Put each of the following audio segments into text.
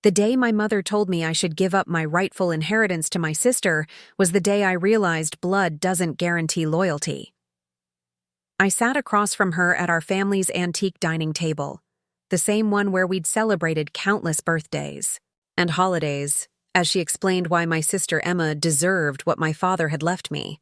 The day my mother told me I should give up my rightful inheritance to my sister was the day I realized blood doesn't guarantee loyalty. I sat across from her at our family's antique dining table, the same one where we'd celebrated countless birthdays and holidays, as she explained why my sister Emma deserved what my father had left me.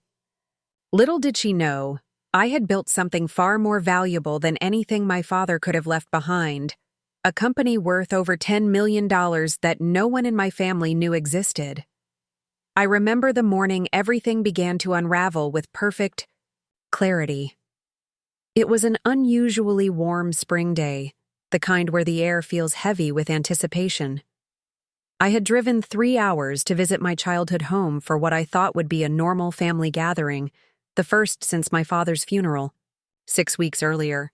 Little did she know, I had built something far more valuable than anything my father could have left behind, a company worth over $10 million that no one in my family knew existed. I remember the morning everything began to unravel with perfect clarity. It was an unusually warm spring day, the kind where the air feels heavy with anticipation. I had driven 3 hours to visit my childhood home for what I thought would be a normal family gathering, the first since my father's funeral, 6 weeks earlier.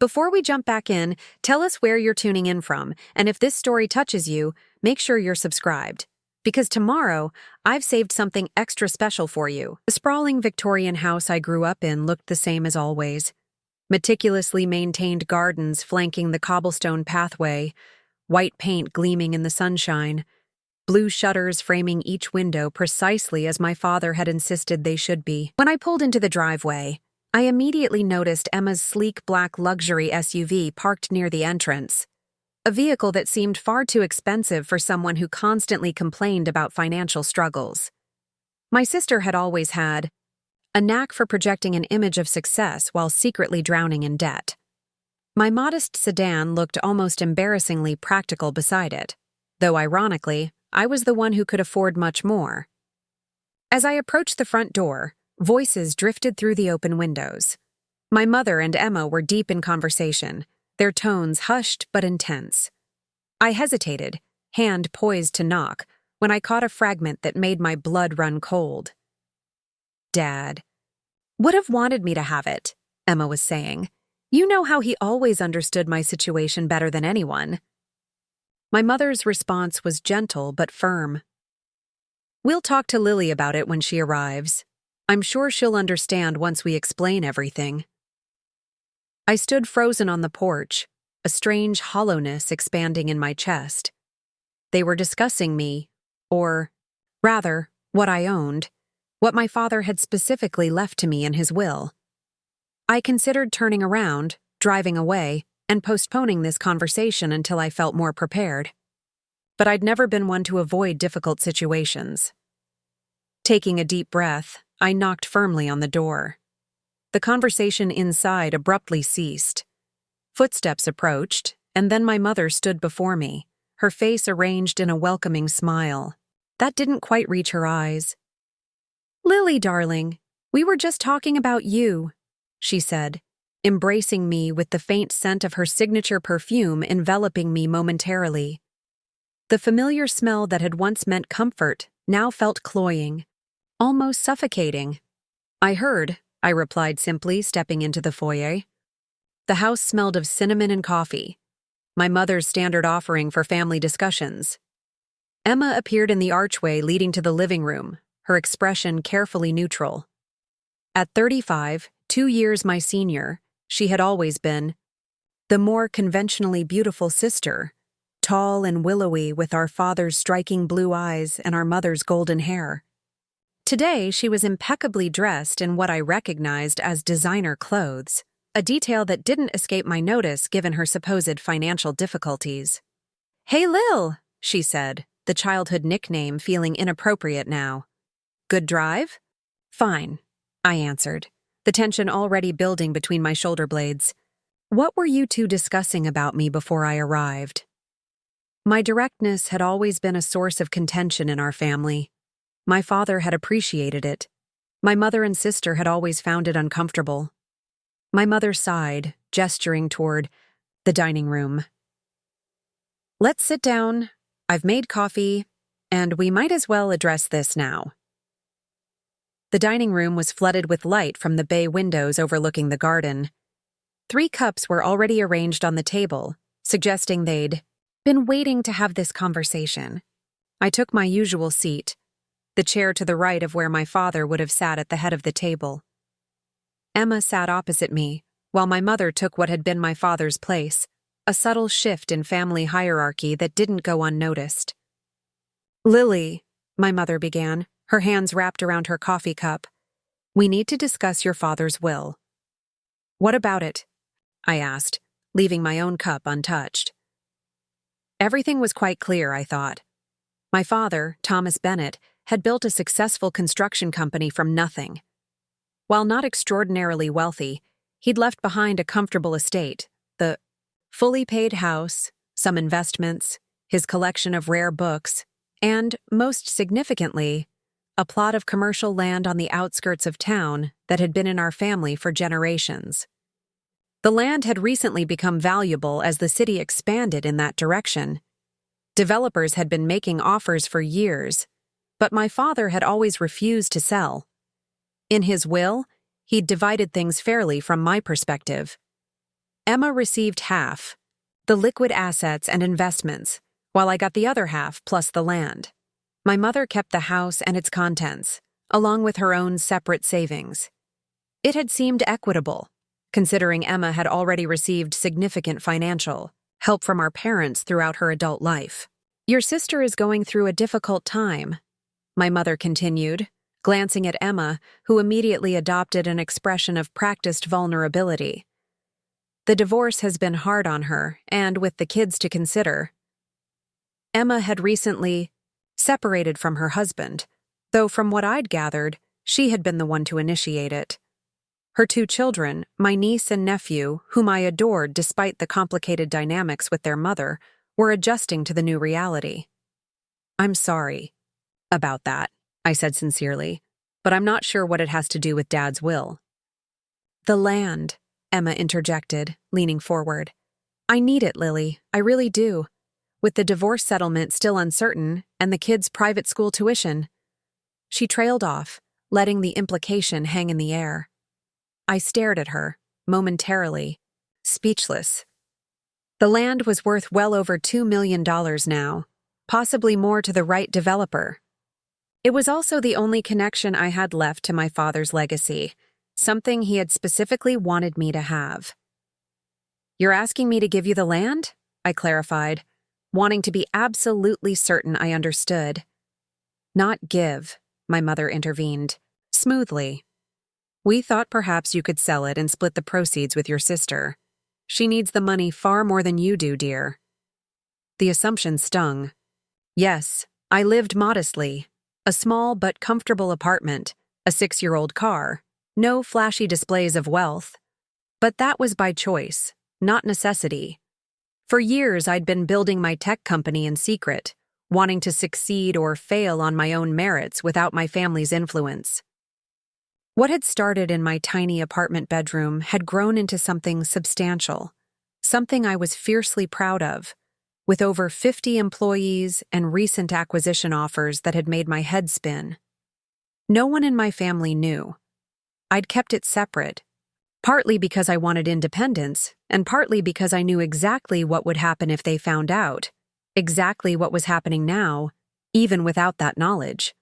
Before we jump back in, tell us where you're tuning in from, and if this story touches you, make sure you're subscribed. Because tomorrow, I've saved something extra special for you. The sprawling Victorian house I grew up in looked the same as always. Meticulously maintained gardens flanking the cobblestone pathway, white paint gleaming in the sunshine, blue shutters framing each window precisely as my father had insisted they should be. When I pulled into the driveway, I immediately noticed Emma's sleek black luxury SUV parked near the entrance, a vehicle that seemed far too expensive for someone who constantly complained about financial struggles. My sister had always had a knack for projecting an image of success while secretly drowning in debt. My modest sedan looked almost embarrassingly practical beside it, though ironically, I was the one who could afford much more. As I approached the front door, voices drifted through the open windows. My mother and Emma were deep in conversation, their tones hushed but intense. I hesitated, hand poised to knock, when I caught a fragment that made my blood run cold. "Dad would have wanted me to have it," Emma was saying. "You know how he always understood my situation better than anyone." My mother's response was gentle but firm. "We'll talk to Lily about it when she arrives. I'm sure she'll understand once we explain everything." I stood frozen on the porch, a strange hollowness expanding in my chest. They were discussing me, or, rather, what I owned, what my father had specifically left to me in his will. I considered turning around, driving away, and postponing this conversation until I felt more prepared. But I'd never been one to avoid difficult situations. Taking a deep breath, I knocked firmly on the door. The conversation inside abruptly ceased. Footsteps approached, and then my mother stood before me, her face arranged in a welcoming smile. That didn't quite reach her eyes. "Lily, darling, we were just talking about you," she said, embracing me with the faint scent of her signature perfume enveloping me momentarily. The familiar smell that had once meant comfort now felt cloying, almost suffocating. "I heard," I replied simply, stepping into the foyer. The house smelled of cinnamon and coffee, my mother's standard offering for family discussions. Emma appeared in the archway leading to the living room, her expression carefully neutral. At 35, 2 years my senior, she had always been the more conventionally beautiful sister, tall and willowy with our father's striking blue eyes and our mother's golden hair. Today, she was impeccably dressed in what I recognized as designer clothes, a detail that didn't escape my notice given her supposed financial difficulties. "Hey, Lil," she said, the childhood nickname feeling inappropriate now. "Good drive?" "Fine," I answered, the tension already building between my shoulder blades. "What were you two discussing about me before I arrived?" My directness had always been a source of contention in our family. My father had appreciated it. My mother and sister had always found it uncomfortable. My mother sighed, gesturing toward the dining room. "Let's sit down. I've made coffee, and we might as well address this now." The dining room was flooded with light from the bay windows overlooking the garden. 3 cups were already arranged on the table, suggesting they'd been waiting to have this conversation. I took my usual seat, the chair to the right of where my father would have sat at the head of the table. Emma sat opposite me, while my mother took what had been my father's place, a subtle shift in family hierarchy that didn't go unnoticed. "Lily," my mother began, her hands wrapped around her coffee cup, "we need to discuss your father's will." "What about it?" I asked, leaving my own cup untouched. Everything was quite clear, I thought. My father, Thomas Bennett, had built a successful construction company from nothing. While not extraordinarily wealthy, he'd left behind a comfortable estate, the fully paid house, some investments, his collection of rare books, and, most significantly, a plot of commercial land on the outskirts of town that had been in our family for generations. The land had recently become valuable as the city expanded in that direction. Developers had been making offers for years, but my father had always refused to sell. In his will, he'd divided things fairly from my perspective. Emma received half, the liquid assets and investments, while I got the other half plus the land. My mother kept the house and its contents, along with her own separate savings. It had seemed equitable, considering Emma had already received significant financial help from our parents throughout her adult life. "Your sister is going through a difficult time," my mother continued, glancing at Emma, who immediately adopted an expression of practiced vulnerability. "The divorce has been hard on her, and with the kids to consider." Emma had recently separated from her husband, though from what I'd gathered, she had been the one to initiate it. Her 2 children, my niece and nephew, whom I adored despite the complicated dynamics with their mother, were adjusting to the new reality. "I'm sorry about that," I said sincerely, "but I'm not sure what it has to do with Dad's will." "The land," Emma interjected, leaning forward. "I need it, Lily, I really do. With the divorce settlement still uncertain and the kids' private school tuition." She trailed off, letting the implication hang in the air. I stared at her, momentarily, speechless. The land was worth well over $2 million now, possibly more to the right developer. It was also the only connection I had left to my father's legacy, something he had specifically wanted me to have. "You're asking me to give you the land?" I clarified, wanting to be absolutely certain I understood. "Not give," my mother intervened, smoothly. "We thought perhaps you could sell it and split the proceeds with your sister. She needs the money far more than you do, dear." The assumption stung. Yes, I lived modestly. A small but comfortable apartment, a 6-year-old car, no flashy displays of wealth. But that was by choice, not necessity. For years I'd been building my tech company in secret, wanting to succeed or fail on my own merits without my family's influence. What had started in my tiny apartment bedroom had grown into something substantial, something I was fiercely proud of, with over 50 employees and recent acquisition offers that had made my head spin. No one in my family knew. I'd kept it separate, partly because I wanted independence, and partly because I knew exactly what would happen if they found out, exactly what was happening now, even without that knowledge.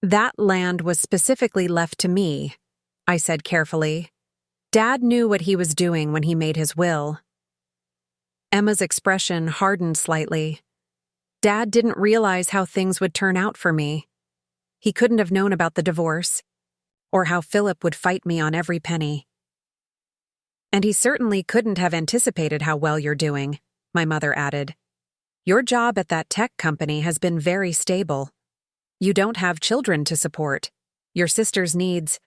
"That land was specifically left to me," I said carefully. "Dad knew what he was doing when he made his will." Emma's expression hardened slightly. "Dad didn't realize how things would turn out for me. He couldn't have known about the divorce, or how Philip would fight me on every penny." "And he certainly couldn't have anticipated how well you're doing," my mother added. "Your job at that tech company has been very stable. You don't have children to support. Your sister's needs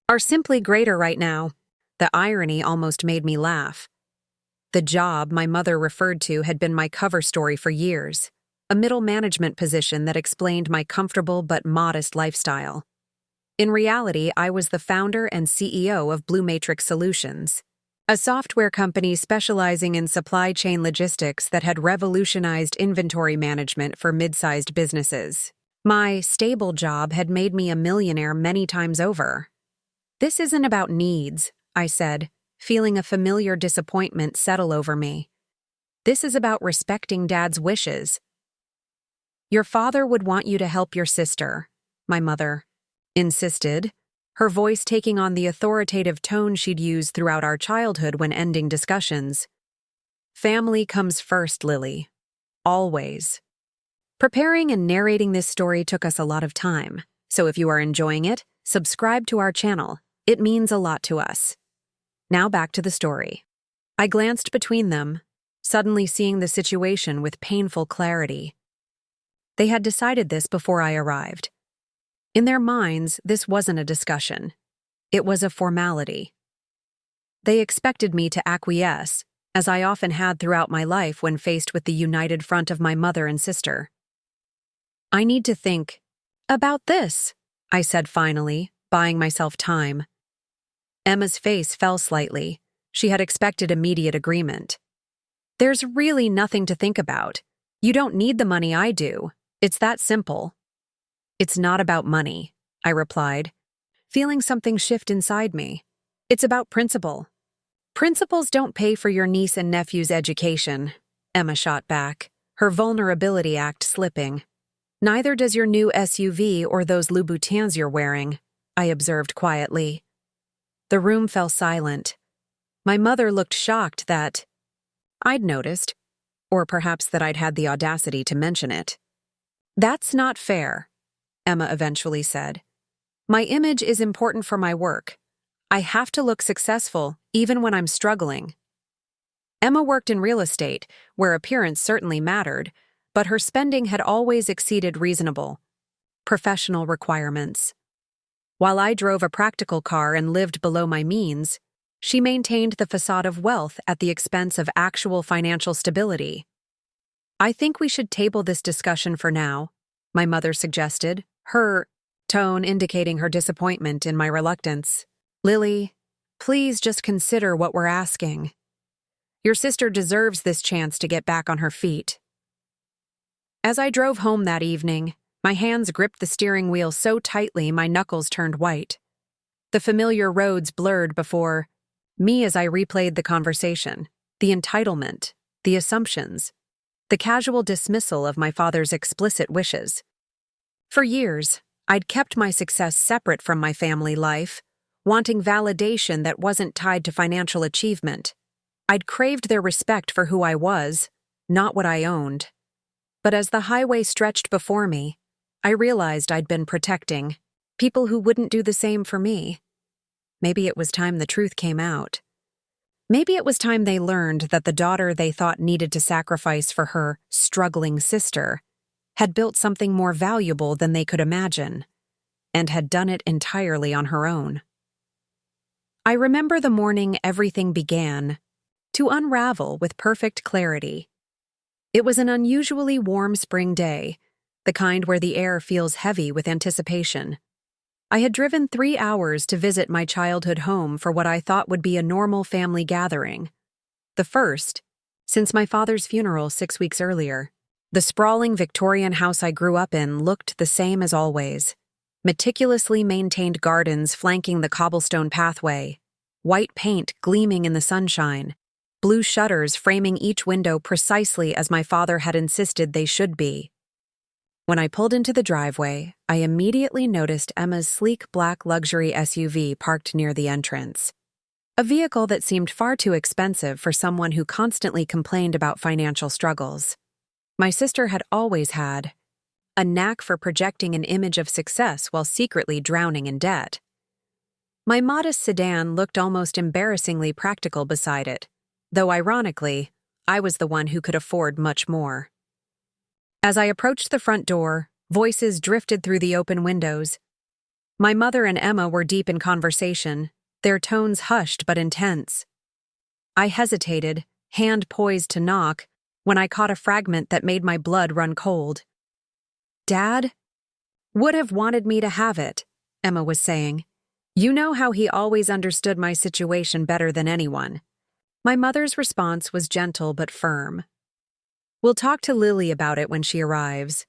are simply greater right now." The irony almost made me laugh. The job my mother referred to had been my cover story for years, a middle management position that explained my comfortable but modest lifestyle. In reality, I was the founder and CEO of Blue Matrix Solutions, a software company specializing in supply chain logistics that had revolutionized inventory management for mid-sized businesses. My stable job had made me a millionaire many times over. "This isn't about needs," I said, feeling a familiar disappointment settle over me. "This is about respecting Dad's wishes." "Your father would want you to help your sister," my mother insisted, her voice taking on the authoritative tone she'd used throughout our childhood when ending discussions. Family comes first, Lily. Always. Preparing and narrating this story took us a lot of time, so if you are enjoying it, subscribe to our channel. It means a lot to us. Now back to the story. I glanced between them, suddenly seeing the situation with painful clarity. They had decided this before I arrived. In their minds, this wasn't a discussion. It was a formality. They expected me to acquiesce, as I often had throughout my life when faced with the united front of my mother and sister. I need to think about this, I said finally, buying myself time. Emma's face fell slightly. She had expected immediate agreement. There's really nothing to think about. You don't need the money, I do. It's that simple. It's not about money, I replied, feeling something shift inside me. It's about principle. Principles don't pay for your niece and nephew's education, Emma shot back, her vulnerability act slipping. Neither does your new SUV or those Louboutins you're wearing, I observed quietly. The room fell silent. My mother looked shocked that I'd noticed, or perhaps that I'd had the audacity to mention it. That's not fair, Emma eventually said. My image is important for my work. I have to look successful, even when I'm struggling. Emma worked in real estate, where appearance certainly mattered, but her spending had always exceeded reasonable, professional requirements. While I drove a practical car and lived below my means, she maintained the facade of wealth at the expense of actual financial stability. I think we should table this discussion for now, my mother suggested, her tone indicating her disappointment in my reluctance. Lily, please just consider what we're asking. Your sister deserves this chance to get back on her feet. As I drove home that evening, my hands gripped the steering wheel so tightly my knuckles turned white. The familiar roads blurred before me as I replayed the conversation, the entitlement, the assumptions, the casual dismissal of my father's explicit wishes. For years, I'd kept my success separate from my family life, wanting validation that wasn't tied to financial achievement. I'd craved their respect for who I was, not what I owned. But as the highway stretched before me, I realized I'd been protecting people who wouldn't do the same for me. Maybe it was time the truth came out. Maybe it was time they learned that the daughter they thought needed to sacrifice for her struggling sister had built something more valuable than they could imagine, and had done it entirely on her own. I remember the morning everything began to unravel with perfect clarity. It was an unusually warm spring day, the kind where the air feels heavy with anticipation. I had driven 3 hours to visit my childhood home for what I thought would be a normal family gathering. The first, since my father's funeral 6 weeks earlier. The sprawling Victorian house I grew up in looked the same as always. Meticulously maintained gardens flanking the cobblestone pathway, white paint gleaming in the sunshine, blue shutters framing each window precisely as my father had insisted they should be. When I pulled into the driveway, I immediately noticed Emma's sleek black luxury SUV parked near the entrance. A vehicle that seemed far too expensive for someone who constantly complained about financial struggles. My sister had always had a knack for projecting an image of success while secretly drowning in debt. My modest sedan looked almost embarrassingly practical beside it, though ironically, I was the one who could afford much more. As I approached the front door, voices drifted through the open windows. My mother and Emma were deep in conversation, their tones hushed but intense. I hesitated, hand poised to knock, when I caught a fragment that made my blood run cold. Dad would have wanted me to have it, Emma was saying. You know how he always understood my situation better than anyone. My mother's response was gentle but firm. We'll talk to Lily about it when she arrives.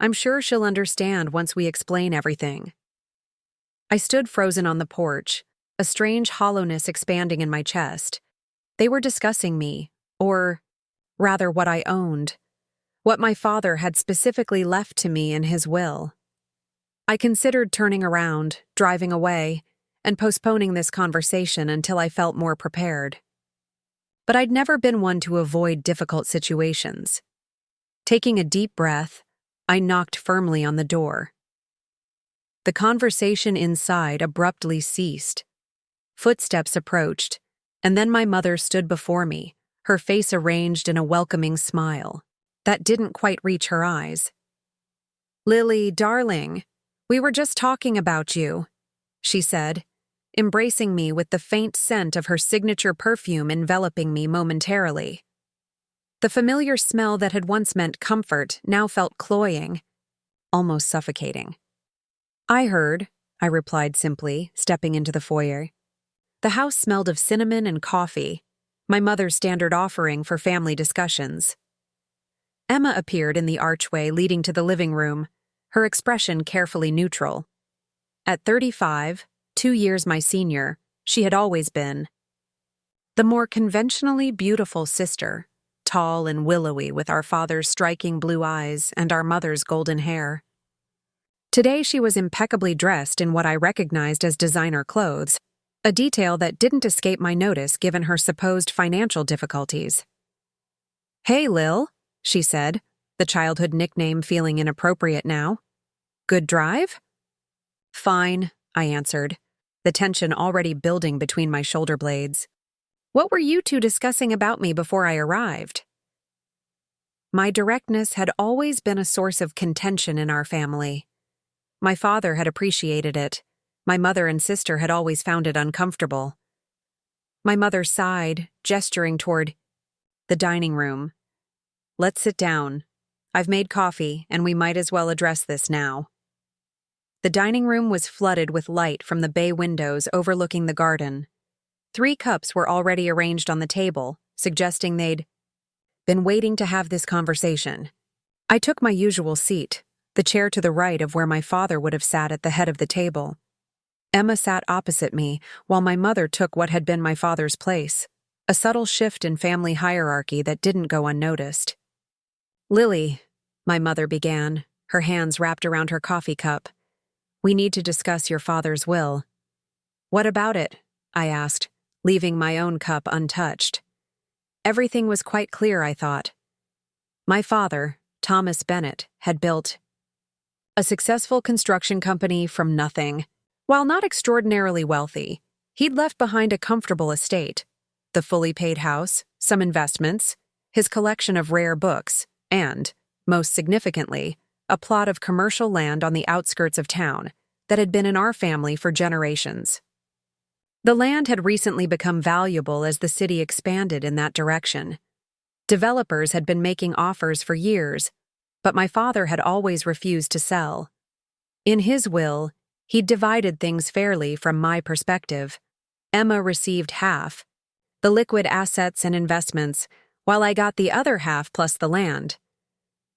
I'm sure she'll understand once we explain everything. I stood frozen on the porch, a strange hollowness expanding in my chest. They were discussing me, or rather what I owned, what my father had specifically left to me in his will. I considered turning around, driving away, and postponing this conversation until I felt more prepared. but I'd never been one to avoid difficult situations. Taking a deep breath, I knocked firmly on the door. The conversation inside abruptly ceased. Footsteps approached, and then my mother stood before me, her face arranged in a welcoming smile that didn't quite reach her eyes. "Lily, darling, we were just talking about you," she said, embracing me with the faint scent of her signature perfume enveloping me momentarily. The familiar smell that had once meant comfort now felt cloying, almost suffocating. "I heard," I replied simply, stepping into the foyer. The house smelled of cinnamon and coffee, my mother's standard offering for family discussions. Emma appeared in the archway leading to the living room, her expression carefully neutral. At 35, 2 years my senior, she had always been the more conventionally beautiful sister, tall and willowy with our father's striking blue eyes and our mother's golden hair. Today she was impeccably dressed in what I recognized as designer clothes, a detail that didn't escape my notice given her supposed financial difficulties. "Hey, Lil," she said, the childhood nickname feeling inappropriate now. "Good drive?" "Fine," I answered, the tension already building between my shoulder blades. "What were you two discussing about me before I arrived?" My directness had always been a source of contention in our family. My father had appreciated it. My mother and sister had always found it uncomfortable. My mother sighed, gesturing toward the dining room. "Let's sit down. I've made coffee, and we might as well address this now." The dining room was flooded with light from the bay windows overlooking the garden. 3 cups were already arranged on the table, suggesting they'd been waiting to have this conversation. I took my usual seat, the chair to the right of where my father would have sat at the head of the table. Emma sat opposite me, while my mother took what had been my father's place, a subtle shift in family hierarchy that didn't go unnoticed. "Lily," my mother began, her hands wrapped around her coffee cup, "we need to discuss your father's will." "What about it?" I asked, leaving my own cup untouched. Everything was quite clear, I thought. My father, Thomas Bennett, had built a successful construction company from nothing. While not extraordinarily wealthy, he'd left behind a comfortable estate, the fully paid house, some investments, his collection of rare books, and, most significantly, a plot of commercial land on the outskirts of town that had been in our family for generations. The land had recently become valuable as the city expanded in that direction. Developers had been making offers for years, but my father had always refused to sell. In his will, he'd divided things fairly from my perspective. Emma received half, the liquid assets and investments, while I got the other half plus the land.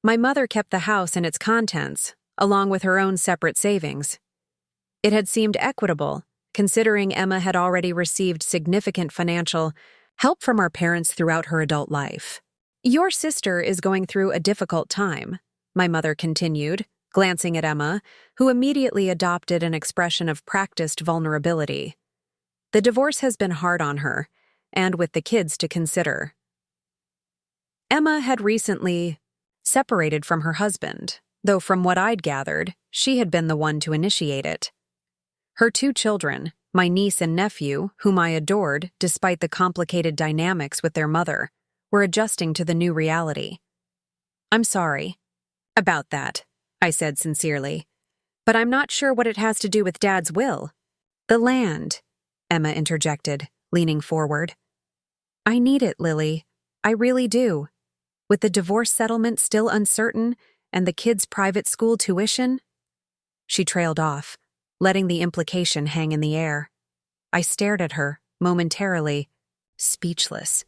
My mother kept the house and its contents, along with her own separate savings. It had seemed equitable, considering Emma had already received significant financial help from our parents throughout her adult life. "Your sister is going through a difficult time," my mother continued, glancing at Emma, who immediately adopted an expression of practiced vulnerability. "The divorce has been hard on her, and with the kids to consider." Emma had recently separated from her husband, though from what I'd gathered, she had been the one to initiate it. Her 2 children, my niece and nephew, whom I adored despite the complicated dynamics with their mother, were adjusting to the new reality. "I'm sorry about that," I said sincerely, "but I'm not sure what it has to do with Dad's will." "The land," Emma interjected, leaning forward. "I need it, Lily. I really do. With the divorce settlement still uncertain and the kids' private school tuition." She trailed off, letting the implication hang in the air. I stared at her, momentarily, speechless.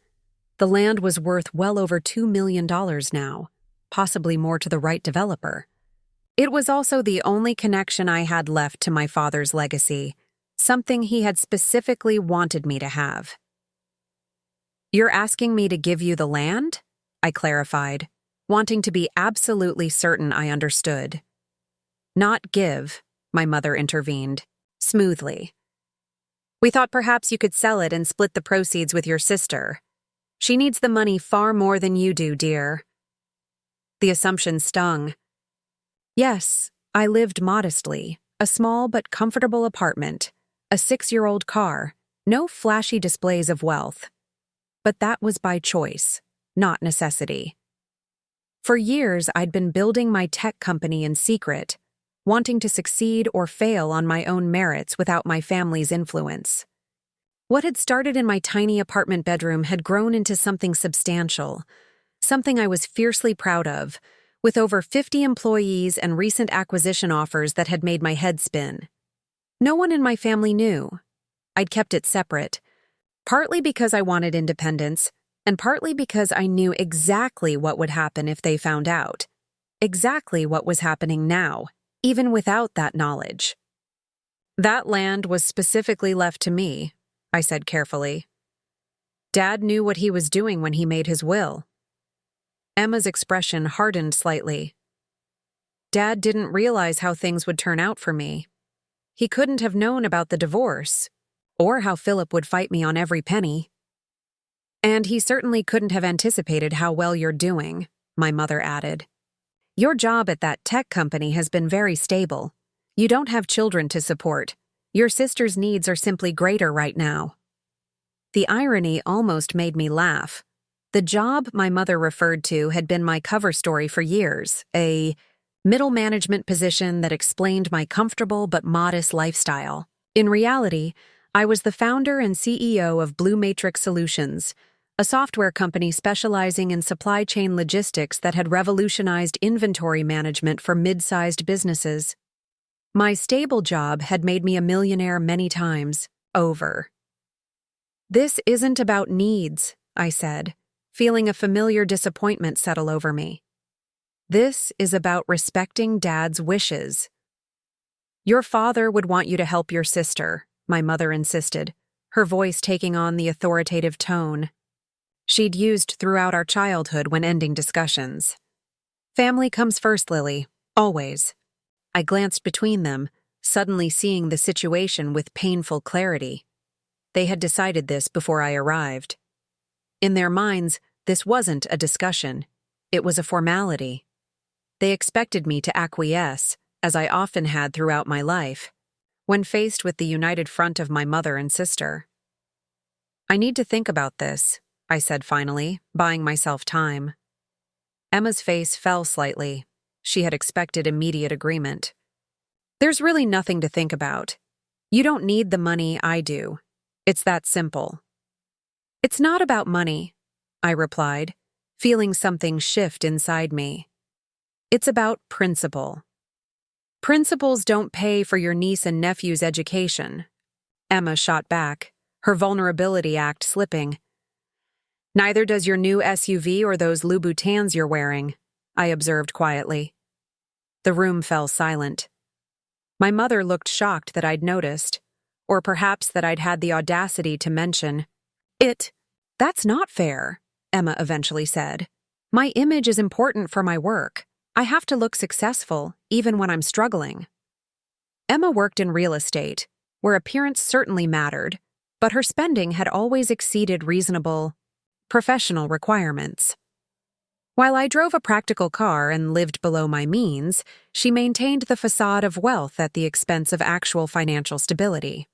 The land was worth well over $2 million now, possibly more to the right developer. It was also the only connection I had left to my father's legacy, something he had specifically wanted me to have. "You're asking me to give you the land?" I clarified, wanting to be absolutely certain I understood. "Not give," my mother intervened, smoothly. "We thought perhaps you could sell it and split the proceeds with your sister." She needs the money far more than you do, dear. The assumption stung. Yes, I lived modestly, a small but comfortable apartment, a 6-year-old car, no flashy displays of wealth. But that was by choice, not necessity. For years, I'd been building my tech company in secret, wanting to succeed or fail on my own merits without my family's influence. What had started in my tiny apartment bedroom had grown into something substantial, something I was fiercely proud of, with over 50 employees and recent acquisition offers that had made my head spin. No one in my family knew. I'd kept it separate, partly because I wanted independence, and partly because I knew exactly what would happen if they found out. Exactly what was happening now, even without that knowledge. That land was specifically left to me, I said carefully. Dad knew what he was doing when he made his will. Emma's expression hardened slightly. Dad didn't realize how things would turn out for me. He couldn't have known about the divorce, or how Philip would fight me on every penny. And he certainly couldn't have anticipated how well you're doing, my mother added. Your job at that tech company has been very stable. You don't have children to support. Your sister's needs are simply greater right now. The irony almost made me laugh. The job my mother referred to had been my cover story for years, a middle management position that explained my comfortable but modest lifestyle. In reality, I was the founder and CEO of Blue Matrix Solutions, a software company specializing in supply chain logistics that had revolutionized inventory management for mid-sized businesses. My stable job had made me a millionaire many times, over. This isn't about needs, I said, feeling a familiar disappointment settle over me. This is about respecting Dad's wishes. Your father would want you to help your sister, my mother insisted, her voice taking on the authoritative tone she'd used throughout our childhood when ending discussions. Family comes first, Lily, always. I glanced between them, suddenly seeing the situation with painful clarity. They had decided this before I arrived. In their minds, this wasn't a discussion. It was a formality. They expected me to acquiesce, as I often had throughout my life, when faced with the united front of my mother and sister. I need to think about this, I said finally, buying myself time. Emma's face fell slightly. She had expected immediate agreement. There's really nothing to think about. You don't need the money, I do. It's that simple. It's not about money, I replied, feeling something shift inside me. It's about principle. Principles don't pay for your niece and nephew's education. Emma shot back, her vulnerability act slipping. Neither does your new SUV or those Louboutins you're wearing, I observed quietly. The room fell silent. My mother looked shocked that I'd noticed, or perhaps that I'd had the audacity to mention. That's not fair, Emma eventually said. My image is important for my work. I have to look successful, even when I'm struggling. Emma worked in real estate, where appearance certainly mattered, but her spending had always exceeded reasonable, professional requirements. While I drove a practical car and lived below my means, she maintained the facade of wealth at the expense of actual financial stability.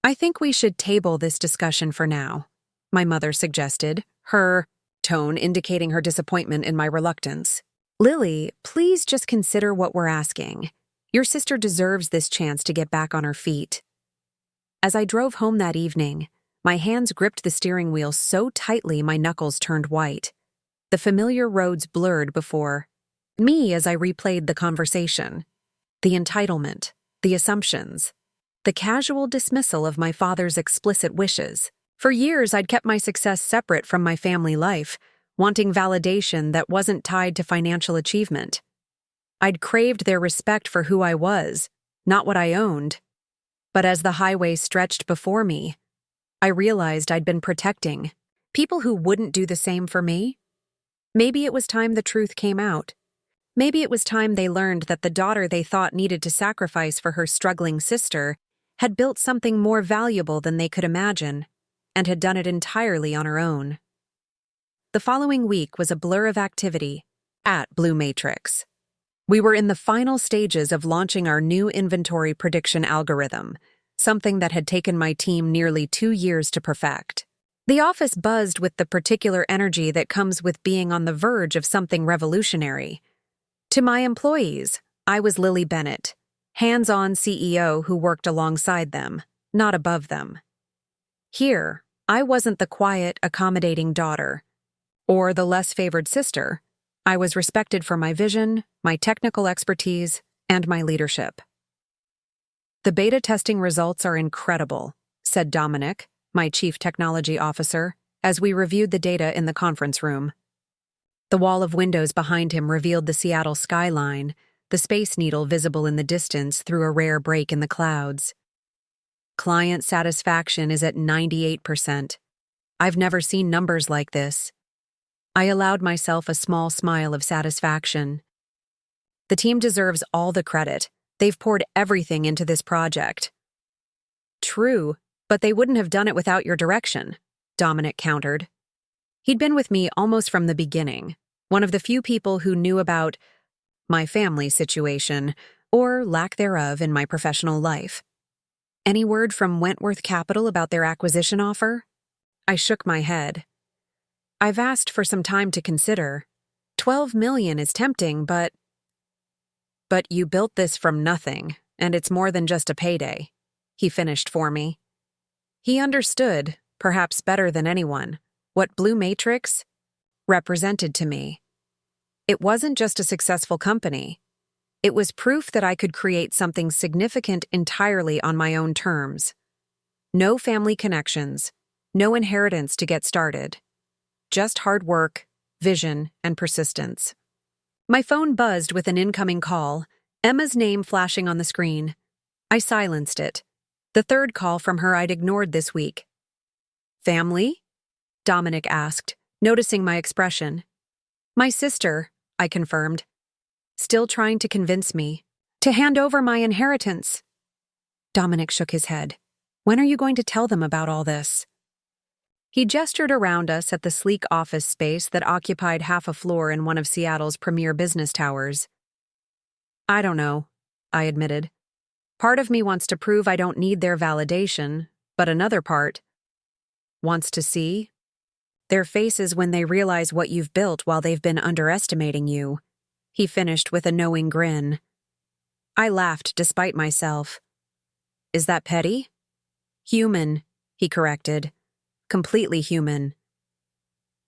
I think we should table this discussion for now, my mother suggested, her tone indicating her disappointment in my reluctance. Lily, please just consider what we're asking. Your sister deserves this chance to get back on her feet. As I drove home that evening, my hands gripped the steering wheel so tightly my knuckles turned white. The familiar roads blurred before me as I replayed the conversation. The entitlement, the assumptions, the casual dismissal of my father's explicit wishes. For years, I'd kept my success separate from my family life, wanting validation that wasn't tied to financial achievement. I'd craved their respect for who I was, not what I owned. But as the highway stretched before me, I realized I'd been protecting people who wouldn't do the same for me. Maybe it was time the truth came out. Maybe it was time they learned that the daughter they thought needed to sacrifice for her struggling sister had built something more valuable than they could imagine, and had done it entirely on her own. The following week was a blur of activity at Blue Matrix. We were in the final stages of launching our new inventory prediction algorithm, something that had taken my team nearly 2 years to perfect. The office buzzed with the particular energy that comes with being on the verge of something revolutionary. To my employees, I was Lily Bennett, hands-on CEO who worked alongside them, not above them. Here, I wasn't the quiet, accommodating daughter, or the less favored sister. I was respected for my vision, my technical expertise, and my leadership. "The beta testing results are incredible," said Dominic, my chief technology officer, as we reviewed the data in the conference room. The wall of windows behind him revealed the Seattle skyline, the Space Needle visible in the distance through a rare break in the clouds. "Client satisfaction is at 98%. I've never seen numbers like this." I allowed myself a small smile of satisfaction. "The team deserves all the credit. They've poured everything into this project." "True, but they wouldn't have done it without your direction," Dominic countered. He'd been with me almost from the beginning, one of the few people who knew about my family situation, or lack thereof in my professional life. "Any word from Wentworth Capital about their acquisition offer?" I shook my head. "I've asked for some time to consider. $12 million is tempting, but you built this from nothing, and it's more than just a payday," he finished for me. He understood, perhaps better than anyone, what Blue Matrix represented to me. It wasn't just a successful company. It was proof that I could create something significant entirely on my own terms. No family connections, no inheritance to get started. Just hard work, vision, and persistence. My phone buzzed with an incoming call, Emma's name flashing on the screen. I silenced it. The third call from her I'd ignored this week. "Family?" Dominic asked, noticing my expression. "My sister," I confirmed, still trying to convince me to hand over my inheritance. Dominic shook his head. "When are you going to tell them about all this?" He gestured around us at the sleek office space that occupied half a floor in one of Seattle's premier business towers. "I don't know," I admitted. "Part of me wants to prove I don't need their validation, but another part wants to see their faces when they realize what you've built while they've been underestimating you," he finished with a knowing grin. I laughed despite myself. "Is that petty?" "Human," he corrected. "Completely human."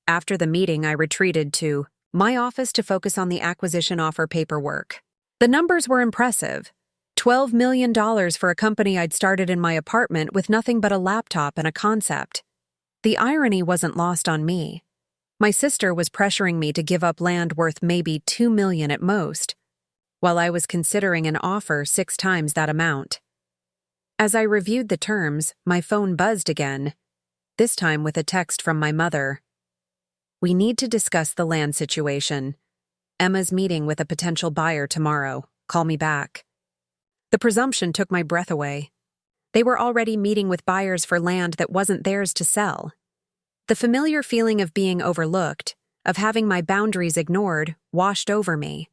After the meeting, I retreated to my office to focus on the acquisition offer paperwork. The numbers were impressive. $12 million for a company I'd started in my apartment with nothing but a laptop and a concept. The irony wasn't lost on me. My sister was pressuring me to give up land worth maybe $2 million at most, while I was considering an offer 6 times that amount. As I reviewed the terms, my phone buzzed again, this time with a text from my mother. "We need to discuss the land situation. Emma's meeting with a potential buyer tomorrow. Call me back." The presumption took my breath away. They were already meeting with buyers for land that wasn't theirs to sell. The familiar feeling of being overlooked, of having my boundaries ignored, washed over me.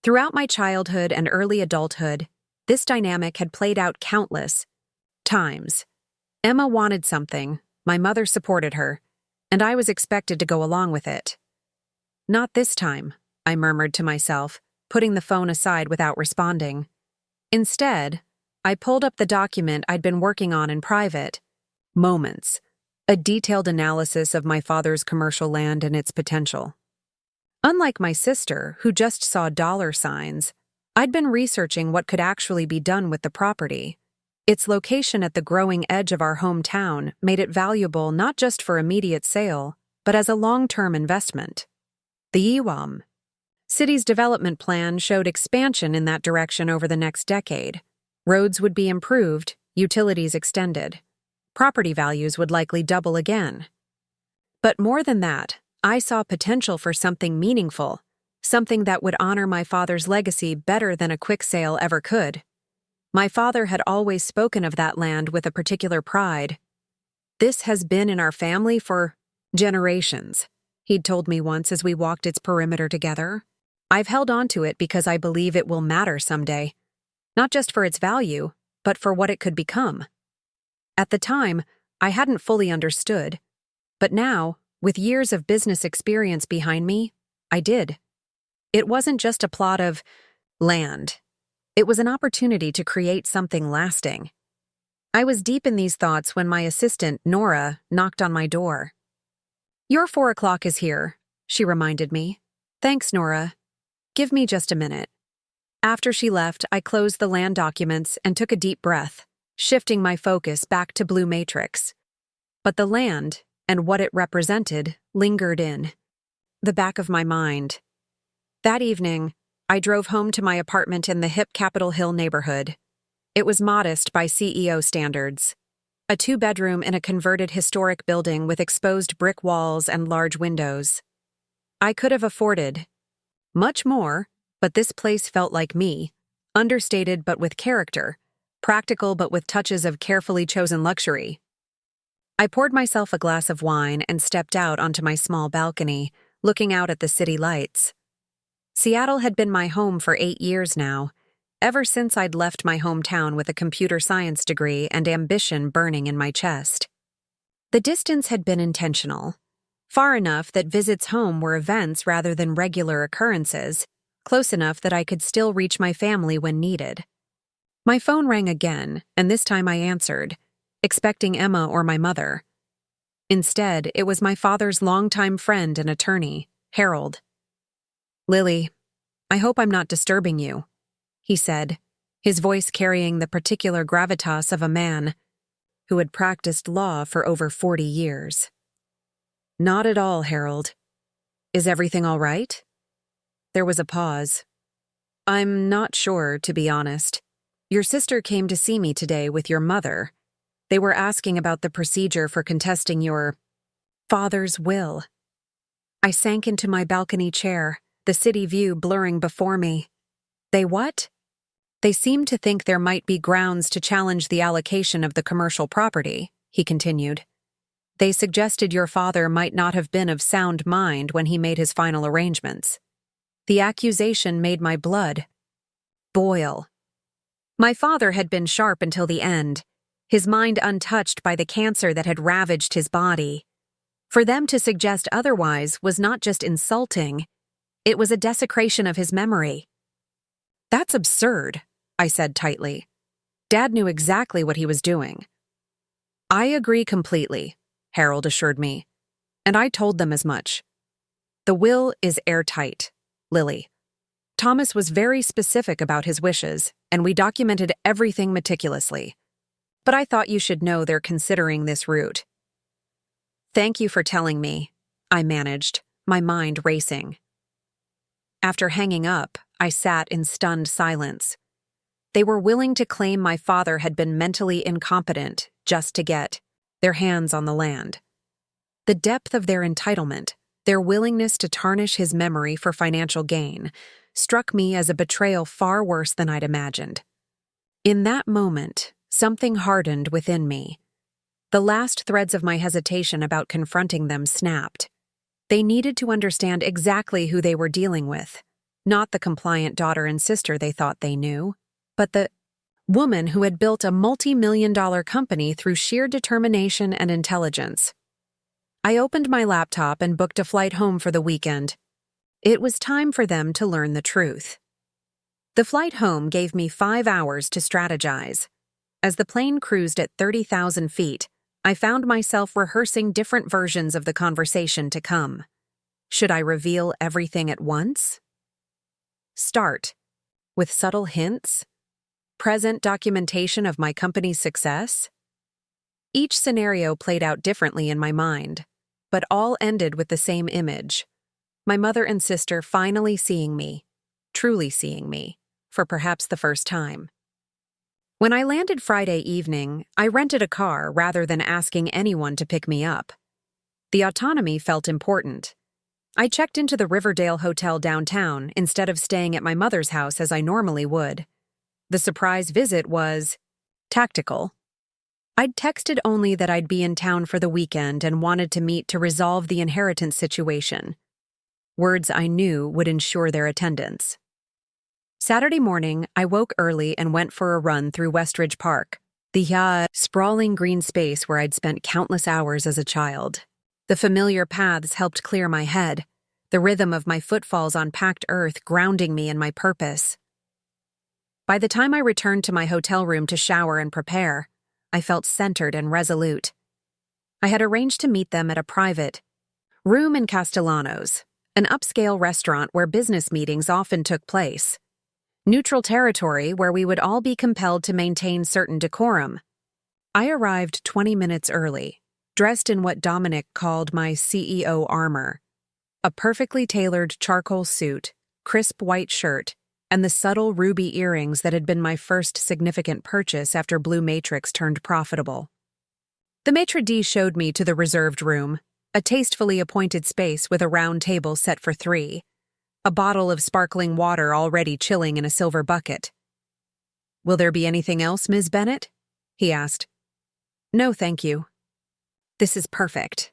Throughout my childhood and early adulthood, this dynamic had played out countless times. Emma wanted something, my mother supported her, and I was expected to go along with it. "Not this time," I murmured to myself, putting the phone aside without responding. Instead, I pulled up the document I'd been working on in private. Moments. A detailed analysis of my father's commercial land and its potential. Unlike my sister, who just saw dollar signs, I'd been researching what could actually be done with the property. Its location at the growing edge of our hometown made it valuable not just for immediate sale, but as a long-term investment. The EWAM city's development plan showed expansion in that direction over the next decade. Roads would be improved, utilities extended. Property values would likely double again. But more than that, I saw potential for something meaningful, something that would honor my father's legacy better than a quick sale ever could. My father had always spoken of that land with a particular pride. This has been in our family for generations, he'd told me once as we walked its perimeter together. I've held on to it because I believe it will matter someday, not just for its value, but for what it could become. At the time, I hadn't fully understood, but now, with years of business experience behind me, I did. It wasn't just a plot of land. It was an opportunity to create something lasting. I was deep in these thoughts when my assistant, Nora, knocked on my door. "Your 4 o'clock is here," she reminded me. "Thanks, Nora. Give me just a minute." After she left, I closed the land documents and took a deep breath, shifting my focus back to Blue Matrix. But the land, and what it represented, lingered in the back of my mind. That evening, I drove home to my apartment in the hip Capitol Hill neighborhood. It was modest by CEO standards. A 2-bedroom in a converted historic building with exposed brick walls and large windows. I could have afforded much more, but this place felt like me, understated but with character, practical but with touches of carefully chosen luxury. I poured myself a glass of wine and stepped out onto my small balcony, looking out at the city lights. Seattle had been my home for 8 years now, ever since I'd left my hometown with a computer science degree and ambition burning in my chest. The distance had been intentional, far enough that visits home were events rather than regular occurrences, close enough that I could still reach my family when needed. My phone rang again, and this time I answered, expecting Emma or my mother. Instead, it was my father's longtime friend and attorney, Harold. "Lily, I hope I'm not disturbing you," he said, his voice carrying the particular gravitas of a man who had practiced law for over 40 years. "Not at all, Harold. Is everything all right?" There was a pause. "I'm not sure, to be honest. Your sister came to see me today with your mother. They were asking about the procedure for contesting your father's will." I sank into my balcony chair, the city view blurring before me. "They what?" "They seem to think there might be grounds to challenge the allocation of the commercial property," he continued. "They suggested your father might not have been of sound mind when he made his final arrangements." The accusation made my blood boil. My father had been sharp until the end, his mind untouched by the cancer that had ravaged his body. For them to suggest otherwise was not just insulting, it was a desecration of his memory. "That's absurd," I said tightly. "Dad knew exactly what he was doing." "I agree completely," Harold assured me, "and I told them as much. The will is airtight, Lily. Thomas was very specific about his wishes, and we documented everything meticulously. But I thought you should know they're considering this route." "Thank you for telling me," I managed, my mind racing. After hanging up, I sat in stunned silence. They were willing to claim my father had been mentally incompetent just to get their hands on the land. The depth of their entitlement, their willingness to tarnish his memory for financial gain, struck me as a betrayal far worse than I'd imagined. In that moment, something hardened within me. The last threads of my hesitation about confronting them snapped. They needed to understand exactly who they were dealing with, not the compliant daughter and sister they thought they knew, but the woman who had built a multi-million-dollar company through sheer determination and intelligence. I opened my laptop and booked a flight home for the weekend. It was time for them to learn the truth. The flight home gave me 5 hours to strategize. As the plane cruised at 30,000 feet, I found myself rehearsing different versions of the conversation to come. Should I reveal everything at once? Start with subtle hints? Present documentation of my company's success? Each scenario played out differently in my mind, but all ended with the same image. My mother and sister finally seeing me, truly seeing me, for perhaps the first time. When I landed Friday evening, I rented a car rather than asking anyone to pick me up. The autonomy felt important. I checked into the Riverdale Hotel downtown instead of staying at my mother's house as I normally would. The surprise visit was tactical. I'd texted only that I'd be in town for the weekend and wanted to meet to resolve the inheritance situation. Words I knew would ensure their attendance. Saturday morning, I woke early and went for a run through Westridge Park, the sprawling green space where I'd spent countless hours as a child. The familiar paths helped clear my head, the rhythm of my footfalls on packed earth grounding me in my purpose. By the time I returned to my hotel room to shower and prepare, I felt centered and resolute. I had arranged to meet them at a private room in Castellanos, an upscale restaurant where business meetings often took place. Neutral territory where we would all be compelled to maintain certain decorum. I arrived 20 minutes early, dressed in what Dominic called my CEO armor. A perfectly tailored charcoal suit, crisp white shirt, and the subtle ruby earrings that had been my first significant purchase after Blue Matrix turned profitable. The maitre d' showed me to the reserved room, a tastefully appointed space with a round table set for 3, a bottle of sparkling water already chilling in a silver bucket. "Will there be anything else, Ms. Bennett?" he asked. "No, thank you." "This is perfect."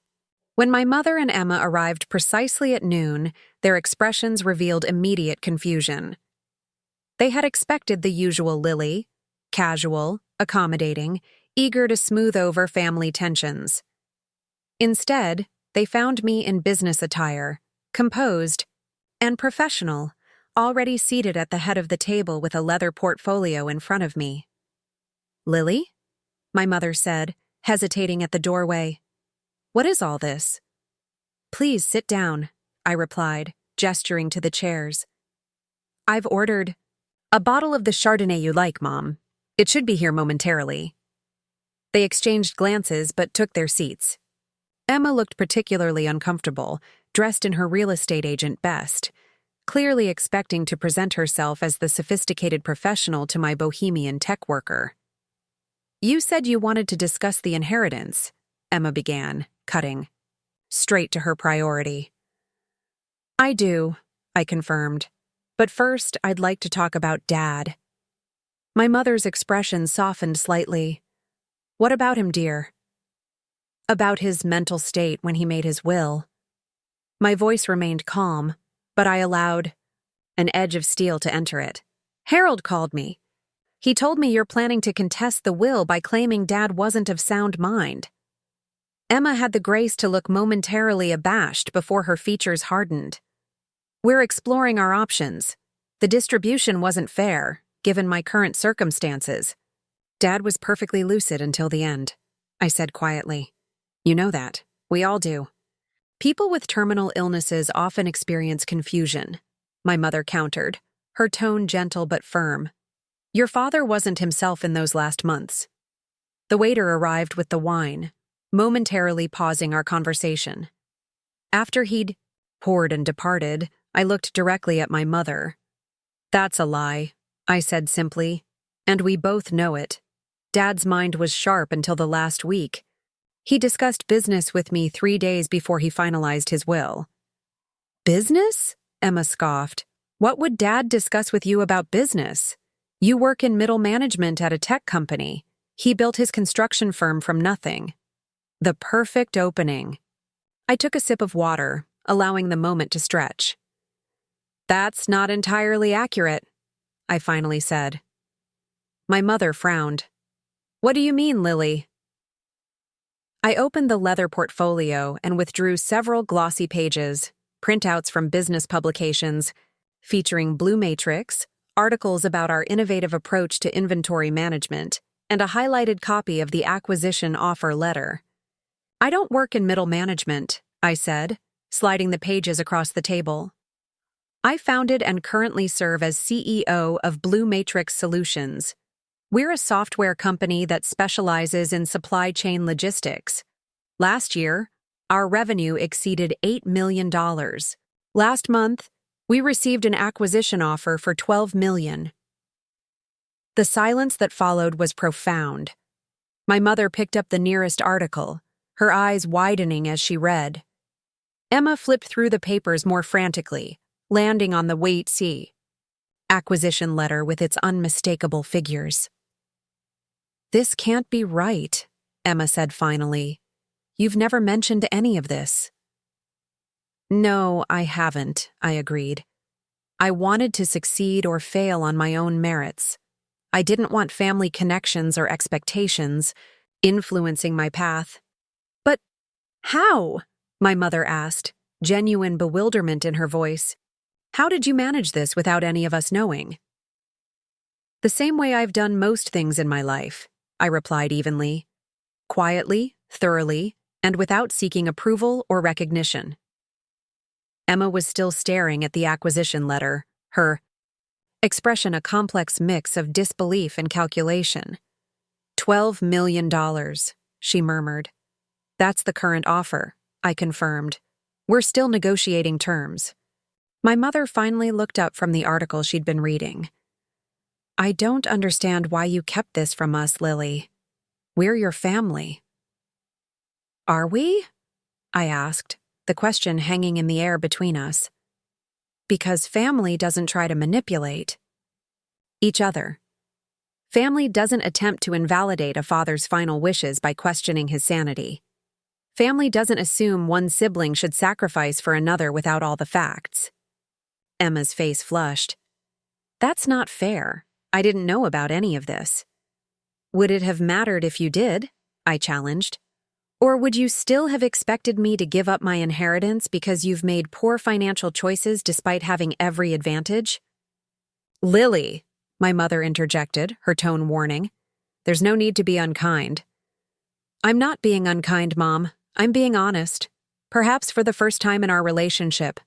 When my mother and Emma arrived precisely at noon, their expressions revealed immediate confusion. They had expected the usual Lily, casual, accommodating, eager to smooth over family tensions. Instead, they found me in business attire, composed and professional, already seated at the head of the table with a leather portfolio in front of me. "Lily?" my mother said, hesitating at the doorway. "What is all this?" "Please sit down," I replied, gesturing to the chairs. "I've ordered a bottle of the Chardonnay you like, Mom. It should be here momentarily." They exchanged glances but took their seats. Emma looked particularly uncomfortable, dressed in her real estate agent best, clearly expecting to present herself as the sophisticated professional to my bohemian tech worker. "You said you wanted to discuss the inheritance," Emma began, cutting straight to her priority. "I do," I confirmed. "But first, I'd like to talk about Dad." My mother's expression softened slightly. "What about him, dear?" "About his mental state when he made his will." My voice remained calm, but I allowed an edge of steel to enter it. "Harold called me. He told me you're planning to contest the will by claiming Dad wasn't of sound mind." Emma had the grace to look momentarily abashed before her features hardened. "We're exploring our options. The distribution wasn't fair, given my current circumstances." "Dad was perfectly lucid until the end," I said quietly. "You know that. We all do." "People with terminal illnesses often experience confusion," my mother countered, her tone gentle but firm. "Your father wasn't himself in those last months." The waiter arrived with the wine, momentarily pausing our conversation. After he'd poured and departed, I looked directly at my mother. "That's a lie," I said simply, "and we both know it. Dad's mind was sharp until the last week. He discussed business with me 3 days before he finalized his will." "Business?" Emma scoffed. "What would Dad discuss with you about business? You work in middle management at a tech company. He built his construction firm from nothing." The perfect opening. I took a sip of water, allowing the moment to stretch. "That's not entirely accurate," I finally said. My mother frowned. "What do you mean, Lily?" I opened the leather portfolio and withdrew several glossy pages, printouts from business publications, featuring Blue Matrix, articles about our innovative approach to inventory management, and a highlighted copy of the acquisition offer letter. "I don't work in middle management," I said, sliding the pages across the table. "I founded and currently serve as CEO of Blue Matrix Solutions. We're a software company that specializes in supply chain logistics. Last year, our revenue exceeded $8 million. Last month, we received an acquisition offer for $12 million. The silence that followed was profound. My mother picked up the nearest article, her eyes widening as she read. Emma flipped through the papers more frantically, landing on the wait see acquisition letter with its unmistakable figures. "This can't be right," Emma said finally. "You've never mentioned any of this." "No, I haven't," I agreed. "I wanted to succeed or fail on my own merits. I didn't want family connections or expectations influencing my path." "But how?" my mother asked, genuine bewilderment in her voice. "How did you manage this without any of us knowing?" "The same way I've done most things in my life," I replied evenly. "Quietly, thoroughly, and without seeking approval or recognition." Emma was still staring at the acquisition letter, her expression a complex mix of disbelief and calculation. $12 million, she murmured. "That's the current offer," I confirmed. "We're still negotiating terms." My mother finally looked up from the article she'd been reading. "I don't understand why you kept this from us, Lily. We're your family." "Are we?" I asked, the question hanging in the air between us. "Because family doesn't try to manipulate each other. Family doesn't attempt to invalidate a father's final wishes by questioning his sanity. Family doesn't assume one sibling should sacrifice for another without all the facts." Emma's face flushed. "That's not fair. I didn't know about any of this." "Would it have mattered if you did?" I challenged. "Or would you still have expected me to give up my inheritance because you've made poor financial choices despite having every advantage?" "Lily," my mother interjected, her tone warning. "There's no need to be unkind." "I'm not being unkind, Mom. I'm being honest. Perhaps for the first time in our relationship."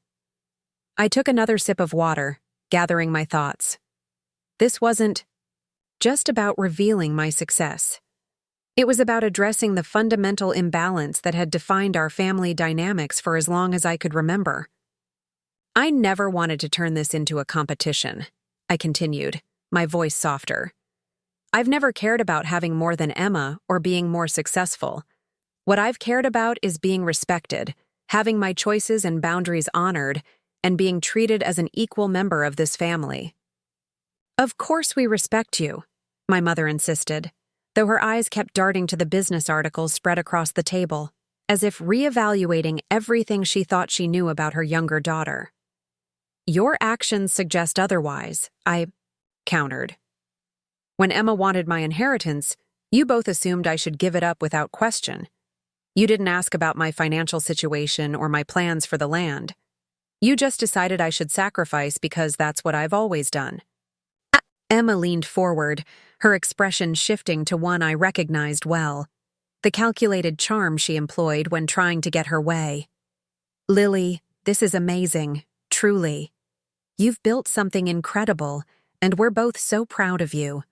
I took another sip of water, gathering my thoughts. This wasn't just about revealing my success. It was about addressing the fundamental imbalance that had defined our family dynamics for as long as I could remember. "I never wanted to turn this into a competition," I continued, my voice softer. "I've never cared about having more than Emma or being more successful. What I've cared about is being respected, having my choices and boundaries honored, and being treated as an equal member of this family." "Of course we respect you," my mother insisted, though her eyes kept darting to the business articles spread across the table, as if reevaluating everything she thought she knew about her younger daughter. "Your actions suggest otherwise," I countered. "When Emma wanted my inheritance, you both assumed I should give it up without question. You didn't ask about my financial situation or my plans for the land. You just decided I should sacrifice because that's what I've always done." Emma leaned forward, her expression shifting to one I recognized well, the calculated charm she employed when trying to get her way. "Lily, this is amazing, truly. You've built something incredible, and we're both so proud of you.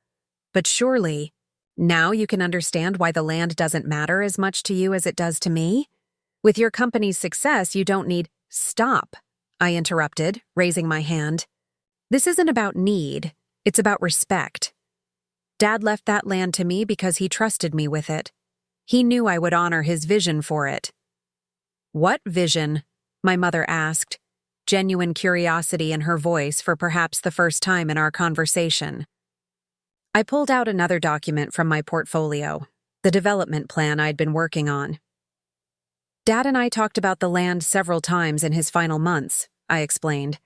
But surely, now you can understand why the land doesn't matter as much to you as it does to me? With your company's success, you don't need—" "Stop," I interrupted, raising my hand. "This isn't about need. It's about respect. Dad left that land to me because he trusted me with it. He knew I would honor his vision for it." "What vision?" my mother asked, genuine curiosity in her voice for perhaps the first time in our conversation. I pulled out another document from my portfolio, the development plan I'd been working on. "Dad and I talked about the land several times in his final months," I explained.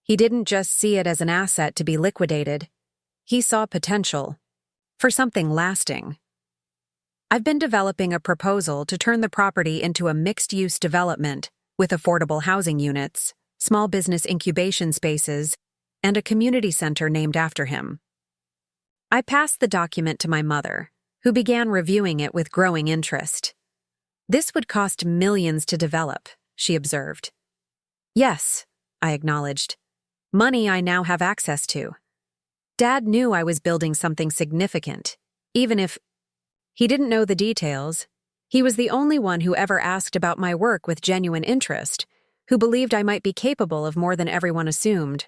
"He didn't just see it as an asset to be liquidated. He saw potential for something lasting. I've been developing a proposal to turn the property into a mixed-use development with affordable housing units, small business incubation spaces, and a community center named after him." I passed the document to my mother, who began reviewing it with growing interest. "This would cost millions to develop," she observed. "Yes," I acknowledged. "Money I now have access to." Dad knew I was building something significant, even if he didn't know the details. He was the only one who ever asked about my work with genuine interest, who believed I might be capable of more than everyone assumed.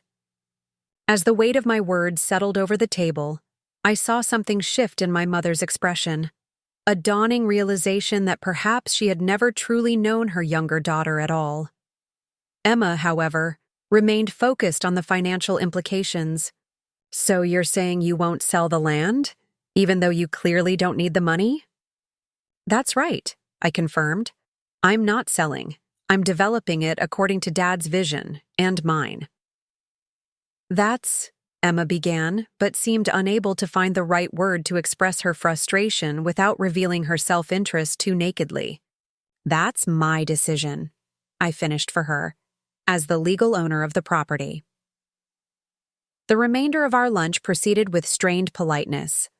As the weight of my words settled over the table, I saw something shift in my mother's expression, a dawning realization that perhaps she had never truly known her younger daughter at all. Emma, however, remained focused on the financial implications. "So you're saying you won't sell the land, even though you clearly don't need the money?" That's right, I confirmed. I'm not selling. I'm developing it according to Dad's vision and mine. That's, Emma began, but seemed unable to find the right word to express her frustration without revealing her self-interest too nakedly. That's my decision, I finished for her, as the legal owner of the property. The remainder of our lunch proceeded with strained politeness.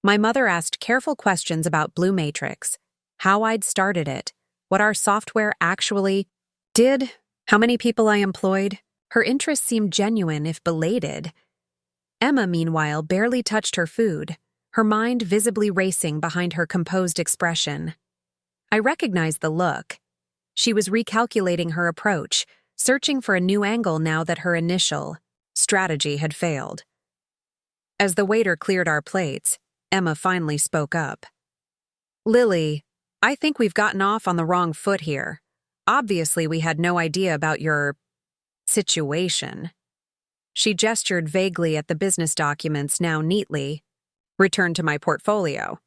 My mother asked careful questions about Blue Matrix, how I'd started it, what our software actually did, how many people I employed. Her interest seemed genuine if belated. Emma, meanwhile, barely touched her food, her mind visibly racing behind her composed expression. I recognized the look. She was recalculating her approach, searching for a new angle now that her initial strategy had failed. As the waiter cleared our plates, Emma finally spoke up. Lily, I think we've gotten off on the wrong foot here. Obviously, we had no idea about your situation. She gestured vaguely at the business documents now neatly returned to my portfolio.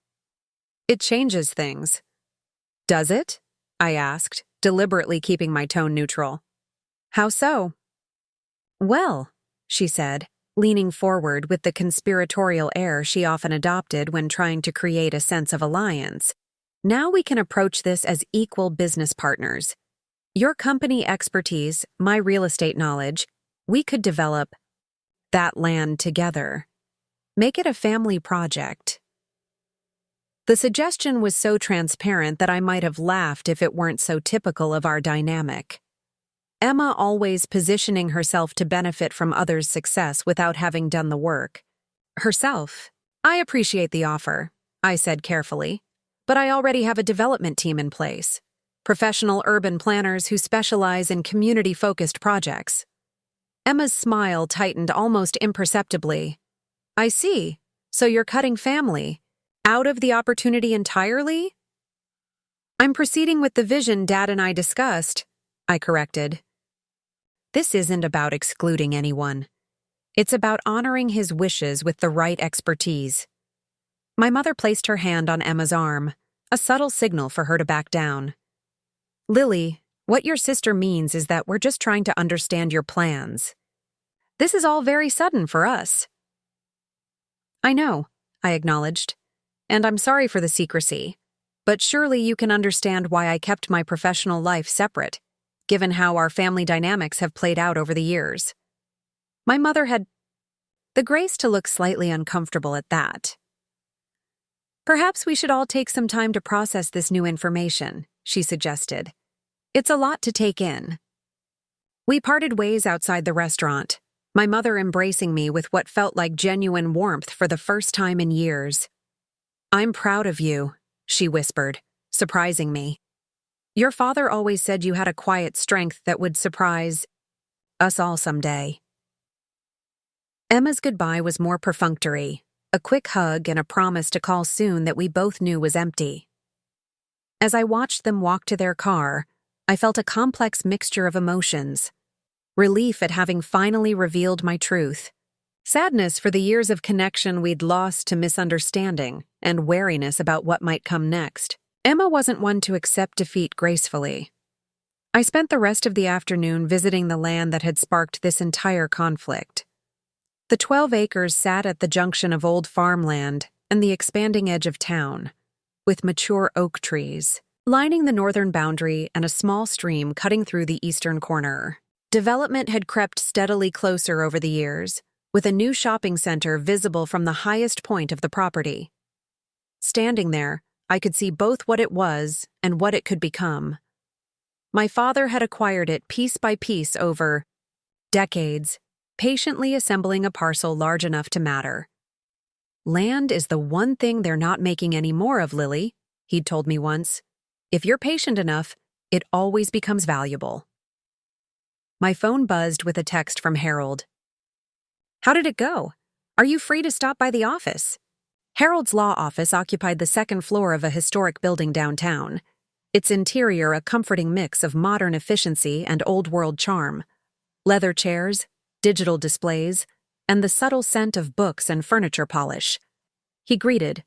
It changes things. Does it? I asked, deliberately keeping my tone neutral. How so? Well, she said, leaning forward with the conspiratorial air she often adopted when trying to create a sense of alliance. Now we can approach this as equal business partners. Your company expertise, my real estate knowledge, we could develop that land together. Make it a family project. The suggestion was so transparent that I might have laughed if it weren't so typical of our dynamic. Emma always positioning herself to benefit from others' success without having done the work. Herself. I appreciate the offer, I said carefully, but I already have a development team in place. Professional urban planners who specialize in community-focused projects. Emma's smile tightened almost imperceptibly. I see. So you're cutting family out of the opportunity entirely? I'm proceeding with the vision Dad and I discussed, I corrected. This isn't about excluding anyone. It's about honoring his wishes with the right expertise. My mother placed her hand on Emma's arm, a subtle signal for her to back down. Lily, what your sister means is that we're just trying to understand your plans. This is all very sudden for us. I know, I acknowledged, and I'm sorry for the secrecy, but surely you can understand why I kept my professional life separate, given how our family dynamics have played out over the years. My mother had the grace to look slightly uncomfortable at that. Perhaps we should all take some time to process this new information, she suggested. It's a lot to take in. We parted ways outside the restaurant, my mother embracing me with what felt like genuine warmth for the first time in years. I'm proud of you, she whispered, surprising me. Your father always said you had a quiet strength that would surprise us all someday. Emma's goodbye was more perfunctory, a quick hug and a promise to call soon that we both knew was empty. As I watched them walk to their car, I felt a complex mixture of emotions. Relief at having finally revealed my truth. Sadness for the years of connection we'd lost to misunderstanding, and wariness about what might come next. Emma wasn't one to accept defeat gracefully. I spent the rest of the afternoon visiting the land that had sparked this entire conflict. The 12 acres sat at the junction of old farmland and the expanding edge of town, with mature oak trees, lining the northern boundary and a small stream cutting through the eastern corner. Development had crept steadily closer over the years, with a new shopping center visible from the highest point of the property. Standing there, I could see both what it was and what it could become. My father had acquired it piece by piece over decades, patiently assembling a parcel large enough to matter. Land is the one thing they're not making any more of, Lily, he'd told me once. If you're patient enough, it always becomes valuable. My phone buzzed with a text from Harold. How did it go? Are you free to stop by the office? Harold's law office occupied the second floor of a historic building downtown, its interior a comforting mix of modern efficiency and old-world charm. Leather chairs, digital displays, and the subtle scent of books and furniture polish. He greeted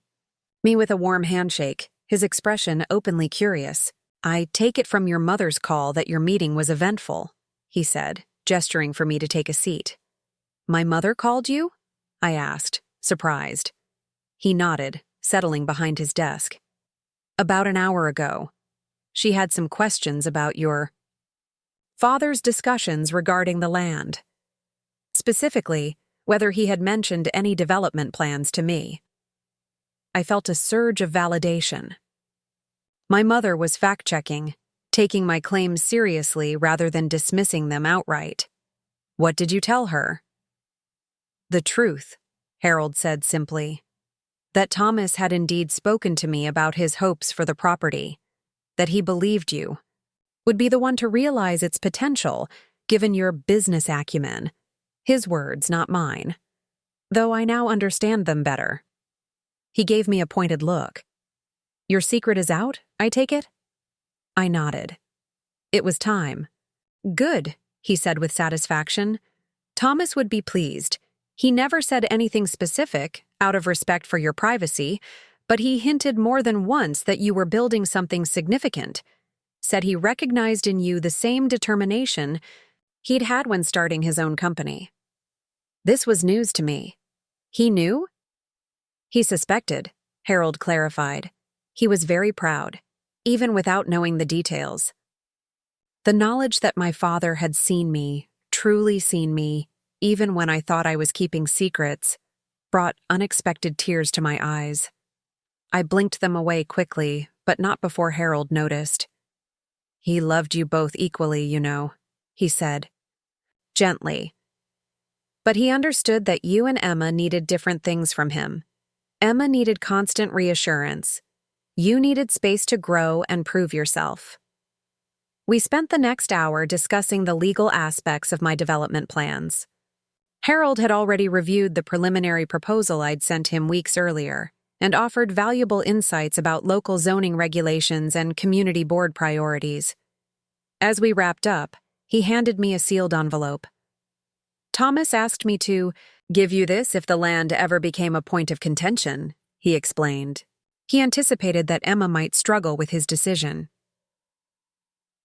me with a warm handshake, his expression openly curious. "I take it from your mother's call that your meeting was eventful," he said, gesturing for me to take a seat. "My mother called you?" I asked, surprised. He nodded, settling behind his desk. "About an hour ago. She had some questions about your father's discussions regarding the land. Specifically, whether he had mentioned any development plans to me." I felt a surge of validation. My mother was fact-checking, taking my claims seriously rather than dismissing them outright. "What did you tell her?" "The truth," Harold said simply. "That Thomas had indeed spoken to me about his hopes for the property. That he believed you would be the one to realize its potential, given your business acumen. His words, not mine. Though I now understand them better." He gave me a pointed look. "Your secret is out, I take it?" I nodded. It was time. "Good," he said with satisfaction. "Thomas would be pleased. He never said anything specific, out of respect for your privacy, but he hinted more than once that you were building something significant. Said he recognized in you the same determination he'd had when starting his own company." This was news to me. "He knew?" "He suspected," Harold clarified. "He was very proud, even without knowing the details." The knowledge that my father had seen me, truly seen me, even when I thought I was keeping secrets, brought unexpected tears to my eyes. I blinked them away quickly, but not before Harold noticed. "He loved you both equally, you know," he said, gently. "But he understood that you and Emma needed different things from him. Emma needed constant reassurance. You needed space to grow and prove yourself." We spent the next hour discussing the legal aspects of my development plans. Harold had already reviewed the preliminary proposal I'd sent him weeks earlier and offered valuable insights about local zoning regulations and community board priorities. As we wrapped up, he handed me a sealed envelope. "Thomas asked me to give you this if the land ever became a point of contention," he explained. He anticipated that Emma might struggle with his decision.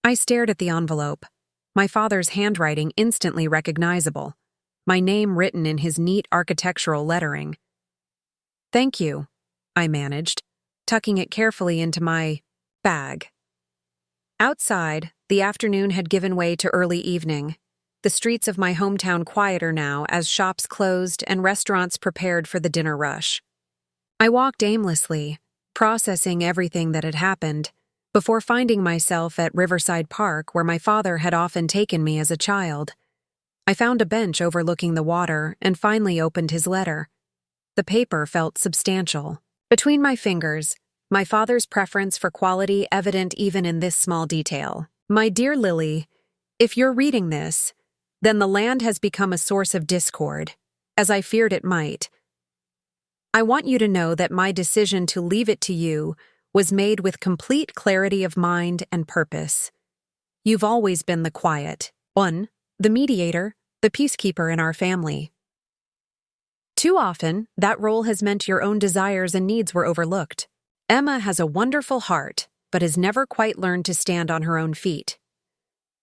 I stared at the envelope, my father's handwriting instantly recognizable, my name written in his neat architectural lettering. "Thank you," I managed, tucking it carefully into my bag. Outside, the afternoon had given way to early evening. The streets of my hometown quieter now as shops closed and restaurants prepared for the dinner rush. I walked aimlessly, processing everything that had happened, before finding myself at Riverside Park where my father had often taken me as a child. I found a bench overlooking the water and finally opened his letter. The paper felt substantial. Between my fingers, my father's preference for quality evident even in this small detail. "My dear Lily, if you're reading this, then the land has become a source of discord, as I feared it might. I want you to know that my decision to leave it to you was made with complete clarity of mind and purpose. You've always been the quiet one, the mediator, the peacekeeper in our family. Too often, that role has meant your own desires and needs were overlooked. Emma has a wonderful heart, but has never quite learned to stand on her own feet.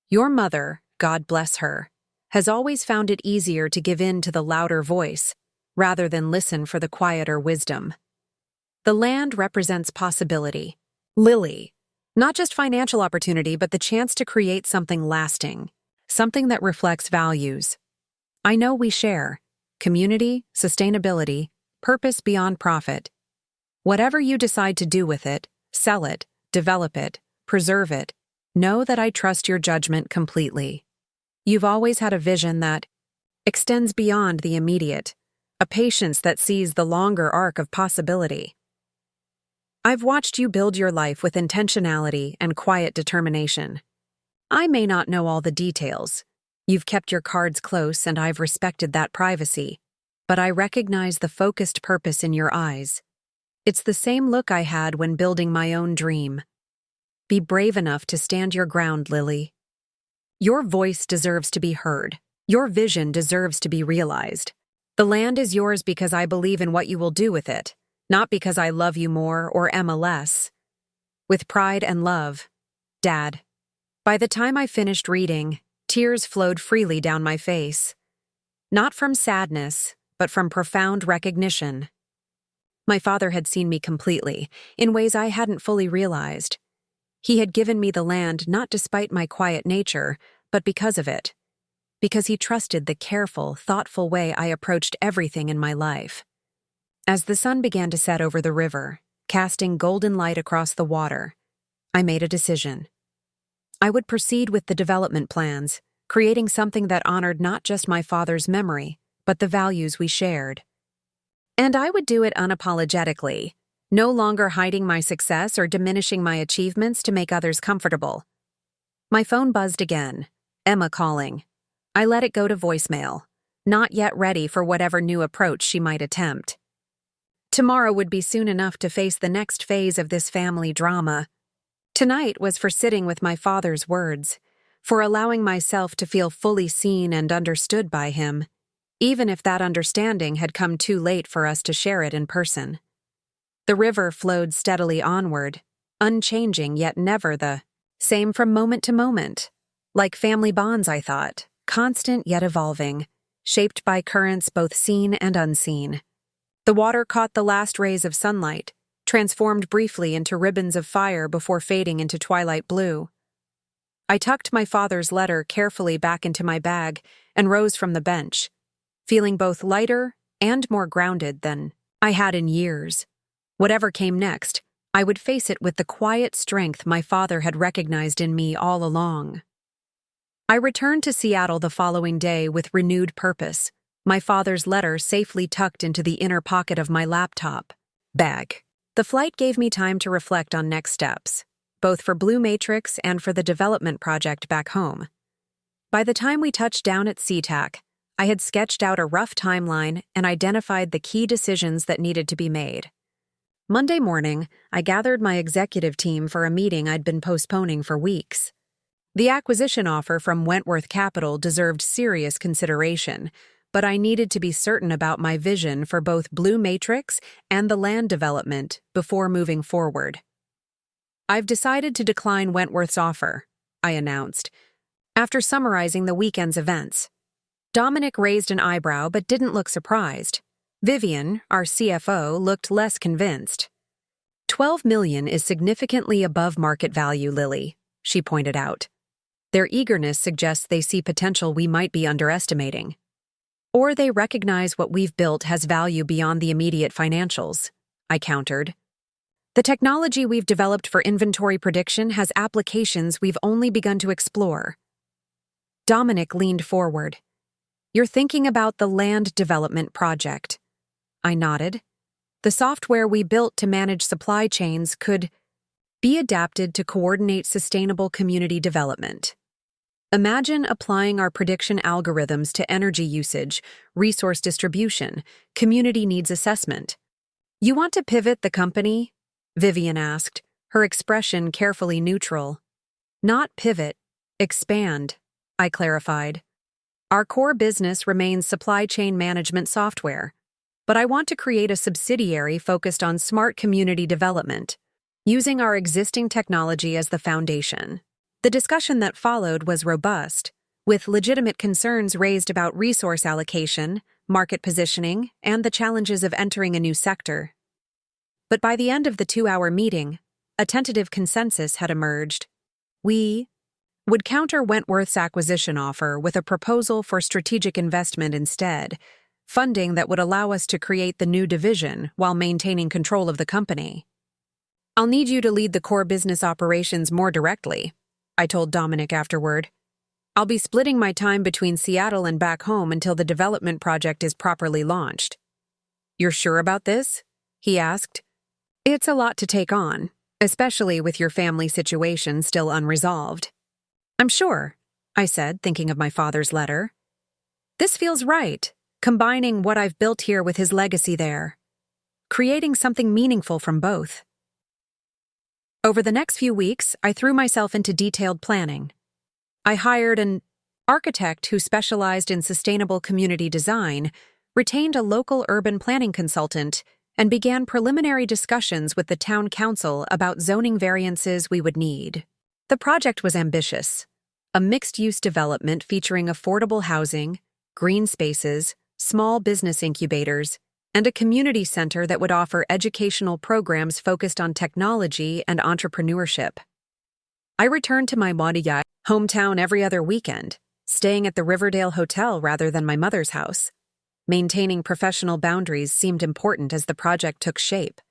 Your mother, God bless her, has always found it easier to give in to the louder voice, rather than listen for the quieter wisdom. The land represents possibility. Lily, not just financial opportunity, but the chance to create something lasting, something that reflects values. I know we share community, sustainability, purpose beyond profit. Whatever you decide to do with it, sell it, develop it, preserve it, know that I trust your judgment completely. You've always had a vision that extends beyond the immediate, a patience that sees the longer arc of possibility. I've watched you build your life with intentionality and quiet determination. I may not know all the details. You've kept your cards close and I've respected that privacy, but I recognize the focused purpose in your eyes. It's the same look I had when building my own dream. Be brave enough to stand your ground, Lily. Your voice deserves to be heard. Your vision deserves to be realized. The land is yours because I believe in what you will do with it, not because I love you more or Emma less. With pride and love, Dad. By the time I finished reading, tears flowed freely down my face. Not from sadness, but from profound recognition. My father had seen me completely, in ways I hadn't fully realized. He had given me the land not despite my quiet nature, but because of it. Because he trusted the careful, thoughtful way I approached everything in my life. As the sun began to set over the river, casting golden light across the water, I made a decision. I would proceed with the development plans, creating something that honored not just my father's memory, but the values we shared. And I would do it unapologetically, no longer hiding my success or diminishing my achievements to make others comfortable. My phone buzzed again, Emma calling. I let it go to voicemail, not yet ready for whatever new approach she might attempt. Tomorrow would be soon enough to face the next phase of this family drama. Tonight was for sitting with my father's words, for allowing myself to feel fully seen and understood by him, even if that understanding had come too late for us to share it in person. The river flowed steadily onward, unchanging yet never the same from moment to moment. Like family bonds, I thought, constant yet evolving, shaped by currents both seen and unseen. The water caught the last rays of sunlight, transformed briefly into ribbons of fire before fading into twilight blue. I tucked my father's letter carefully back into my bag and rose from the bench, feeling both lighter and more grounded than I had in years. Whatever came next, I would face it with the quiet strength my father had recognized in me all along. I returned to Seattle the following day with renewed purpose, my father's letter safely tucked into the inner pocket of my laptop bag. The flight gave me time to reflect on next steps, both for Blue Matrix and for the development project back home. By the time we touched down at SeaTac, I had sketched out a rough timeline and identified the key decisions that needed to be made. Monday morning, I gathered my executive team for a meeting I'd been postponing for weeks. The acquisition offer from Wentworth Capital deserved serious consideration, but I needed to be certain about my vision for both Blue Matrix and the land development before moving forward. I've decided to decline Wentworth's offer, I announced, after summarizing the weekend's events. Dominic raised an eyebrow but didn't look surprised. Vivian, our CFO, looked less convinced. $12 million is significantly above market value, Lily, she pointed out. Their eagerness suggests they see potential we might be underestimating. Or they recognize what we've built has value beyond the immediate financials, I countered. The technology we've developed for inventory prediction has applications we've only begun to explore. Dominic leaned forward. You're thinking about the land development project. I nodded. The software we built to manage supply chains could be adapted to coordinate sustainable community development. Imagine applying our prediction algorithms to energy usage, resource distribution, community needs assessment. You want to pivot the company? Vivian asked, her expression carefully neutral. Not pivot, expand, I clarified. Our core business remains supply chain management software, but I want to create a subsidiary focused on smart community development, using our existing technology as the foundation. The discussion that followed was robust, with legitimate concerns raised about resource allocation, market positioning, and the challenges of entering a new sector. But by the end of the 2-hour meeting, a tentative consensus had emerged. We would counter Wentworth's acquisition offer with a proposal for strategic investment instead, funding that would allow us to create the new division while maintaining control of the company. I'll need you to lead the core business operations more directly, I told Dominic afterward. I'll be splitting my time between Seattle and back home until the development project is properly launched. You're sure about this? He asked. It's a lot to take on, especially with your family situation still unresolved. I'm sure, I said, thinking of my father's letter. This feels right, combining what I've built here with his legacy there, creating something meaningful from both. Over the next few weeks, I threw myself into detailed planning. I hired an architect who specialized in sustainable community design, retained a local urban planning consultant, and began preliminary discussions with the town council about zoning variances we would need. The project was ambitious: a mixed-use development featuring affordable housing, green spaces, small business incubators, and a community center that would offer educational programs focused on technology and entrepreneurship. I returned to my Maudiyai hometown every other weekend, staying at the Riverdale Hotel rather than my mother's house. Maintaining professional boundaries seemed important as the project took shape.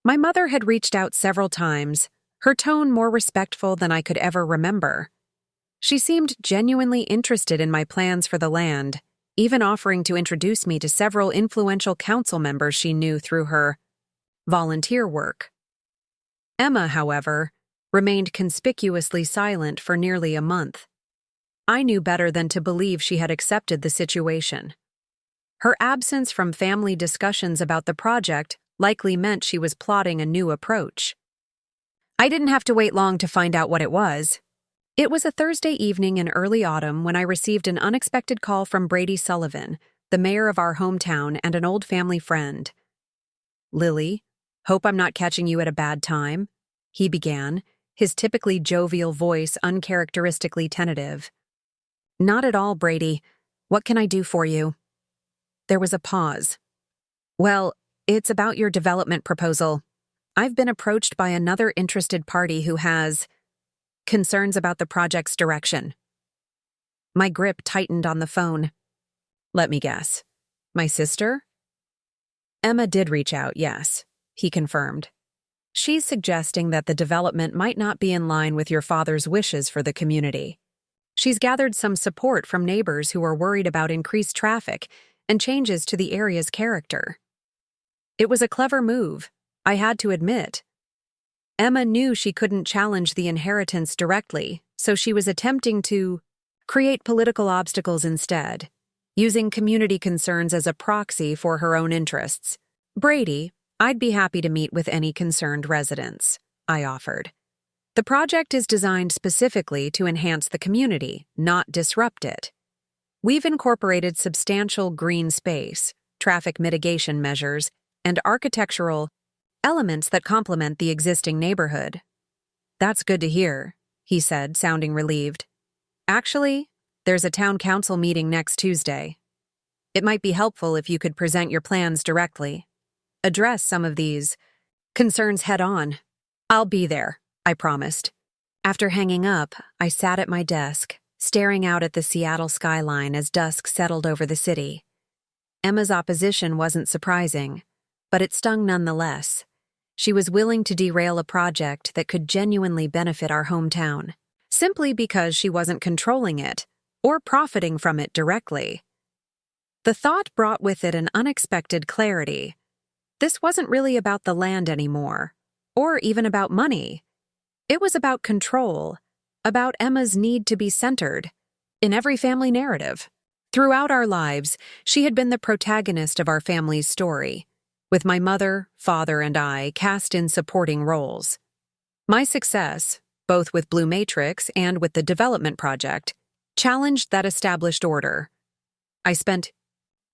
My mother had reached out several times, her tone more respectful than I could ever remember. She seemed genuinely interested in my plans for the land, even offering to introduce me to several influential council members she knew through her volunteer work. Emma, however, remained conspicuously silent for nearly a month. I knew better than to believe she had accepted the situation. Her absence from family discussions about the project likely meant she was plotting a new approach. I didn't have to wait long to find out what it was. It was a Thursday evening in early autumn when I received an unexpected call from Brady Sullivan, the mayor of our hometown and an old family friend. "Lily, hope I'm not catching you at a bad time," he began, his typically jovial voice uncharacteristically tentative. "Not at all, Brady. What can I do for you?" There was a pause. "Well, it's about your development proposal. I've been approached by another interested party who has concerns about the project's direction." My grip tightened on the phone. "Let me guess. My sister?" "Emma did reach out, yes," he confirmed. "She's suggesting that the development might not be in line with your father's wishes for the community. She's gathered some support from neighbors who are worried about increased traffic and changes to the area's character." It was a clever move, I had to admit. Emma knew she couldn't challenge the inheritance directly, so she was attempting to create political obstacles instead, using community concerns as a proxy for her own interests. "Brady, I'd be happy to meet with any concerned residents," I offered. "The project is designed specifically to enhance the community, not disrupt it. We've incorporated substantial green space, traffic mitigation measures, and architectural elements that complement the existing neighborhood." "That's good to hear," he said, sounding relieved. "Actually, there's a town council meeting next Tuesday. It might be helpful if you could present your plans directly. Address some of these concerns head on." "I'll be there," I promised. After hanging up, I sat at my desk, staring out at the Seattle skyline as dusk settled over the city. Emma's opposition wasn't surprising, but it stung nonetheless. She was willing to derail a project that could genuinely benefit our hometown, simply because she wasn't controlling it or profiting from it directly. The thought brought with it an unexpected clarity. This wasn't really about the land anymore, or even about money. It was about control, about Emma's need to be centered in every family narrative. Throughout our lives, she had been the protagonist of our family's story, with my mother, father, and I cast in supporting roles. My success, both with Blue Matrix and with the development project, challenged that established order. I spent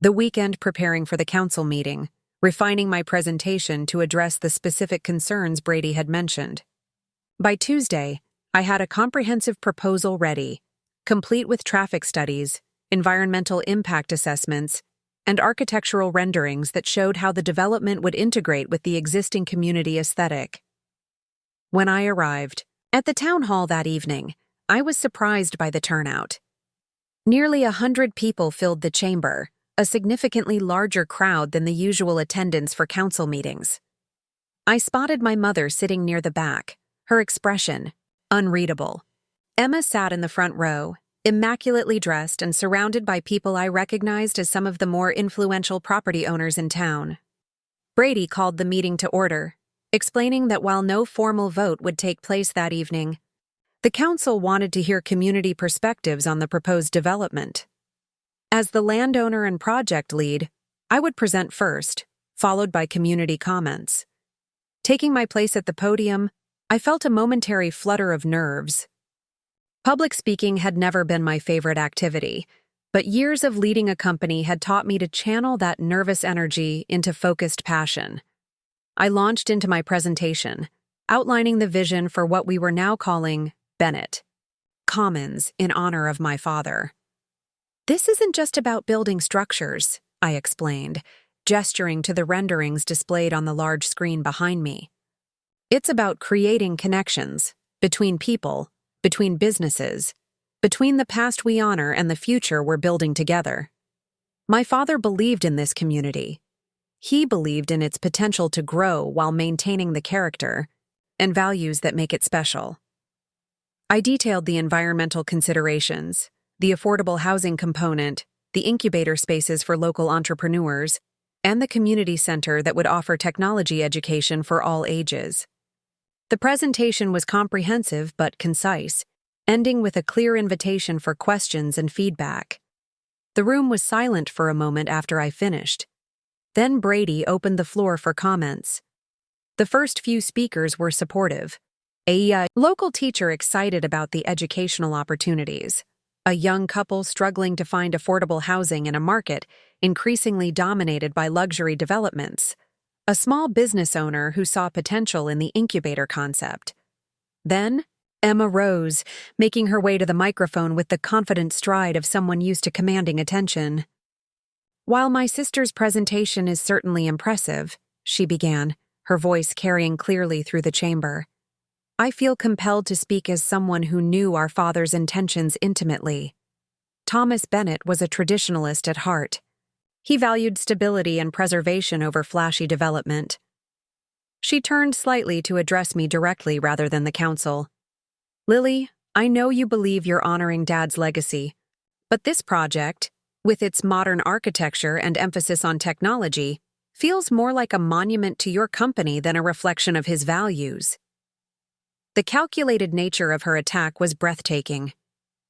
the weekend preparing for the council meeting, refining my presentation to address the specific concerns Brady had mentioned. By Tuesday, I had a comprehensive proposal ready, complete with traffic studies, environmental impact assessments, and architectural renderings that showed how the development would integrate with the existing community aesthetic. When I arrived at the town hall that evening, I was surprised by the turnout. Nearly 100 people filled the chamber, a significantly larger crowd than the usual attendance for council meetings. I spotted my mother sitting near the back, her expression unreadable. Emma sat in the front row, immaculately dressed and surrounded by people I recognized as some of the more influential property owners in town. Brady called the meeting to order, explaining that while no formal vote would take place that evening, the council wanted to hear community perspectives on the proposed development. As the landowner and project lead, I would present first, followed by community comments. Taking my place at the podium, I felt a momentary flutter of nerves. Public speaking had never been my favorite activity, But years of leading a company had taught me to channel that nervous energy into focused passion. I launched into my presentation, outlining the vision for what we were now calling Bennett Commons in honor of my father. "This isn't just about building structures," I explained, gesturing to the renderings displayed on the large screen behind me. "It's about creating connections between people, between businesses, between the past we honor and the future we're building together." My father believed in this community. He believed in its potential to grow while maintaining the character and values that make it special. I detailed the environmental considerations, the affordable housing component, the incubator spaces for local entrepreneurs, and the community center that would offer technology education for all ages. The presentation was comprehensive but concise, ending with a clear invitation for questions and feedback. The room was silent for a moment after I finished. Then Brady opened the floor for comments. The first few speakers were supportive. A local teacher excited about the educational opportunities. A young couple struggling to find affordable housing in a market increasingly dominated by luxury developments. A small business owner who saw potential in the incubator concept. Then, Emma rose, making her way to the microphone with the confident stride of someone used to commanding attention. "While my sister's presentation is certainly impressive," she began, her voice carrying clearly through the chamber, "I feel compelled to speak as someone who knew our father's intentions intimately. Thomas Bennett was a traditionalist at heart. He valued stability and preservation over flashy development." She turned slightly to address me directly rather than the council. "Lily, I know you believe you're honoring Dad's legacy, but this project, with its modern architecture and emphasis on technology, feels more like a monument to your company than a reflection of his values." The calculated nature of her attack was breathtaking.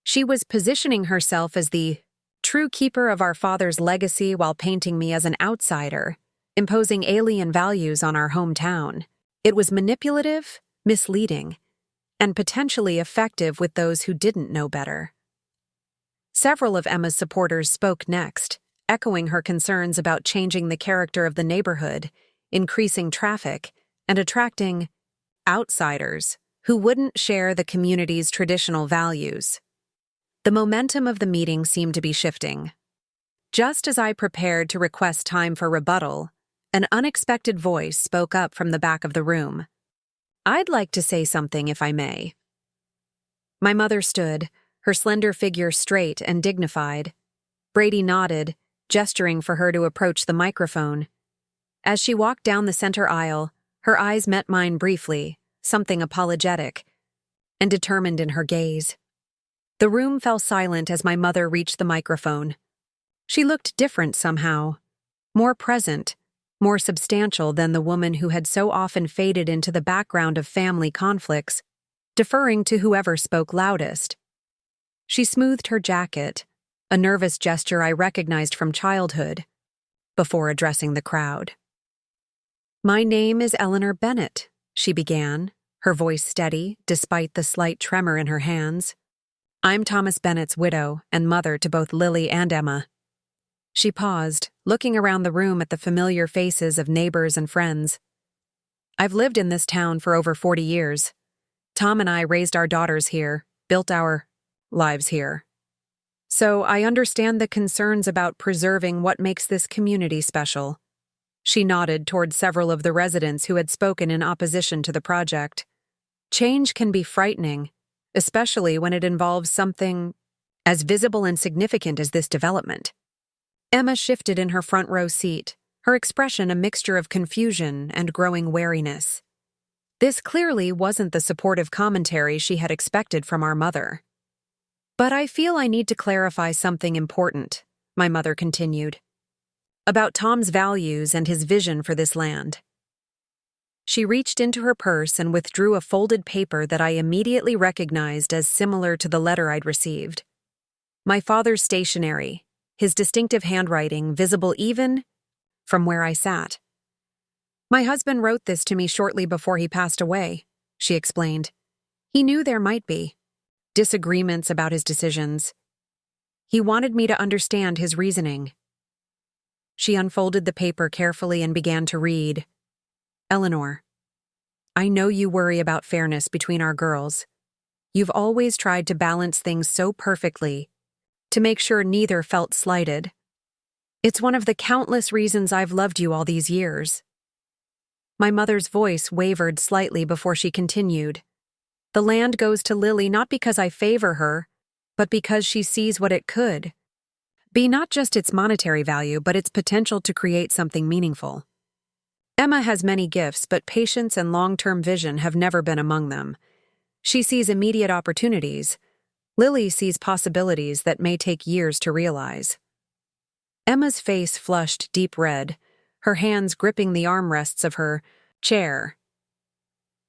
She was positioning herself as the true keeper of our father's legacy while painting me as an outsider, imposing alien values on our hometown. It was manipulative, misleading, and potentially effective with those who didn't know better. Several of Emma's supporters spoke next, echoing her concerns about changing the character of the neighborhood, increasing traffic, and attracting outsiders who wouldn't share the community's traditional values. The momentum of the meeting seemed to be shifting. Just as I prepared to request time for rebuttal, an unexpected voice spoke up from the back of the room. "I'd like to say something, if I may." My mother stood, her slender figure straight and dignified. Brady nodded, gesturing for her to approach the microphone. As she walked down the center aisle, her eyes met mine briefly, something apologetic and determined in her gaze. The room fell silent as my mother reached the microphone. She looked different somehow, more present, more substantial than the woman who had so often faded into the background of family conflicts, deferring to whoever spoke loudest. She smoothed her jacket, a nervous gesture I recognized from childhood, before addressing the crowd. "My name is Eleanor Bennett," she began, her voice steady despite the slight tremor in her hands. "I'm Thomas Bennett's widow and mother to both Lily and Emma." She paused, looking around the room at the familiar faces of neighbors and friends. "I've lived in this town for over 40 years. Tom and I raised our daughters here, built our lives here. So I understand the concerns about preserving what makes this community special." She nodded toward several of the residents who had spoken in opposition to the project. "Change can be frightening, especially when it involves something as visible and significant as this development." Emma shifted in her front row seat, her expression a mixture of confusion and growing wariness. This clearly wasn't the supportive commentary she had expected from our mother. "But I feel I need to clarify something important," my mother continued, "about Tom's values and his vision for this land." She reached into her purse and withdrew a folded paper that I immediately recognized as similar to the letter I'd received. My father's stationery, his distinctive handwriting visible even from where I sat. "My husband wrote this to me shortly before he passed away," she explained. "He knew there might be disagreements about his decisions. He wanted me to understand his reasoning. She unfolded the paper carefully and began to read. Eleanor, I know you worry about fairness between our girls. You've always tried to balance things so perfectly, to make sure neither felt slighted. It's one of the countless reasons I've loved you all these years. My mother's voice wavered slightly before she continued. The land goes to Lily not because I favor her, but because she sees what it could be, not just its monetary value, but its potential to create something meaningful. Emma has many gifts, but patience and long-term vision have never been among them. She sees immediate opportunities. Lily sees possibilities that may take years to realize. Emma's face flushed deep red, her hands gripping the armrests of her chair.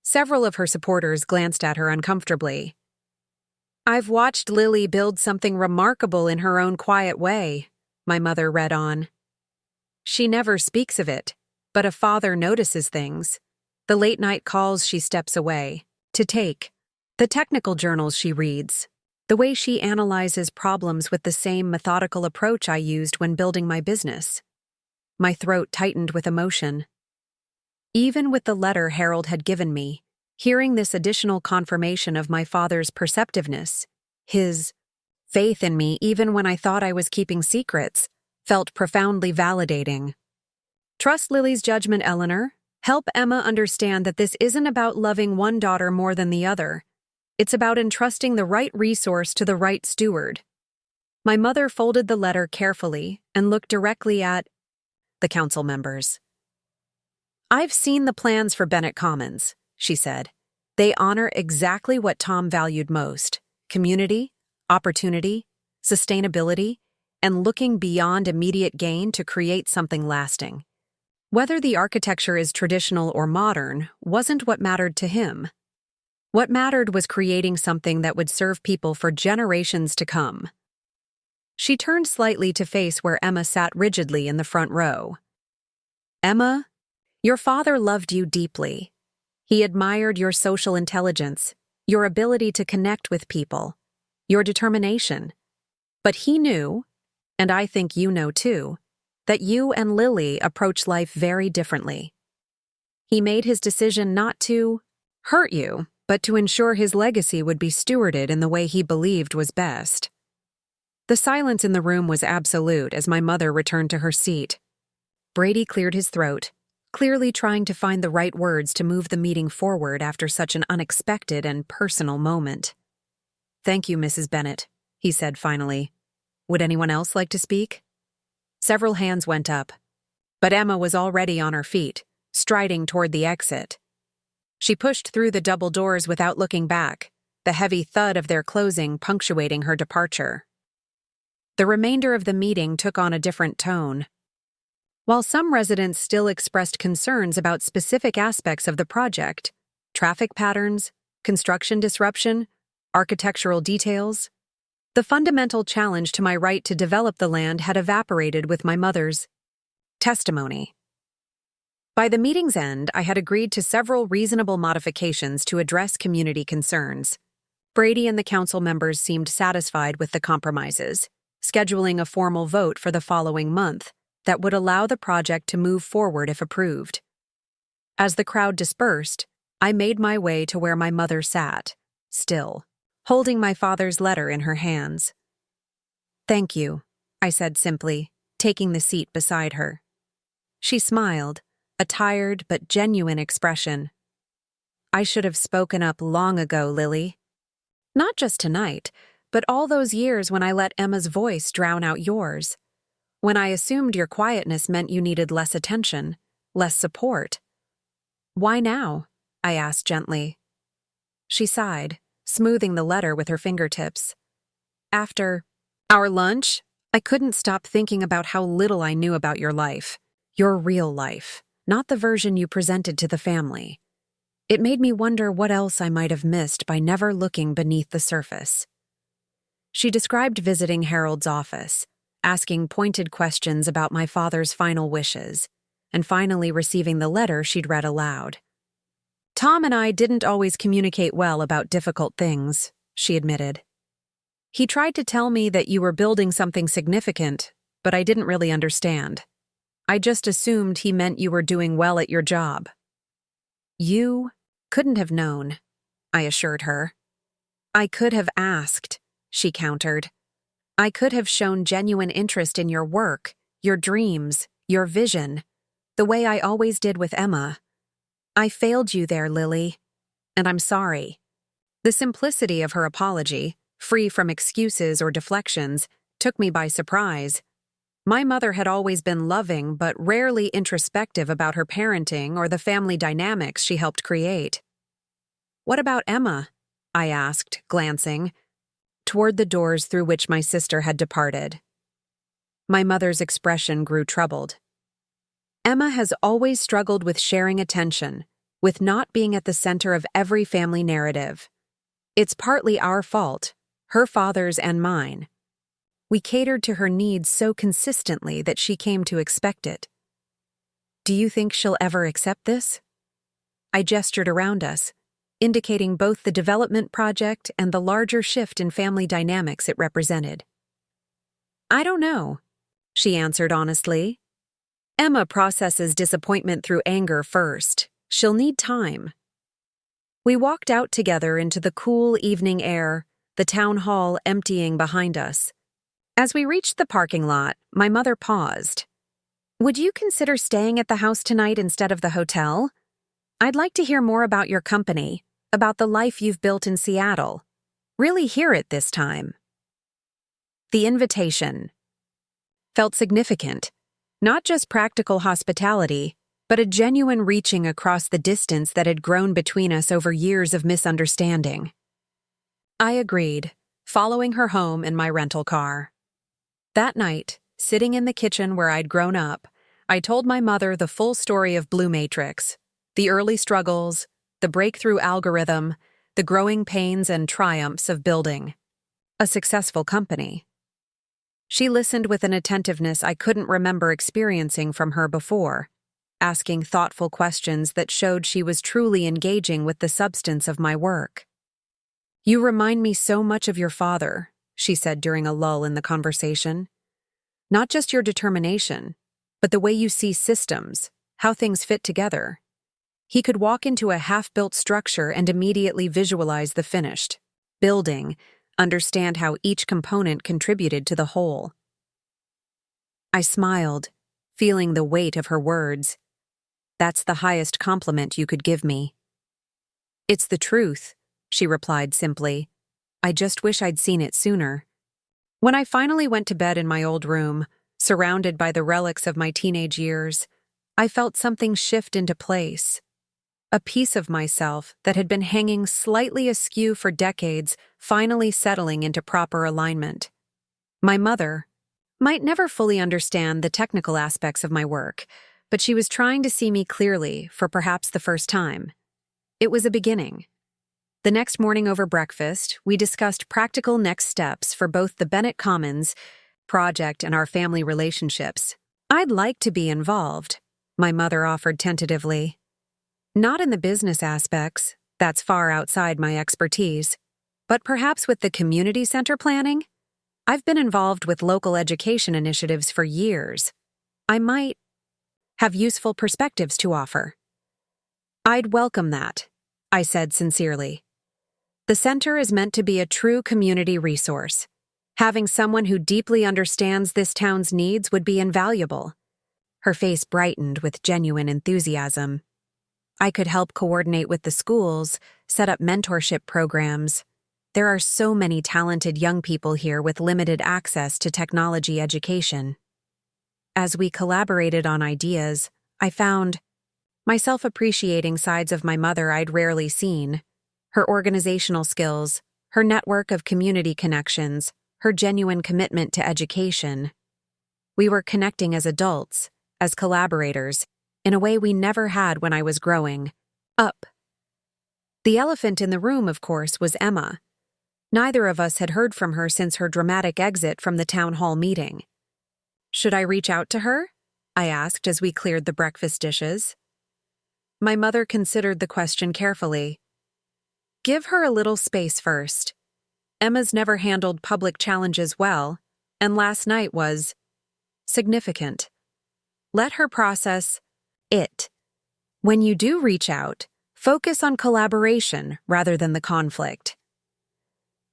Several of her supporters glanced at her uncomfortably. I've watched Lily build something remarkable in her own quiet way, my mother read on. She never speaks of it, but a father notices things. The late-night calls she steps away to take, the technical journals she reads, the way she analyzes problems with the same methodical approach I used when building my business. My throat tightened with emotion. Even with the letter Harold had given me, hearing this additional confirmation of my father's perceptiveness, his faith in me even when I thought I was keeping secrets, felt profoundly validating. Trust Lily's judgment, Eleanor. Help Emma understand that this isn't about loving one daughter more than the other. It's about entrusting the right resource to the right steward. My mother folded the letter carefully and looked directly at the council members. I've seen the plans for Bennett Commons, she said. They honor exactly what Tom valued most: community, opportunity, sustainability, and looking beyond immediate gain to create something lasting. Whether the architecture is traditional or modern wasn't what mattered to him. What mattered was creating something that would serve people for generations to come. She turned slightly to face where Emma sat rigidly in the front row. Emma, your father loved you deeply. He admired your social intelligence, your ability to connect with people, your determination. But he knew, and I think you know too, that you and Lily approach life very differently. He made his decision not to hurt you, but to ensure his legacy would be stewarded in the way he believed was best. The silence in the room was absolute as my mother returned to her seat. Brady cleared his throat, clearly trying to find the right words to move the meeting forward after such an unexpected and personal moment. Thank you, Mrs. Bennett, he said finally. Would anyone else like to speak? Several hands went up, but Emma was already on her feet, striding toward the exit. She pushed through the double doors without looking back, the heavy thud of their closing punctuating her departure. The remainder of the meeting took on a different tone. While some residents still expressed concerns about specific aspects of the project, traffic patterns, construction disruption, architectural details, the fundamental challenge to my right to develop the land had evaporated with my mother's testimony. By the meeting's end, I had agreed to several reasonable modifications to address community concerns. Brady and the council members seemed satisfied with the compromises, scheduling a formal vote for the following month that would allow the project to move forward if approved. As the crowd dispersed, I made my way to where my mother sat, still, holding my father's letter in her hands. Thank you, I said simply, taking the seat beside her. She smiled, a tired but genuine expression. I should have spoken up long ago, Lily. Not just tonight, but all those years when I let Emma's voice drown out yours. When I assumed your quietness meant you needed less attention, less support. Why now? I asked gently. She sighed, smoothing the letter with her fingertips. After our lunch, I couldn't stop thinking about how little I knew about your life, your real life, not the version you presented to the family. It made me wonder what else I might have missed by never looking beneath the surface. She described visiting Harold's office, asking pointed questions about my father's final wishes, and finally receiving the letter she'd read aloud. Tom and I didn't always communicate well about difficult things, she admitted. He tried to tell me that you were building something significant, but I didn't really understand. I just assumed he meant you were doing well at your job. You couldn't have known, I assured her. I could have asked, she countered. I could have shown genuine interest in your work, your dreams, your vision, the way I always did with Emma. I failed you there, Lily, and I'm sorry. The simplicity of her apology, free from excuses or deflections, took me by surprise. My mother had always been loving but rarely introspective about her parenting or the family dynamics she helped create. What about Emma? I asked, glancing toward the doors through which my sister had departed. My mother's expression grew troubled. Emma has always struggled with sharing attention, with not being at the center of every family narrative. It's partly our fault, her father's and mine. We catered to her needs so consistently that she came to expect it. Do you think she'll ever accept this? I gestured around us, indicating both the development project and the larger shift in family dynamics it represented. I don't know, she answered honestly. Emma processes disappointment through anger first. She'll need time. We walked out together into the cool evening air, the town hall emptying behind us. As we reached the parking lot, my mother paused. Would you consider staying at the house tonight instead of the hotel? I'd like to hear more about your company, about the life you've built in Seattle. Really hear it this time. The invitation felt significant, not just practical hospitality, but a genuine reaching across the distance that had grown between us over years of misunderstanding. I agreed, following her home in my rental car. That night, sitting in the kitchen where I'd grown up, I told my mother the full story of Blue Matrix, the early struggles, the breakthrough algorithm, the growing pains and triumphs of building a successful company. She listened with an attentiveness I couldn't remember experiencing from her before, asking thoughtful questions that showed she was truly engaging with the substance of my work. You remind me so much of your father, she said during a lull in the conversation. Not just your determination, but the way you see systems, how things fit together. He could walk into a half-built structure and immediately visualize the finished building, understand how each component contributed to the whole. I smiled, feeling the weight of her words. That's the highest compliment you could give me. It's the truth, she replied simply. I just wish I'd seen it sooner. When I finally went to bed in my old room, surrounded by the relics of my teenage years, I felt something shift into place. A piece of myself that had been hanging slightly askew for decades finally settling into proper alignment. My mother might never fully understand the technical aspects of my work, but she was trying to see me clearly for perhaps the first time. It was a beginning. The next morning over breakfast, we discussed practical next steps for both the Bennett Commons project and our family relationships. I'd like to be involved, my mother offered tentatively. Not in the business aspects, that's far outside my expertise, but perhaps with the community center planning? I've been involved with local education initiatives for years. I might have useful perspectives to offer. I'd welcome that, I said sincerely. The center is meant to be a true community resource. Having someone who deeply understands this town's needs would be invaluable. Her face brightened with genuine enthusiasm. I could help coordinate with the schools, set up mentorship programs. There are so many talented young people here with limited access to technology education. As we collaborated on ideas, I found myself appreciating sides of my mother I'd rarely seen. Her organizational skills, her network of community connections, her genuine commitment to education. We were connecting as adults, as collaborators, in a way we never had when I was growing up. The elephant in the room, of course, was Emma. Neither of us had heard from her since her dramatic exit from the town hall meeting. Should I reach out to her? I asked as we cleared the breakfast dishes. My mother considered the question carefully. Give her a little space first. Emma's never handled public challenges well, and last night was significant. Let her process it. When you do reach out, focus on collaboration rather than the conflict.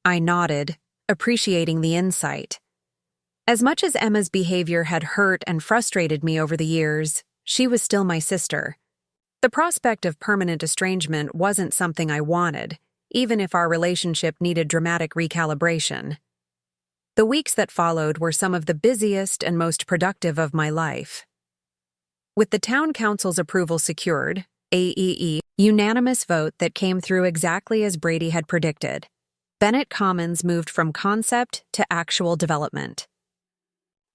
I nodded, appreciating the insight. As much as Emma's behavior had hurt and frustrated me over the years, she was still my sister. The prospect of permanent estrangement wasn't something I wanted, even if our relationship needed dramatic recalibration. The weeks that followed were some of the busiest and most productive of my life. With the town council's approval secured, unanimous vote that came through exactly as Brady had predicted, Bennett Commons moved from concept to actual development.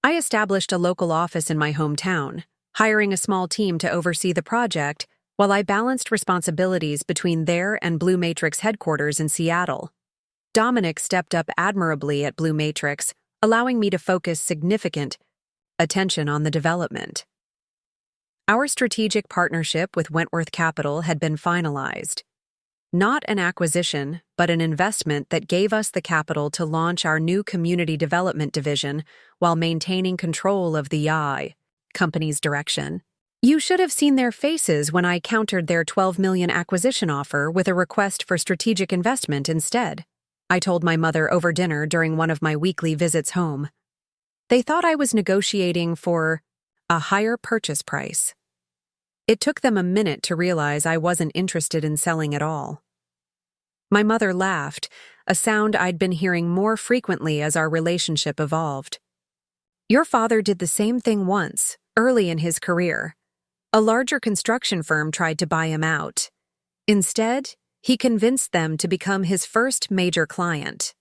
I established a local office in my hometown, hiring a small team to oversee the project while I balanced responsibilities between there and Blue Matrix headquarters in Seattle. Dominic stepped up admirably at Blue Matrix, allowing me to focus significant attention on the development. Our strategic partnership with Wentworth Capital had been finalized. Not an acquisition, but an investment that gave us the capital to launch our new community development division while maintaining control of the company's direction. You should have seen their faces when I countered their $12 million acquisition offer with a request for strategic investment instead, I told my mother over dinner during one of my weekly visits home. They thought I was negotiating for a higher purchase price. It took them a minute to realize I wasn't interested in selling at all. My mother laughed, a sound I'd been hearing more frequently as our relationship evolved. Your father did the same thing once, early in his career. A larger construction firm tried to buy him out. Instead, he convinced them to become his first major client.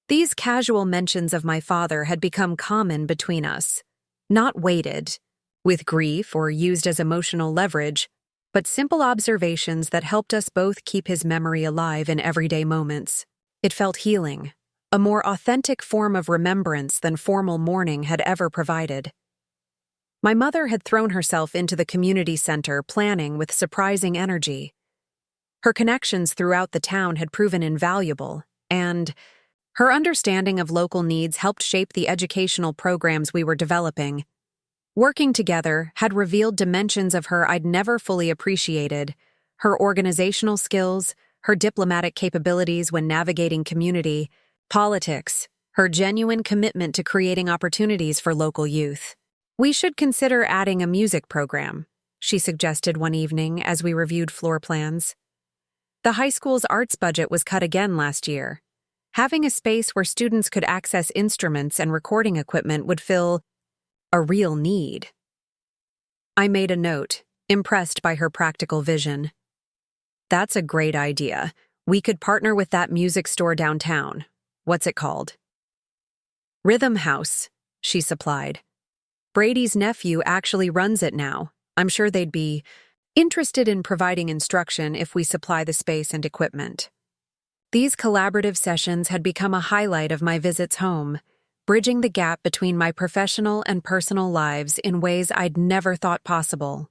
These casual mentions of my father had become common between us, not weighted with grief or used as emotional leverage, but simple observations that helped us both keep his memory alive in everyday moments. It felt healing, a more authentic form of remembrance than formal mourning had ever provided. My mother had thrown herself into the community center planning with surprising energy. Her connections throughout the town had proven invaluable, and her understanding of local needs helped shape the educational programs we were developing. Working together had revealed dimensions of her I'd never fully appreciated: her organizational skills, her diplomatic capabilities when navigating community politics, her genuine commitment to creating opportunities for local youth. We should consider adding a music program, she suggested one evening as we reviewed floor plans. The high school's arts budget was cut again last year. Having a space where students could access instruments and recording equipment would fill a real need. I made a note, impressed by her practical vision. That's a great idea. We could partner with that music store downtown. What's it called? Rhythm House, she supplied. Brady's nephew actually runs it now. I'm sure they'd be interested in providing instruction if we supply the space and equipment. These collaborative sessions had become a highlight of my visits home, bridging the gap between my professional and personal lives in ways I'd never thought possible.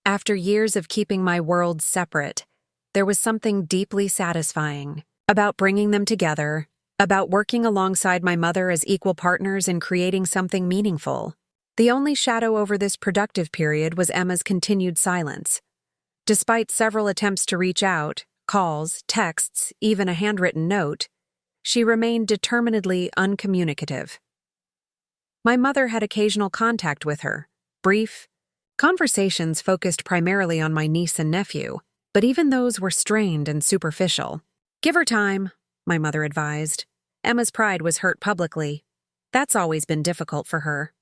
After years of keeping my worlds separate, there was something deeply satisfying about bringing them together, about working alongside my mother as equal partners in creating something meaningful. The only shadow over this productive period was Emma's continued silence. Despite several attempts to reach out, calls, texts, even a handwritten note, she remained determinedly uncommunicative. My mother had occasional contact with her, brief conversations focused primarily on my niece and nephew, but even those were strained and superficial. Give her time, my mother advised. Emma's pride was hurt publicly. That's always been difficult for her.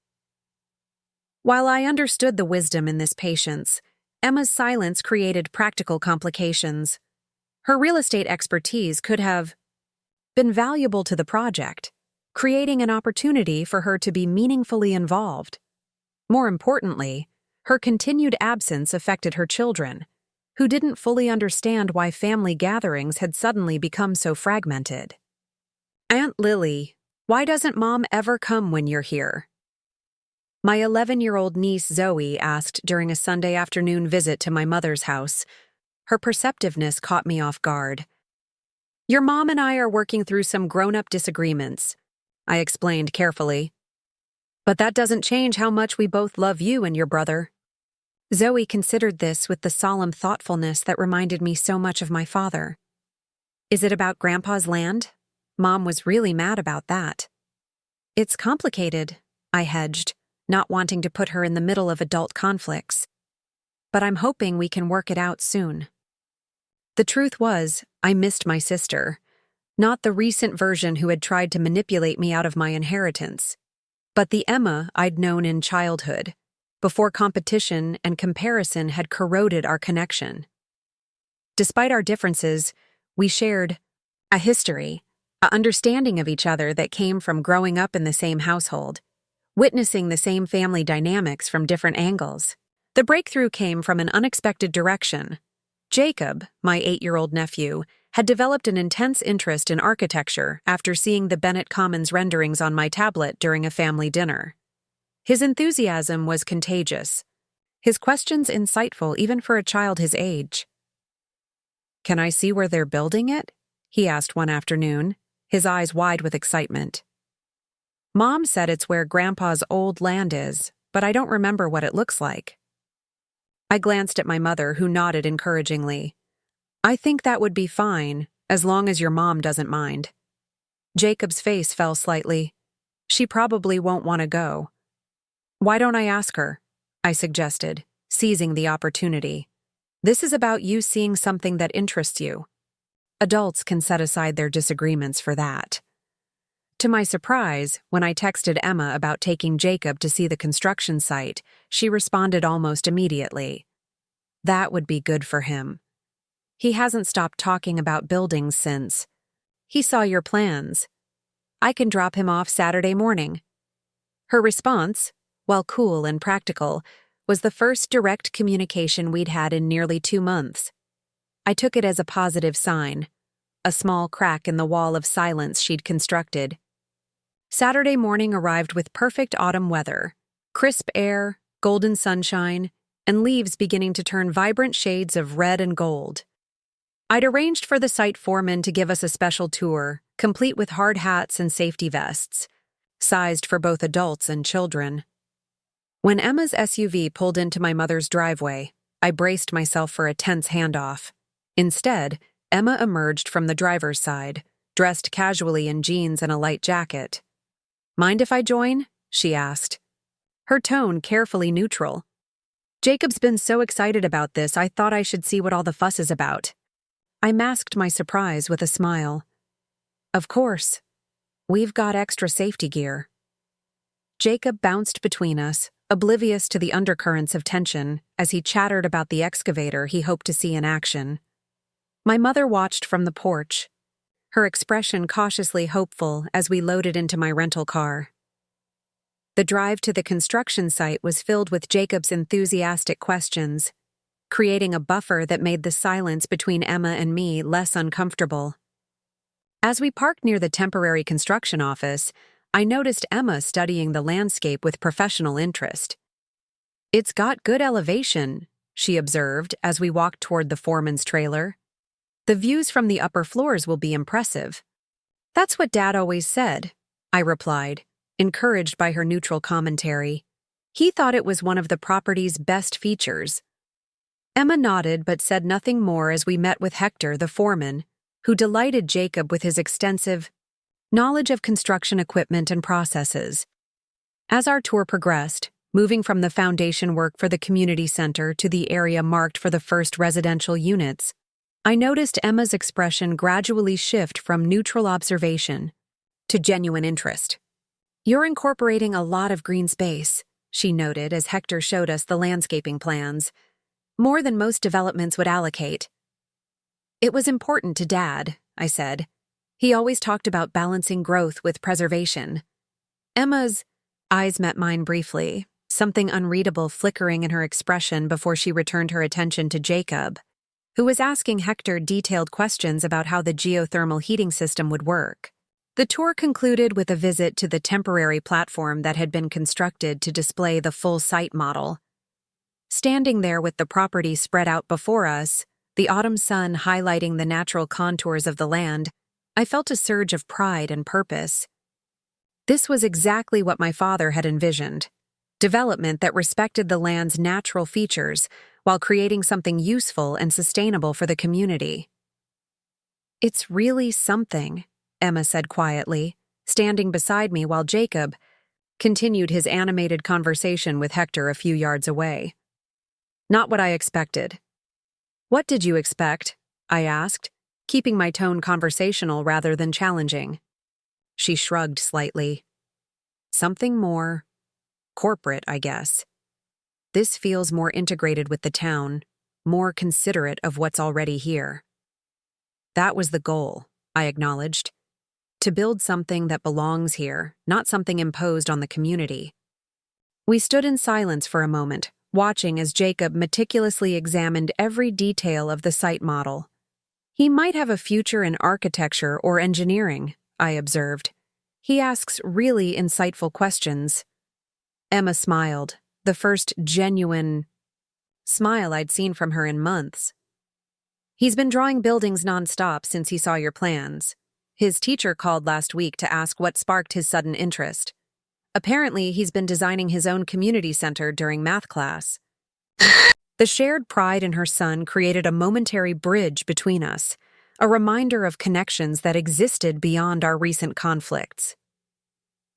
While I understood the wisdom in this patience, Emma's silence created practical complications. Her real estate expertise could have been valuable to the project, creating an opportunity for her to be meaningfully involved. More importantly, her continued absence affected her children, who didn't fully understand why family gatherings had suddenly become so fragmented. Aunt Lily, why doesn't Mom ever come when you're here? My 11-year-old niece Zoe asked during a Sunday afternoon visit to my mother's house. Her perceptiveness caught me off guard. Your mom and I are working through some grown-up disagreements, I explained carefully. But that doesn't change how much we both love you and your brother. Zoe considered this with the solemn thoughtfulness that reminded me so much of my father. Is it about Grandpa's land? Mom was really mad about that. It's complicated, I hedged, not wanting to put her in the middle of adult conflicts. But I'm hoping we can work it out soon. The truth was, I missed my sister, not the recent version who had tried to manipulate me out of my inheritance, but the Emma I'd known in childhood, before competition and comparison had corroded our connection. Despite our differences, we shared a history, an understanding of each other that came from growing up in the same household, witnessing the same family dynamics from different angles. The breakthrough came from an unexpected direction. Jacob, my 8-year-old nephew, had developed an intense interest in architecture after seeing the Bennett Commons renderings on my tablet during a family dinner. His enthusiasm was contagious, his questions insightful even for a child his age. "Can I see where they're building it?" he asked one afternoon, his eyes wide with excitement. "Mom said it's where Grandpa's old land is, but I don't remember what it looks like." I glanced at my mother, who nodded encouragingly. "I think that would be fine, as long as your mom doesn't mind." Jacob's face fell slightly. "She probably won't want to go." "Why don't I ask her?" I suggested, seizing the opportunity. "This is about you seeing something that interests you. Adults can set aside their disagreements for that." To my surprise, when I texted Emma about taking Jacob to see the construction site, she responded almost immediately. That would be good for him. He hasn't stopped talking about buildings since. He saw your plans. I can drop him off Saturday morning. Her response, while cool and practical, was the first direct communication we'd had in nearly 2 months. I took it as a positive sign, a small crack in the wall of silence she'd constructed. Saturday morning arrived with perfect autumn weather, crisp air, golden sunshine, and leaves beginning to turn vibrant shades of red and gold. I'd arranged for the site foreman to give us a special tour, complete with hard hats and safety vests, sized for both adults and children. When Emma's SUV pulled into my mother's driveway, I braced myself for a tense handoff. Instead, Emma emerged from the driver's side, dressed casually in jeans and a light jacket. "Mind if I join?" she asked. Her tone carefully neutral. "Jacob's been so excited about this, I thought I should see what all the fuss is about." I masked my surprise with a smile. "Of course. We've got extra safety gear." Jacob bounced between us, oblivious to the undercurrents of tension, as he chattered about the excavator he hoped to see in action. My mother watched from the porch, her expression cautiously hopeful as we loaded into my rental car. The drive to the construction site was filled with Jacob's enthusiastic questions, creating a buffer that made the silence between Emma and me less uncomfortable. As we parked near the temporary construction office, I noticed Emma studying the landscape with professional interest. "It's got good elevation," she observed as we walked toward the foreman's trailer. "The views from the upper floors will be impressive." "That's what Dad always said," I replied, encouraged by her neutral commentary. He thought it was one of the property's best features. Emma nodded but said nothing more as we met with Hector, the foreman, who delighted Jacob with his extensive knowledge of construction equipment and processes. As our tour progressed, moving from the foundation work for the community center to the area marked for the first residential units, I noticed Emma's expression gradually shift from neutral observation to genuine interest. "You're incorporating a lot of green space," she noted as Hector showed us the landscaping plans. "More than most developments would allocate." "It was important to Dad," I said. "He always talked about balancing growth with preservation." Emma's eyes met mine briefly, something unreadable flickering in her expression before she returned her attention to Jacob, who was asking Hector detailed questions about how the geothermal heating system would work. The tour concluded with a visit to the temporary platform that had been constructed to display the full site model. Standing there with the property spread out before us, the autumn sun highlighting the natural contours of the land, I felt a surge of pride and purpose. This was exactly what my father had envisioned: development that respected the land's natural features while creating something useful and sustainable for the community. "It's really something," Emma said quietly, standing beside me while Jacob continued his animated conversation with Hector a few yards away. "Not what I expected." "What did you expect?" I asked, keeping my tone conversational rather than challenging. She shrugged slightly. "Something more corporate, I guess. This feels more integrated with the town, more considerate of what's already here." "That was the goal," I acknowledged. "To build something that belongs here, not something imposed on the community." We stood in silence for a moment, watching as Jacob meticulously examined every detail of the site model. "He might have a future in architecture or engineering," I observed. "He asks really insightful questions." Emma smiled, the first genuine smile I'd seen from her in months. "He's been drawing buildings nonstop since he saw your plans. His teacher called last week to ask what sparked his sudden interest. Apparently, he's been designing his own community center during math class." The shared pride in her son created a momentary bridge between us, a reminder of connections that existed beyond our recent conflicts.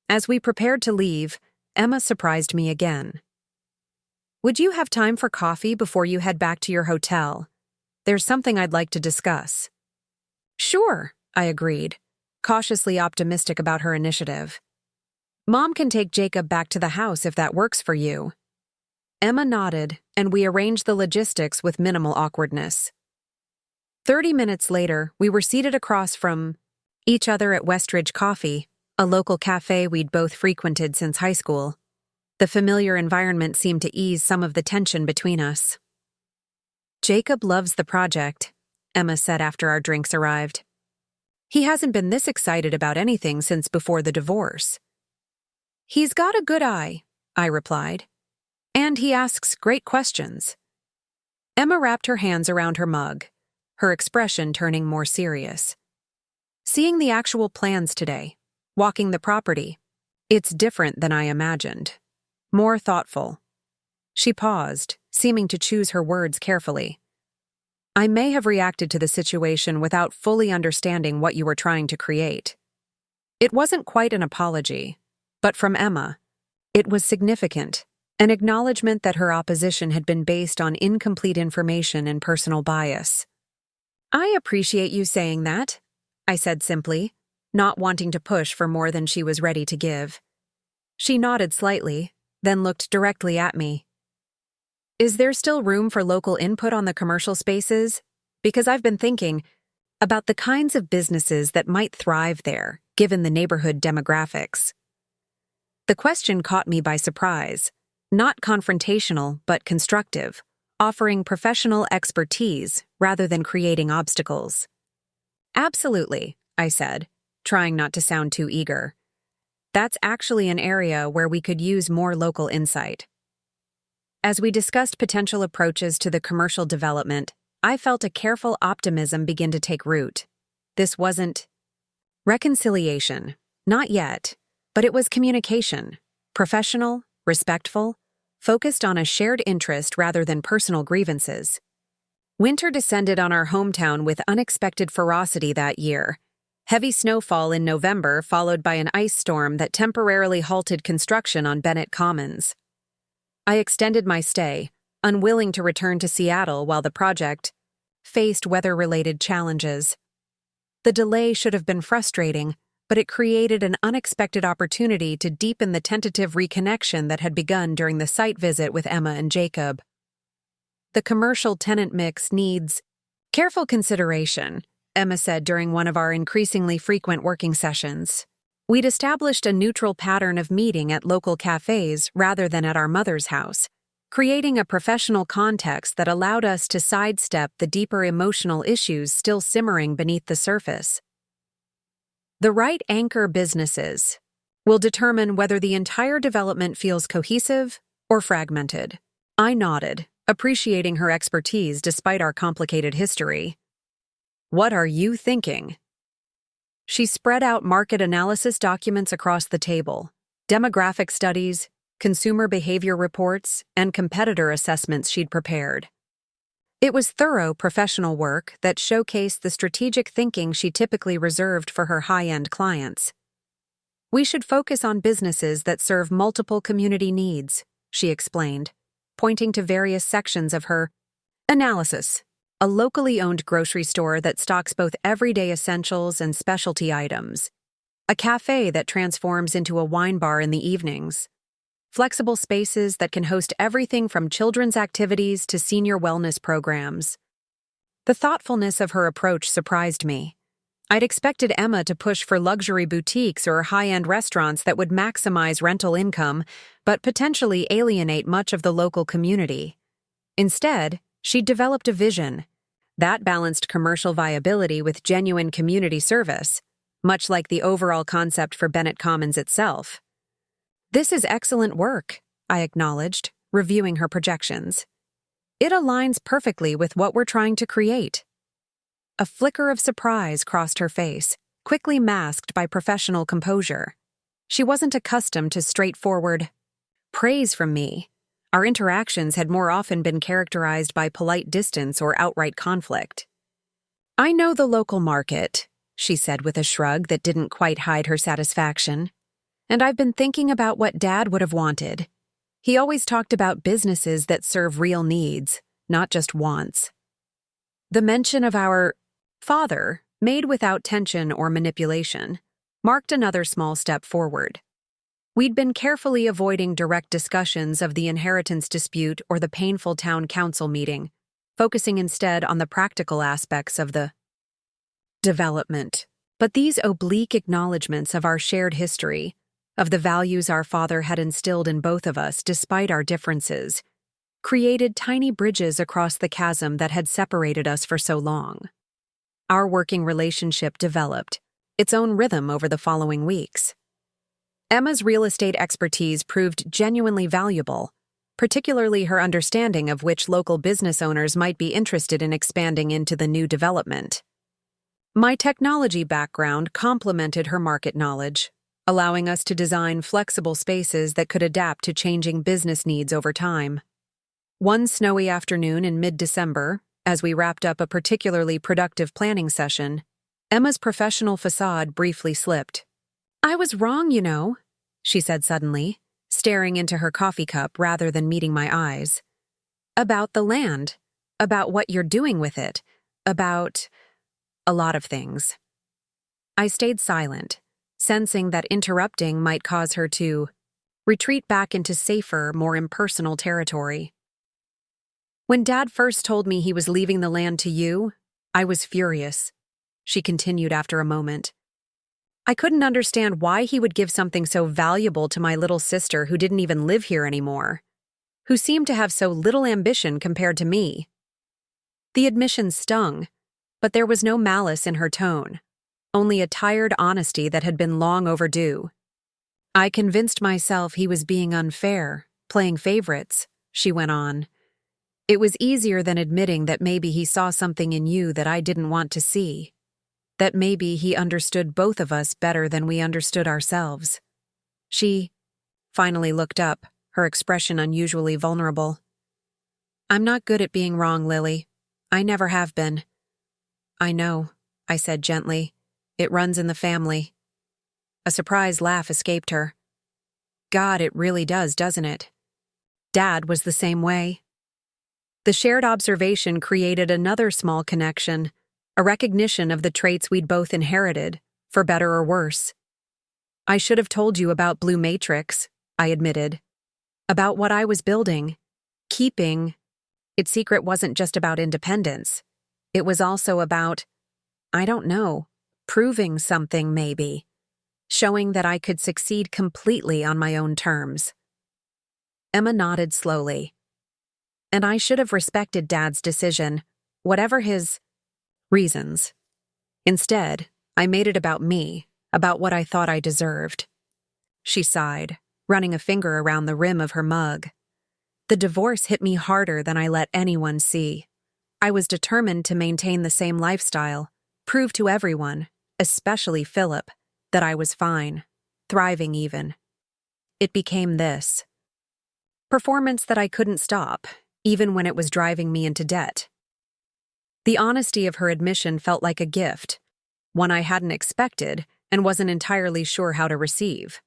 As we prepared to leave, Emma surprised me again. "Would you have time for coffee before you head back to your hotel? There's something I'd like to discuss." "Sure," I agreed, cautiously optimistic about her initiative. "Mom can take Jacob back to the house if that works for you." Emma nodded, and we arranged the logistics with minimal awkwardness. 30 minutes later, we were seated across from each other at Westridge Coffee, a local cafe we'd both frequented since high school. The familiar environment seemed to ease some of the tension between us. "Jacob loves the project," Emma said after our drinks arrived. "He hasn't been this excited about anything since before the divorce." "He's got a good eye," I replied. "And he asks great questions." Emma wrapped her hands around her mug, her expression turning more serious. "Seeing the actual plans today, walking the property, it's different than I imagined. More thoughtful." She paused, seeming to choose her words carefully. "I may have reacted to the situation without fully understanding what you were trying to create." It wasn't quite an apology, but from Emma, it was significant, an acknowledgement that her opposition had been based on incomplete information and personal bias. "I appreciate you saying that," I said simply, not wanting to push for more than she was ready to give. She nodded slightly, then looked directly at me. "Is there still room for local input on the commercial spaces? Because I've been thinking about the kinds of businesses that might thrive there, given the neighborhood demographics." The question caught me by surprise, not confrontational but constructive, offering professional expertise rather than creating obstacles. "Absolutely," I said, trying not to sound too eager. "That's actually an area where we could use more local insight." As we discussed potential approaches to the commercial development, I felt a careful optimism begin to take root. This wasn't reconciliation, not yet, but it was communication, professional, respectful, focused on a shared interest rather than personal grievances. Winter descended on our hometown with unexpected ferocity that year. Heavy snowfall in November followed by an ice storm that temporarily halted construction on Bennett Commons. I extended my stay, unwilling to return to Seattle while the project faced weather-related challenges. The delay should have been frustrating, but it created an unexpected opportunity to deepen the tentative reconnection that had begun during the site visit with Emma and Jacob. "The commercial tenant mix needs careful consideration," Emma said during one of our increasingly frequent working sessions. We'd established a neutral pattern of meeting at local cafes rather than at our mother's house, creating a professional context that allowed us to sidestep the deeper emotional issues still simmering beneath the surface. "The right anchor businesses will determine whether the entire development feels cohesive or fragmented." I nodded, appreciating her expertise despite our complicated history. "What are you thinking?" She spread out market analysis documents across the table, demographic studies, consumer behavior reports, and competitor assessments she'd prepared. It was thorough professional work that showcased the strategic thinking she typically reserved for her high-end clients. "We should focus on businesses that serve multiple community needs," she explained, pointing to various sections of her analysis. "A locally owned grocery store that stocks both everyday essentials and specialty items. A cafe that transforms into a wine bar in the evenings. Flexible spaces that can host everything from children's activities to senior wellness programs." The thoughtfulness of her approach surprised me. I'd expected Emma to push for luxury boutiques or high-end restaurants that would maximize rental income, but potentially alienate much of the local community. Instead, she developed a vision that balanced commercial viability with genuine community service, much like the overall concept for Bennett Commons itself. "This is excellent work," I acknowledged, reviewing her projections. "It aligns perfectly with what we're trying to create." A flicker of surprise crossed her face, quickly masked by professional composure. She wasn't accustomed to straightforward praise from me. Our interactions had more often been characterized by polite distance or outright conflict. "I know the local market," she said with a shrug that didn't quite hide her satisfaction. "And I've been thinking about what Dad would have wanted. He always talked about businesses that serve real needs, not just wants." The mention of our father, made without tension or manipulation, marked another small step forward. We'd been carefully avoiding direct discussions of the inheritance dispute or the painful town council meeting, focusing instead on the practical aspects of the development. But these oblique acknowledgments of our shared history, of the values our father had instilled in both of us despite our differences, created tiny bridges across the chasm that had separated us for so long. Our working relationship developed its own rhythm over the following weeks. Emma's real estate expertise proved genuinely valuable, particularly her understanding of which local business owners might be interested in expanding into the new development. My technology background complemented her market knowledge, allowing us to design flexible spaces that could adapt to changing business needs over time. One snowy afternoon in mid-December, as we wrapped up a particularly productive planning session, Emma's professional facade briefly slipped. "I was wrong, you know," she said suddenly, staring into her coffee cup rather than meeting my eyes. "About the land, about what you're doing with it, about a lot of things." I stayed silent, sensing that interrupting might cause her to retreat back into safer, more impersonal territory. "When Dad first told me he was leaving the land to you, I was furious," she continued after a moment. "I couldn't understand why he would give something so valuable to my little sister who didn't even live here anymore, who seemed to have so little ambition compared to me." The admission stung, but there was no malice in her tone, only a tired honesty that had been long overdue. "I convinced myself he was being unfair, playing favorites," she went on. "It was easier than admitting that maybe he saw something in you that I didn't want to see. That maybe he understood both of us better than we understood ourselves." She finally looked up, her expression unusually vulnerable. "I'm not good at being wrong, Lily. I never have been." "I know," I said gently. "It runs in the family." A surprised laugh escaped her. "God, it really does, doesn't it? Dad was the same way." The shared observation created another small connection, a recognition of the traits we'd both inherited, for better or worse. "I should have told you about Blue Matrix," I admitted. "About what I was building, keeping." Its secret wasn't just about independence. It was also about, I don't know, proving something maybe. Showing that I could succeed completely on my own terms. Emma nodded slowly. "And I should have respected Dad's decision, whatever his reasons. Instead, I made it about me, about what I thought I deserved." She sighed, running a finger around the rim of her mug. "The divorce hit me harder than I let anyone see. I was determined to maintain the same lifestyle, prove to everyone, especially Philip, that I was fine, thriving even. It became this performance that I couldn't stop, even when it was driving me into debt. The honesty of her admission felt like a gift, one I hadn't expected and wasn't entirely sure how to receive.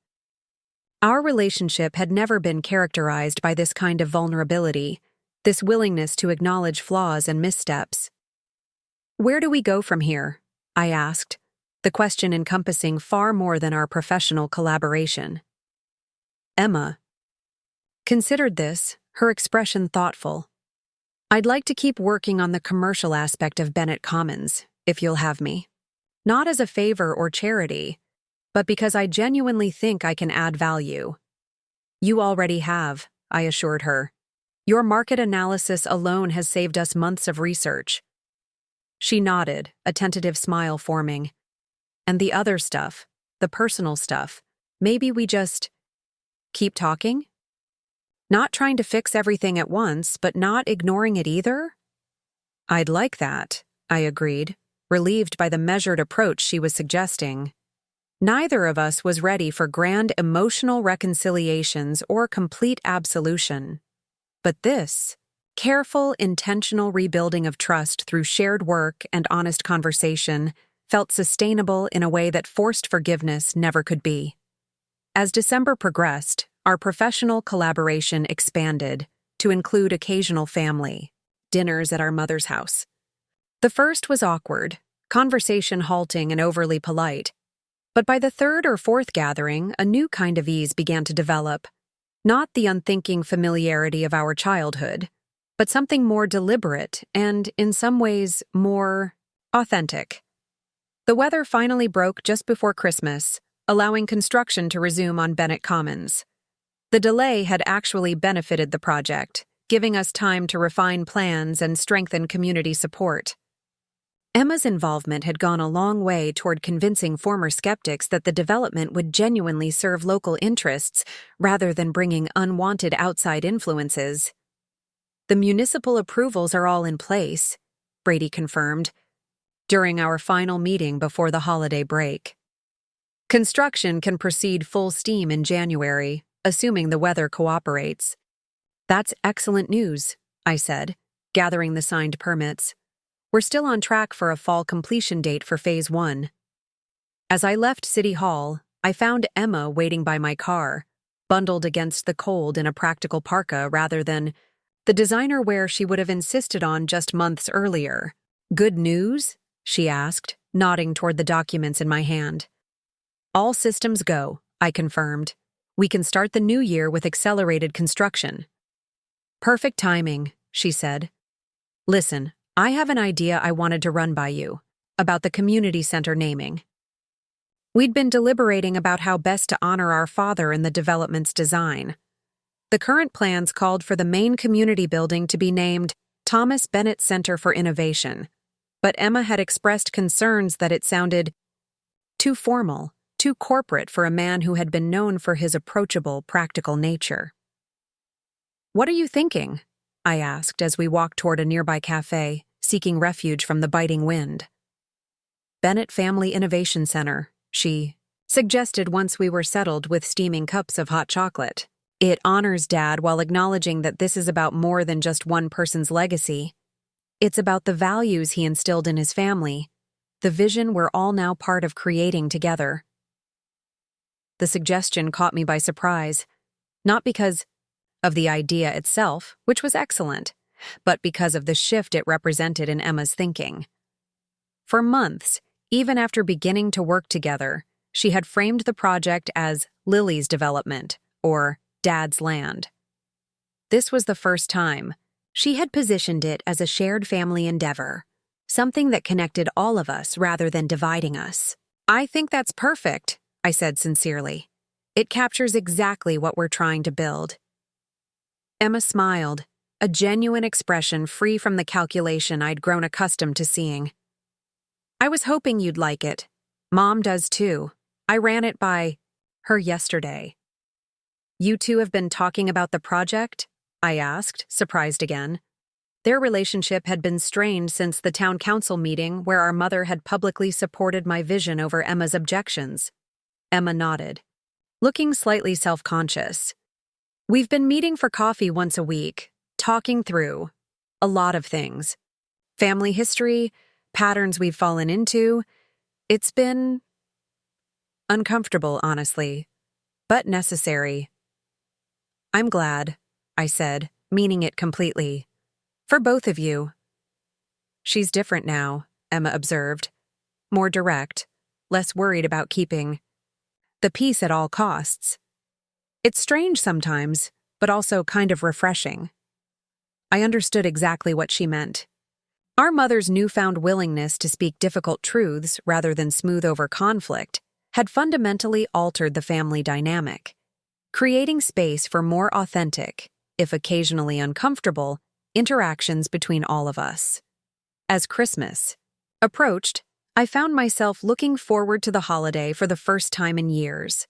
Our relationship had never been characterized by this kind of vulnerability, this willingness to acknowledge flaws and missteps. "Where do we go from here?" I asked, the question encompassing far more than our professional collaboration. Emma considered this, her expression thoughtful. "I'd like to keep working on the commercial aspect of Bennett Commons, if you'll have me. Not as a favor or charity, but because I genuinely think I can add value." "You already have," I assured her. "Your market analysis alone has saved us months of research." She nodded, a tentative smile forming. "And the other stuff, the personal stuff, maybe we just keep talking? Not trying to fix everything at once, but not ignoring it either?" "I'd like that," I agreed, relieved by the measured approach she was suggesting. Neither of us was ready for grand emotional reconciliations or complete absolution. But this, careful, intentional rebuilding of trust through shared work and honest conversation, felt sustainable in a way that forced forgiveness never could be. As December progressed, our professional collaboration expanded to include occasional family dinners at our mother's house. The first was awkward, conversation halting and overly polite. But by the third or fourth gathering, a new kind of ease began to develop. Not the unthinking familiarity of our childhood, but something more deliberate and, in some ways, more authentic. The weather finally broke just before Christmas, allowing construction to resume on Bennett Commons. The delay had actually benefited the project, giving us time to refine plans and strengthen community support. Emma's involvement had gone a long way toward convincing former skeptics that the development would genuinely serve local interests rather than bringing unwanted outside influences. "The municipal approvals are all in place," Brady confirmed, during our final meeting before the holiday break. "Construction can proceed full steam in January, assuming the weather cooperates." "That's excellent news," I said, gathering the signed permits. "We're still on track for a fall completion date for Phase 1. As I left City Hall, I found Emma waiting by my car, bundled against the cold in a practical parka rather than the designer wear she would have insisted on just months earlier. "Good news?" she asked, nodding toward the documents in my hand. "All systems go," I confirmed. "We can start the new year with accelerated construction." "Perfect timing," she said. "Listen, I have an idea I wanted to run by you, about the community center naming." We'd been deliberating about how best to honor our father in the development's design. The current plans called for the main community building to be named Thomas Bennett Center for Innovation, but Emma had expressed concerns that it sounded too formal, too corporate for a man who had been known for his approachable, practical nature. "What are you thinking?" I asked as we walked toward a nearby cafe, seeking refuge from the biting wind. "Bennett Family Innovation Center," she suggested once we were settled with steaming cups of hot chocolate. "It honors Dad while acknowledging that this is about more than just one person's legacy. It's about the values he instilled in his family, the vision we're all now part of creating together." The suggestion caught me by surprise, not because of the idea itself, which was excellent, but because of the shift it represented in Emma's thinking. For months, even after beginning to work together, she had framed the project as Lily's development, or Dad's land. This was the first time she had positioned it as a shared family endeavor, something that connected all of us rather than dividing us. "I think that's perfect," I said sincerely. "It captures exactly what we're trying to build." Emma smiled, a genuine expression free from the calculation I'd grown accustomed to seeing. "I was hoping you'd like it. Mom does too. I ran it by her yesterday." "You two have been talking about the project?" I asked, surprised again. Their relationship had been strained since the town council meeting where our mother had publicly supported my vision over Emma's objections. Emma nodded, looking slightly self-conscious. We've been meeting for coffee once a week, talking through a lot of things. Family history, patterns we've fallen into. It's been uncomfortable, honestly, but necessary. I'm glad, I said, meaning it completely. For both of you. She's different now, Emma observed. More direct, less worried about keeping the peace at all costs. It's strange sometimes, but also kind of refreshing. I understood exactly what she meant. Our mother's newfound willingness to speak difficult truths rather than smooth over conflict had fundamentally altered the family dynamic, creating space for more authentic, if occasionally uncomfortable, interactions between all of us. As Christmas approached, I found myself looking forward to the holiday for the first time in years.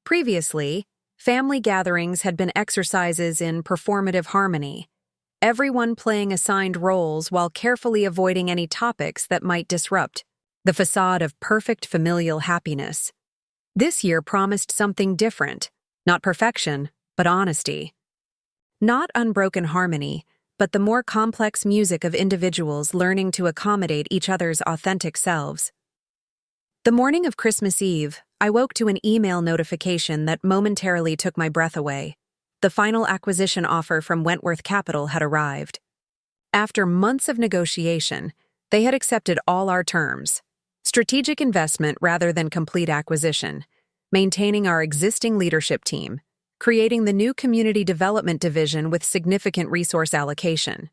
Previously, family gatherings had been exercises in performative harmony, everyone playing assigned roles while carefully avoiding any topics that might disrupt the facade of perfect familial happiness. This year promised something different, not perfection, but honesty. Not unbroken harmony, but the more complex music of individuals learning to accommodate each other's authentic selves. The morning of Christmas Eve, I woke to an email notification that momentarily took my breath away. The final acquisition offer from Wentworth Capital had arrived. After months of negotiation, they had accepted all our terms. Strategic investment rather than complete acquisition, maintaining our existing leadership team, creating the new community development division with significant resource allocation.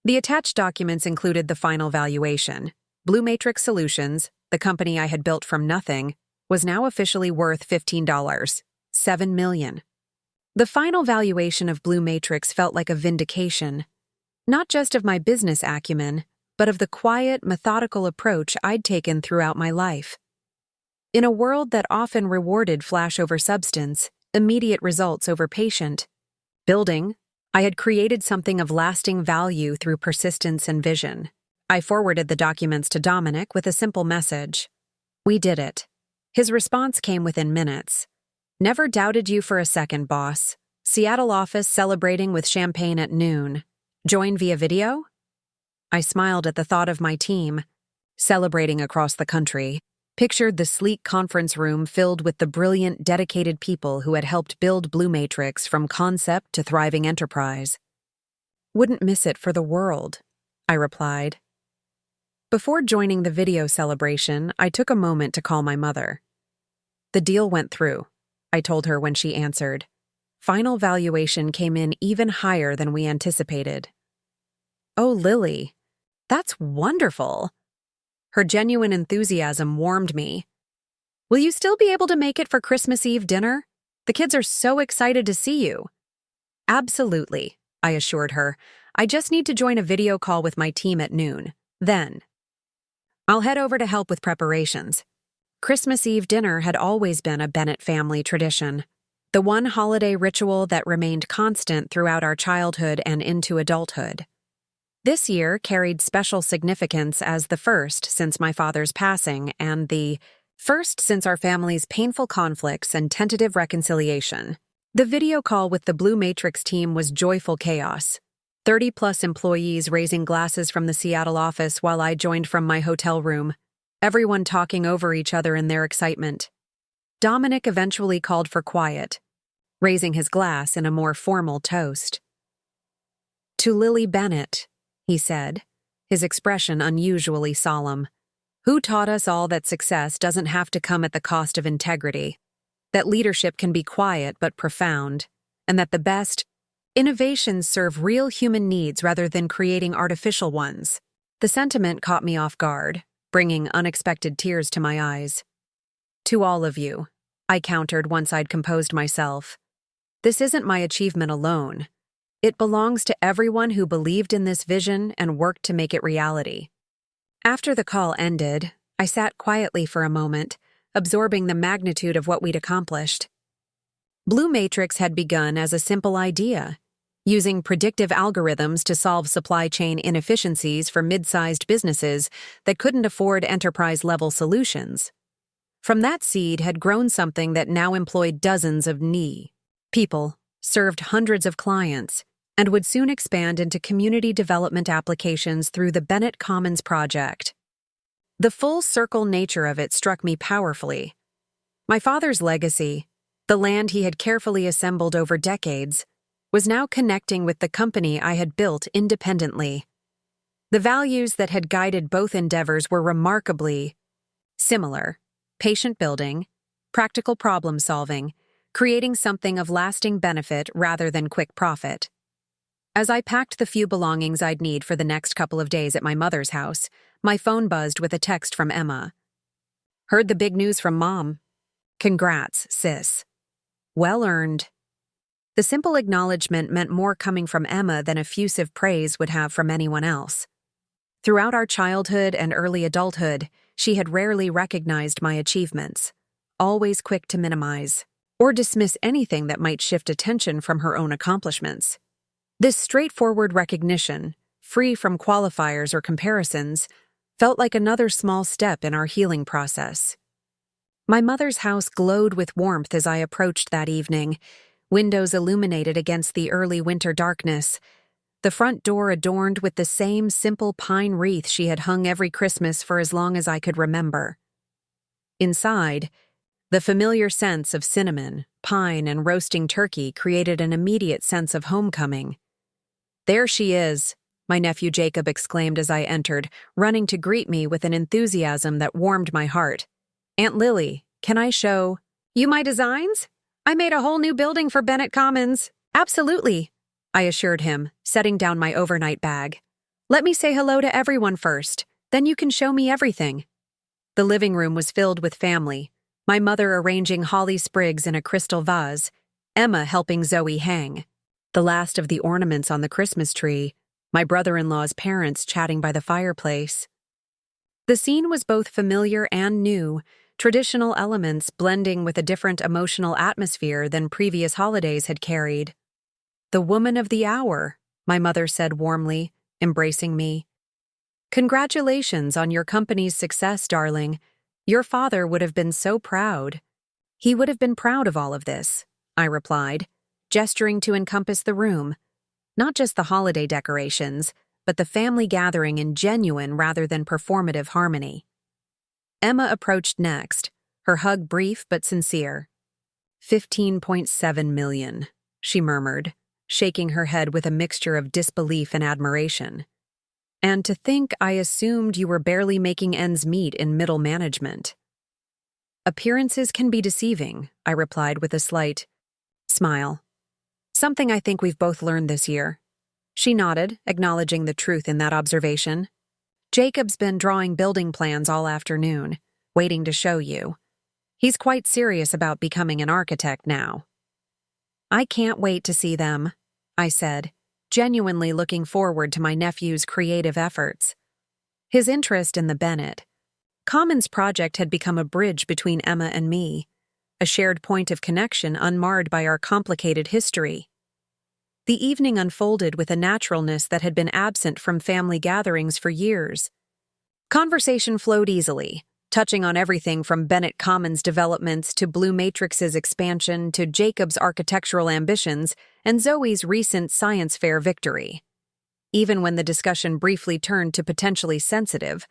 The attached documents included the final valuation. Blue Matrix Solutions, the company I had built from nothing, was now officially worth $7 million. The final valuation of Blue Matrix felt like a vindication, not just of my business acumen, but of the quiet, methodical approach I'd taken throughout my life. In a world that often rewarded flash over substance, immediate results over patient building, I had created something of lasting value through persistence and vision. I forwarded the documents to Dominic with a simple message. We did it. His response came within minutes. Never doubted you for a second, boss. Seattle office celebrating with champagne at noon. Join via video? I smiled at the thought of my team, celebrating across the country, pictured the sleek conference room filled with the brilliant, dedicated people who had helped build Blue Matrix from concept to thriving enterprise. Wouldn't miss it for the world, I replied. Before joining the video celebration, I took a moment to call my mother. The deal went through, I told her when she answered. Final valuation came in even higher than we anticipated. Oh, Lily, that's wonderful. Her genuine enthusiasm warmed me. Will you still be able to make it for Christmas Eve dinner? The kids are so excited to see you. Absolutely, I assured her. I just need to join a video call with my team at noon. Then, I'll head over to help with preparations. Christmas Eve dinner had always been a Bennett family tradition, the one holiday ritual that remained constant throughout our childhood and into adulthood. This year carried special significance as the first since my father's passing and the first since our family's painful conflicts and tentative reconciliation. The video call with the Blue Matrix team was joyful chaos. 30-plus employees raising glasses from the Seattle office while I joined from my hotel room, everyone talking over each other in their excitement. Dominic eventually called for quiet, raising his glass in a more formal toast. To Lily Bennett, he said, his expression unusually solemn, who taught us all that success doesn't have to come at the cost of integrity, that leadership can be quiet but profound, and that the best innovations serve real human needs rather than creating artificial ones. The sentiment caught me off guard, bringing unexpected tears to my eyes. To all of you, I countered once I'd composed myself. This isn't my achievement alone. It belongs to everyone who believed in this vision and worked to make it reality. After the call ended, I sat quietly for a moment, absorbing the magnitude of what we'd accomplished. Blue Matrix had begun as a simple idea, using predictive algorithms to solve supply chain inefficiencies for mid-sized businesses that couldn't afford enterprise-level solutions. From that seed had grown something that now employed dozens of people, served hundreds of clients, and would soon expand into community development applications through the Bennett Commons project. The full-circle nature of it struck me powerfully. My father's legacy, the land he had carefully assembled over decades, was now connecting with the company I had built independently. The values that had guided both endeavors were remarkably similar: patient building, practical problem solving, creating something of lasting benefit rather than quick profit. As I packed the few belongings I'd need for the next couple of days at my mother's house, my phone buzzed with a text from Emma. "Heard the big news from Mom. Congrats, sis. Well earned." The simple acknowledgement meant more coming from Emma than effusive praise would have from anyone else. Throughout our childhood and early adulthood, she had rarely recognized my achievements, always quick to minimize or dismiss anything that might shift attention from her own accomplishments. This straightforward recognition, free from qualifiers or comparisons, felt like another small step in our healing process. My mother's house glowed with warmth as I approached that evening, windows illuminated against the early winter darkness, the front door adorned with the same simple pine wreath she had hung every Christmas for as long as I could remember. Inside, the familiar scents of cinnamon, pine, and roasting turkey created an immediate sense of homecoming. "There she is," my nephew Jacob exclaimed as I entered, running to greet me with an enthusiasm that warmed my heart. "Aunt Lily, can I show you my designs? I made a whole new building for Bennett Commons." "Absolutely," I assured him, setting down my overnight bag. "Let me say hello to everyone first, then you can show me everything." The living room was filled with family, my mother arranging holly sprigs in a crystal vase, Emma helping Zoe hang the last of the ornaments on the Christmas tree, my brother-in-law's parents chatting by the fireplace. The scene was both familiar and new, traditional elements blending with a different emotional atmosphere than previous holidays had carried. "The woman of the hour," my mother said warmly, embracing me. "Congratulations on your company's success, darling. Your father would have been so proud." "He would have been proud of all of this," I replied, gesturing to encompass the room. Not just the holiday decorations, but the family gathering in genuine rather than performative harmony. Emma approached next, her hug brief but sincere. 15.7 million, she murmured, shaking her head with a mixture of disbelief and admiration. "And to think I assumed you were barely making ends meet in middle management." "Appearances can be deceiving," I replied with a slight smile. "Something I think we've both learned this year." She nodded, acknowledging the truth in that observation. "Jacob's been drawing building plans all afternoon, waiting to show you. He's quite serious about becoming an architect now." "I can't wait to see them," I said, genuinely looking forward to my nephew's creative efforts. His interest in the Bennett Commons project had become a bridge between Emma and me, a shared point of connection unmarred by our complicated history. The evening unfolded with a naturalness that had been absent from family gatherings for years. Conversation flowed easily, touching on everything from Bennett Commons developments to Blue Matrix's expansion to Jacob's architectural ambitions and Zoe's recent science fair victory. Even when the discussion briefly turned to potentially sensitive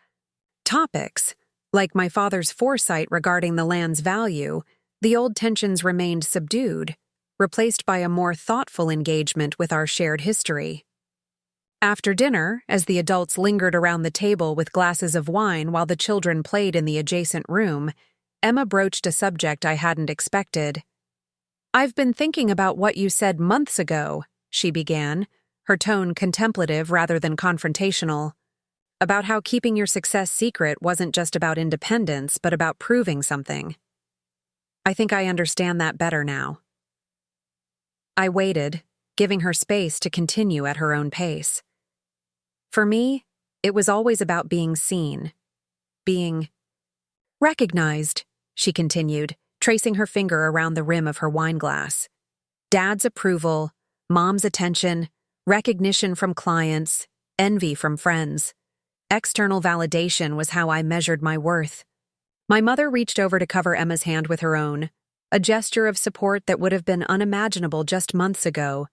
topics, like my father's foresight regarding the land's value, the old tensions remained subdued, replaced by a more thoughtful engagement with our shared history. After dinner, as the adults lingered around the table with glasses of wine while the children played in the adjacent room, Emma broached a subject I hadn't expected. "I've been thinking about what you said months ago," she began, her tone contemplative rather than confrontational, "about how keeping your success secret wasn't just about independence but about proving something. I think I understand that better now." I waited, giving her space to continue at her own pace. For me, it was always about being seen, being recognized, she continued, tracing her finger around the rim of her wine glass. Dad's approval, Mom's attention, recognition from clients, envy from friends. External validation was how I measured my worth. My mother reached over to cover Emma's hand with her own, a gesture of support that would have been unimaginable just months ago,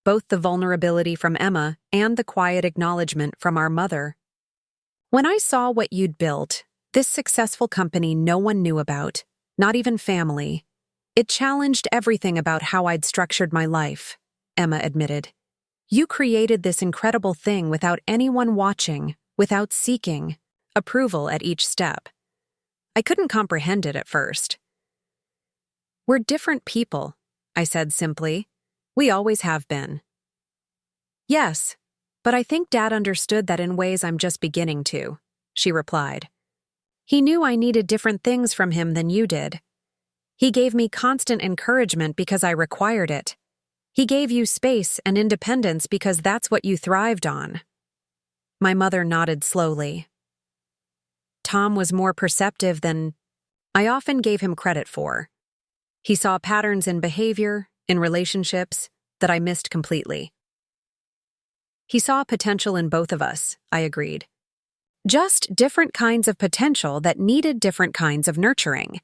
both the vulnerability from Emma and the quiet acknowledgement from our mother. When I saw what you'd built, this successful company no one knew about, not even family, it challenged everything about how I'd structured my life, Emma admitted. You created this incredible thing without anyone watching, without seeking approval at each step. I couldn't comprehend it at first. We're different people, I said simply. We always have been. Yes, but I think Dad understood that in ways I'm just beginning to, she replied. He knew I needed different things from him than you did. He gave me constant encouragement because I required it. He gave you space and independence because that's what you thrived on. My mother nodded slowly. Tom was more perceptive than I often gave him credit for. He saw patterns in behavior, in relationships, that I missed completely. He saw potential in both of us, I agreed. Just different kinds of potential that needed different kinds of nurturing.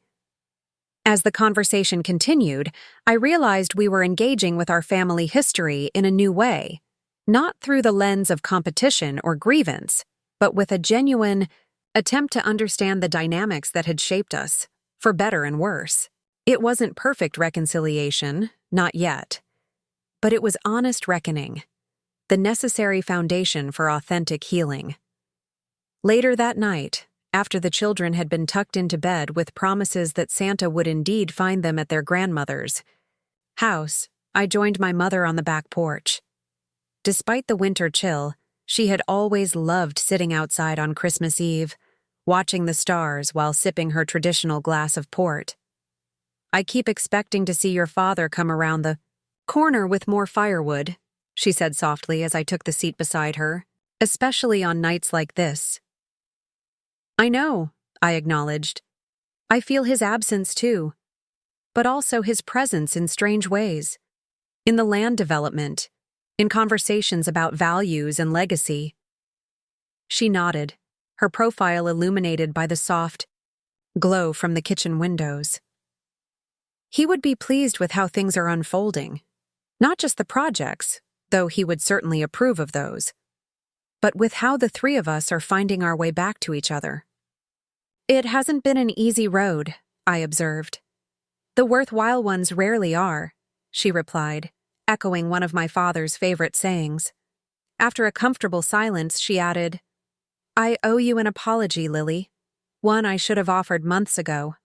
As the conversation continued, I realized we were engaging with our family history in a new way, not through the lens of competition or grievance, but with a genuine attempt to understand the dynamics that had shaped us, for better and worse. It wasn't perfect reconciliation, not yet. But it was honest reckoning, the necessary foundation for authentic healing. Later that night, after the children had been tucked into bed with promises that Santa would indeed find them at their grandmother's house, I joined my mother on the back porch. Despite the winter chill, she had always loved sitting outside on Christmas Eve, watching the stars while sipping her traditional glass of port. I keep expecting to see your father come around the corner with more firewood, she said softly as I took the seat beside her, especially on nights like this. I know, I acknowledged. I feel his absence too, but also his presence in strange ways. In the land development, in conversations about values and legacy. She nodded, her profile illuminated by the soft glow from the kitchen windows. He would be pleased with how things are unfolding, not just the projects, though he would certainly approve of those, but with how the three of us are finding our way back to each other. It hasn't been an easy road, I observed. The worthwhile ones rarely are, she replied, echoing one of my father's favorite sayings. After a comfortable silence, she added, I owe you an apology, Lily. One I should have offered months ago.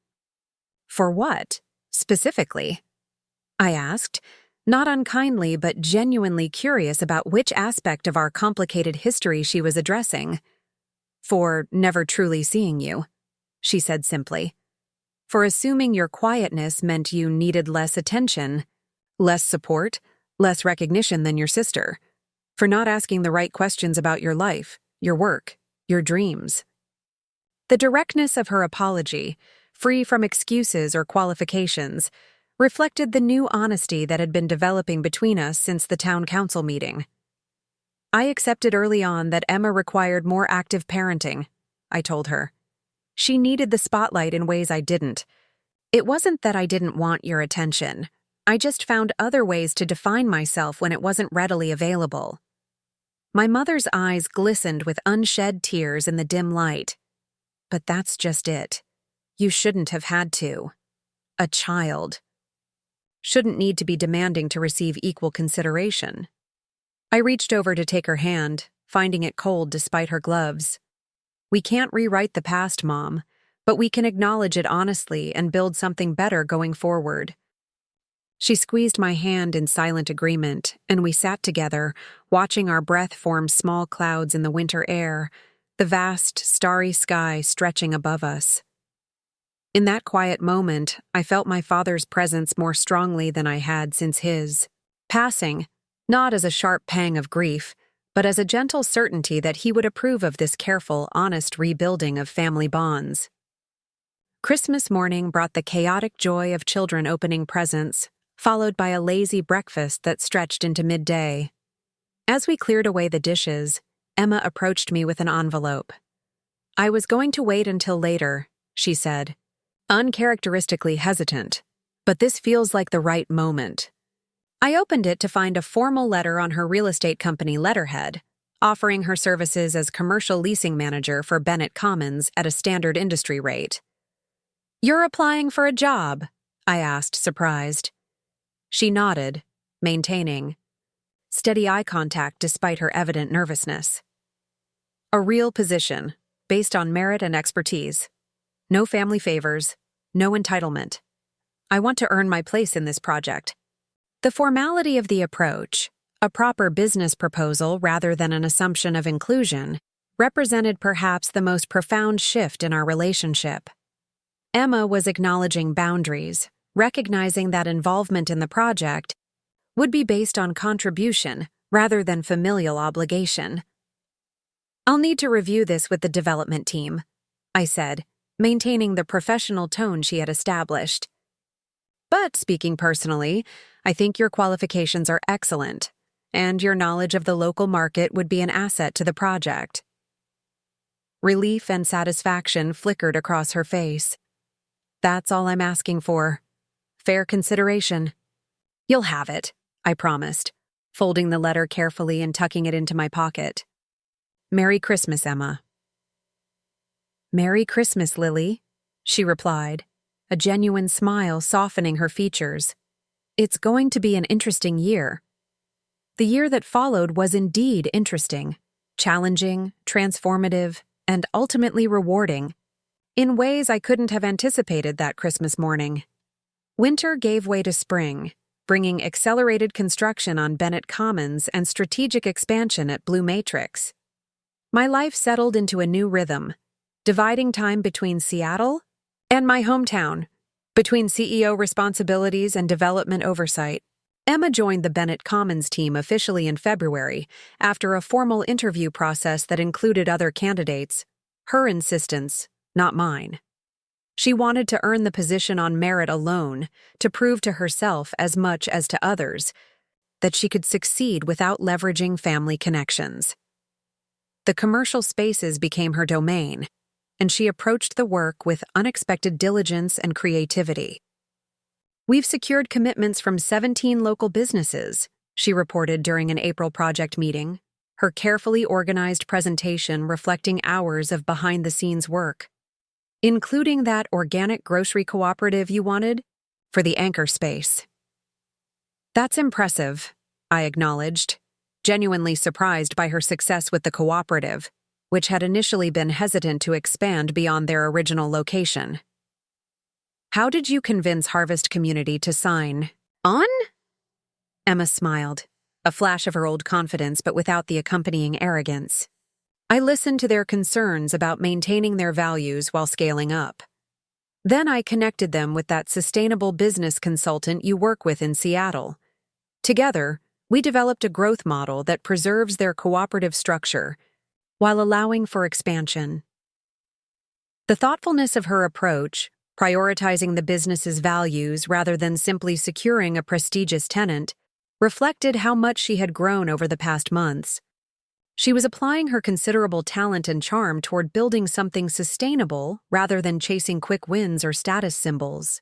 For what, specifically? I asked, not unkindly but genuinely curious about which aspect of our complicated history she was addressing. For never truly seeing you, she said simply. For assuming your quietness meant you needed less attention, less support, less recognition than your sister. For not asking the right questions about your life, your work, your dreams. The directness of her apology, free from excuses or qualifications, reflected the new honesty that had been developing between us since the town council meeting. I accepted early on that Emma required more active parenting, I told her. She needed the spotlight in ways I didn't. It wasn't that I didn't want your attention. I just found other ways to define myself when it wasn't readily available. My mother's eyes glistened with unshed tears in the dim light. But that's just it. You shouldn't have had to. A child shouldn't need to be demanding to receive equal consideration. I reached over to take her hand, finding it cold despite her gloves. We can't rewrite the past, Mom, but we can acknowledge it honestly and build something better going forward. She squeezed my hand in silent agreement, and we sat together, watching our breath form small clouds in the winter air, the vast, starry sky stretching above us. In that quiet moment, I felt my father's presence more strongly than I had since his passing, not as a sharp pang of grief, but as a gentle certainty that he would approve of this careful, honest rebuilding of family bonds. Christmas morning brought the chaotic joy of children opening presents, followed by a lazy breakfast that stretched into midday. As we cleared away the dishes, Emma approached me with an envelope. "I was going to wait until later," she said, uncharacteristically hesitant, "but this feels like the right moment." I opened it to find a formal letter on her real estate company letterhead, offering her services as commercial leasing manager for Bennett Commons at a standard industry rate. "You're applying for a job?" I asked, surprised. She nodded, maintaining steady eye contact despite her evident nervousness. "A real position, based on merit and expertise. No family favors, no entitlement. I want to earn my place in this project." The formality of the approach, a proper business proposal rather than an assumption of inclusion, represented perhaps the most profound shift in our relationship. Emma was acknowledging boundaries, recognizing that involvement in the project would be based on contribution rather than familial obligation. "I'll need to review this with the development team," I said, maintaining the professional tone she had established. "But speaking personally, I think your qualifications are excellent, and your knowledge of the local market would be an asset to the project." Relief and satisfaction flickered across her face. "That's all I'm asking for. Fair consideration." "You'll have it," I promised, folding the letter carefully and tucking it into my pocket. "Merry Christmas, Emma." "Merry Christmas, Lily," she replied, a genuine smile softening her features. "It's going to be an interesting year." The year that followed was indeed interesting, challenging, transformative, and ultimately rewarding, in ways I couldn't have anticipated that Christmas morning. Winter gave way to spring, bringing accelerated construction on Bennett Commons and strategic expansion at Blue Matrix. My life settled into a new rhythm, dividing time between Seattle and my hometown, between CEO responsibilities and development oversight. Emma joined the Bennett Commons team officially in February after a formal interview process that included other candidates, her insistence, not mine. She wanted to earn the position on merit alone, to prove to herself as much as to others that she could succeed without leveraging family connections. The commercial spaces became her domain, and she approached the work with unexpected diligence and creativity. "We've secured commitments from 17 local businesses," she reported during an April project meeting, her carefully organized presentation reflecting hours of behind-the-scenes work. "Including that organic grocery cooperative you wanted for the anchor space." "That's impressive," I acknowledged, genuinely surprised by her success with the cooperative, which had initially been hesitant to expand beyond their original location. "How did you convince Harvest Community to sign on?" Emma smiled, a flash of her old confidence but without the accompanying arrogance. "I listened to their concerns about maintaining their values while scaling up. Then I connected them with that sustainable business consultant you work with in Seattle. Together, we developed a growth model that preserves their cooperative structure while allowing for expansion." The thoughtfulness of her approach, prioritizing the business's values rather than simply securing a prestigious tenant, reflected how much she had grown over the past months. She was applying her considerable talent and charm toward building something sustainable rather than chasing quick wins or status symbols.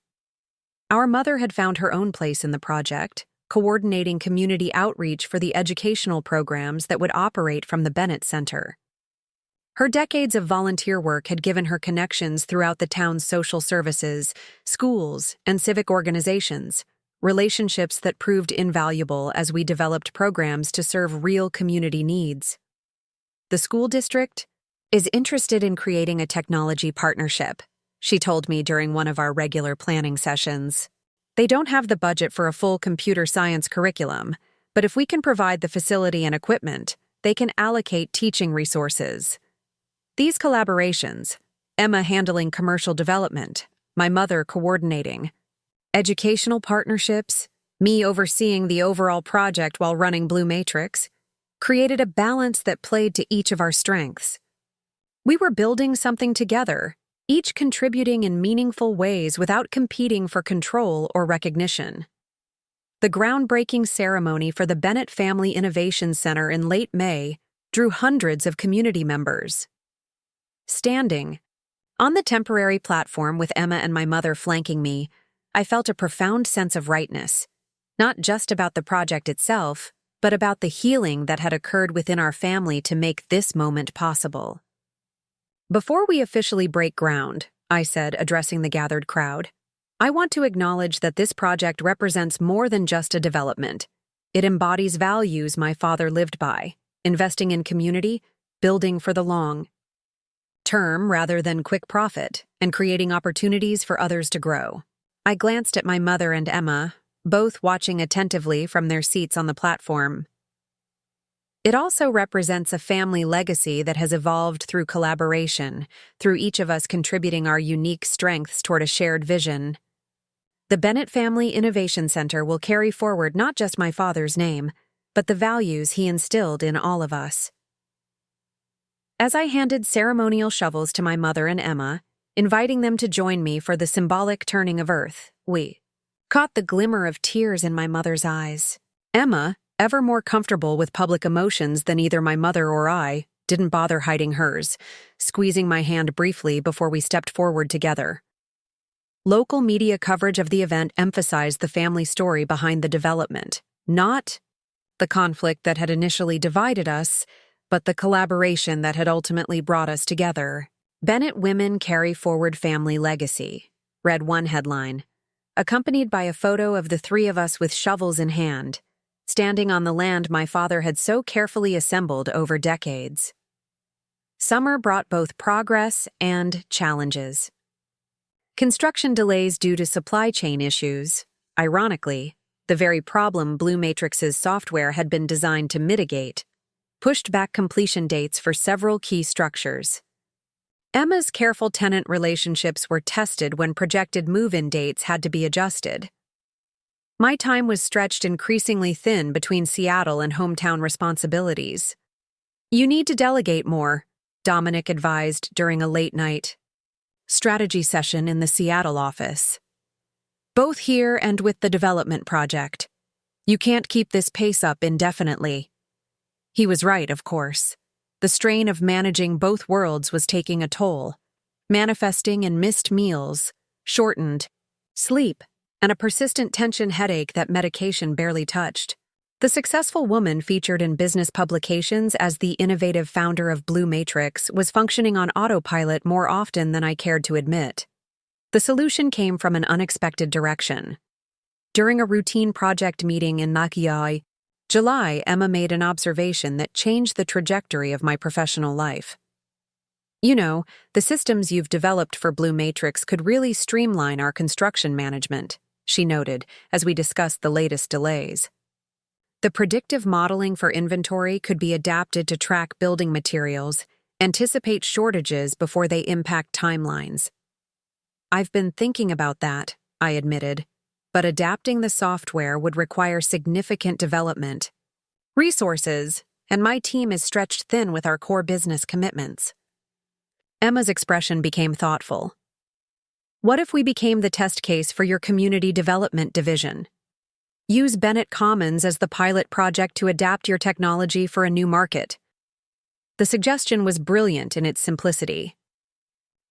Our mother had found her own place in the project, coordinating community outreach for the educational programs that would operate from the Bennett Center. Her decades of volunteer work had given her connections throughout the town's social services, schools, and civic organizations, relationships that proved invaluable as we developed programs to serve real community needs. "The school district is interested in creating a technology partnership," she told me during one of our regular planning sessions. "They don't have the budget for a full computer science curriculum, but if we can provide the facility and equipment, they can allocate teaching resources." These collaborations, Emma handling commercial development, my mother coordinating educational partnerships, me overseeing the overall project while running Blue Matrix, created a balance that played to each of our strengths. We were building something together, each contributing in meaningful ways without competing for control or recognition. The groundbreaking ceremony for the Bennett Family Innovation Center in late May drew hundreds of community members. Standing on the temporary platform with Emma and my mother flanking me, I felt a profound sense of rightness, not just about the project itself, but about the healing that had occurred within our family to make this moment possible. Before we officially break ground, I said, addressing the gathered crowd, I want to acknowledge that this project represents more than just a development. It embodies values my father lived by, investing in community, building for the long term rather than quick profit, and creating opportunities for others to grow. I glanced at my mother and Emma, both watching attentively from their seats on the platform. It also represents a family legacy that has evolved through collaboration, through each of us contributing our unique strengths toward a shared vision. The Bennett Family Innovation Center will carry forward not just my father's name, but the values he instilled in all of us. As I handed ceremonial shovels to my mother and Emma, inviting them to join me for the symbolic turning of earth, we caught the glimmer of tears in my mother's eyes. Emma, ever more comfortable with public emotions than either my mother or I, didn't bother hiding hers, squeezing my hand briefly before we stepped forward together. Local media coverage of the event emphasized the family story behind the development, not the conflict that had initially divided us, but the collaboration that had ultimately brought us together. Bennett Women Carry Forward Family Legacy, read one headline, accompanied by a photo of the three of us with shovels in hand, standing on the land my father had so carefully assembled over decades. Summer brought both progress and challenges. Construction delays due to supply chain issues, ironically, the very problem Blue Matrix's software had been designed to mitigate, pushed back completion dates for several key structures. Emma's careful tenant relationships were tested when projected move-in dates had to be adjusted. My time was stretched increasingly thin between Seattle and hometown responsibilities. You need to delegate more, Dominic advised during a late-night strategy session in the Seattle office. Both here and with the development project. You can't keep this pace up indefinitely. He was right, of course. The strain of managing both worlds was taking a toll, manifesting in missed meals, shortened sleep, and a persistent tension headache that medication barely touched. The successful woman featured in business publications as the innovative founder of Blue Matrix was functioning on autopilot more often than I cared to admit. The solution came from an unexpected direction. During a routine project meeting in Nakiai, July, Emma made an observation that changed the trajectory of my professional life. You know, the systems you've developed for Blue Matrix could really streamline our construction management, she noted as we discussed the latest delays. The predictive modeling for inventory could be adapted to track building materials, anticipate shortages before they impact timelines. I've been thinking about that, I admitted, but adapting the software would require significant development, resources, and my team is stretched thin with our core business commitments. Emma's expression became thoughtful. What if we became the test case for your community development division? Use Bennett Commons as the pilot project to adapt your technology for a new market. The suggestion was brilliant in its simplicity.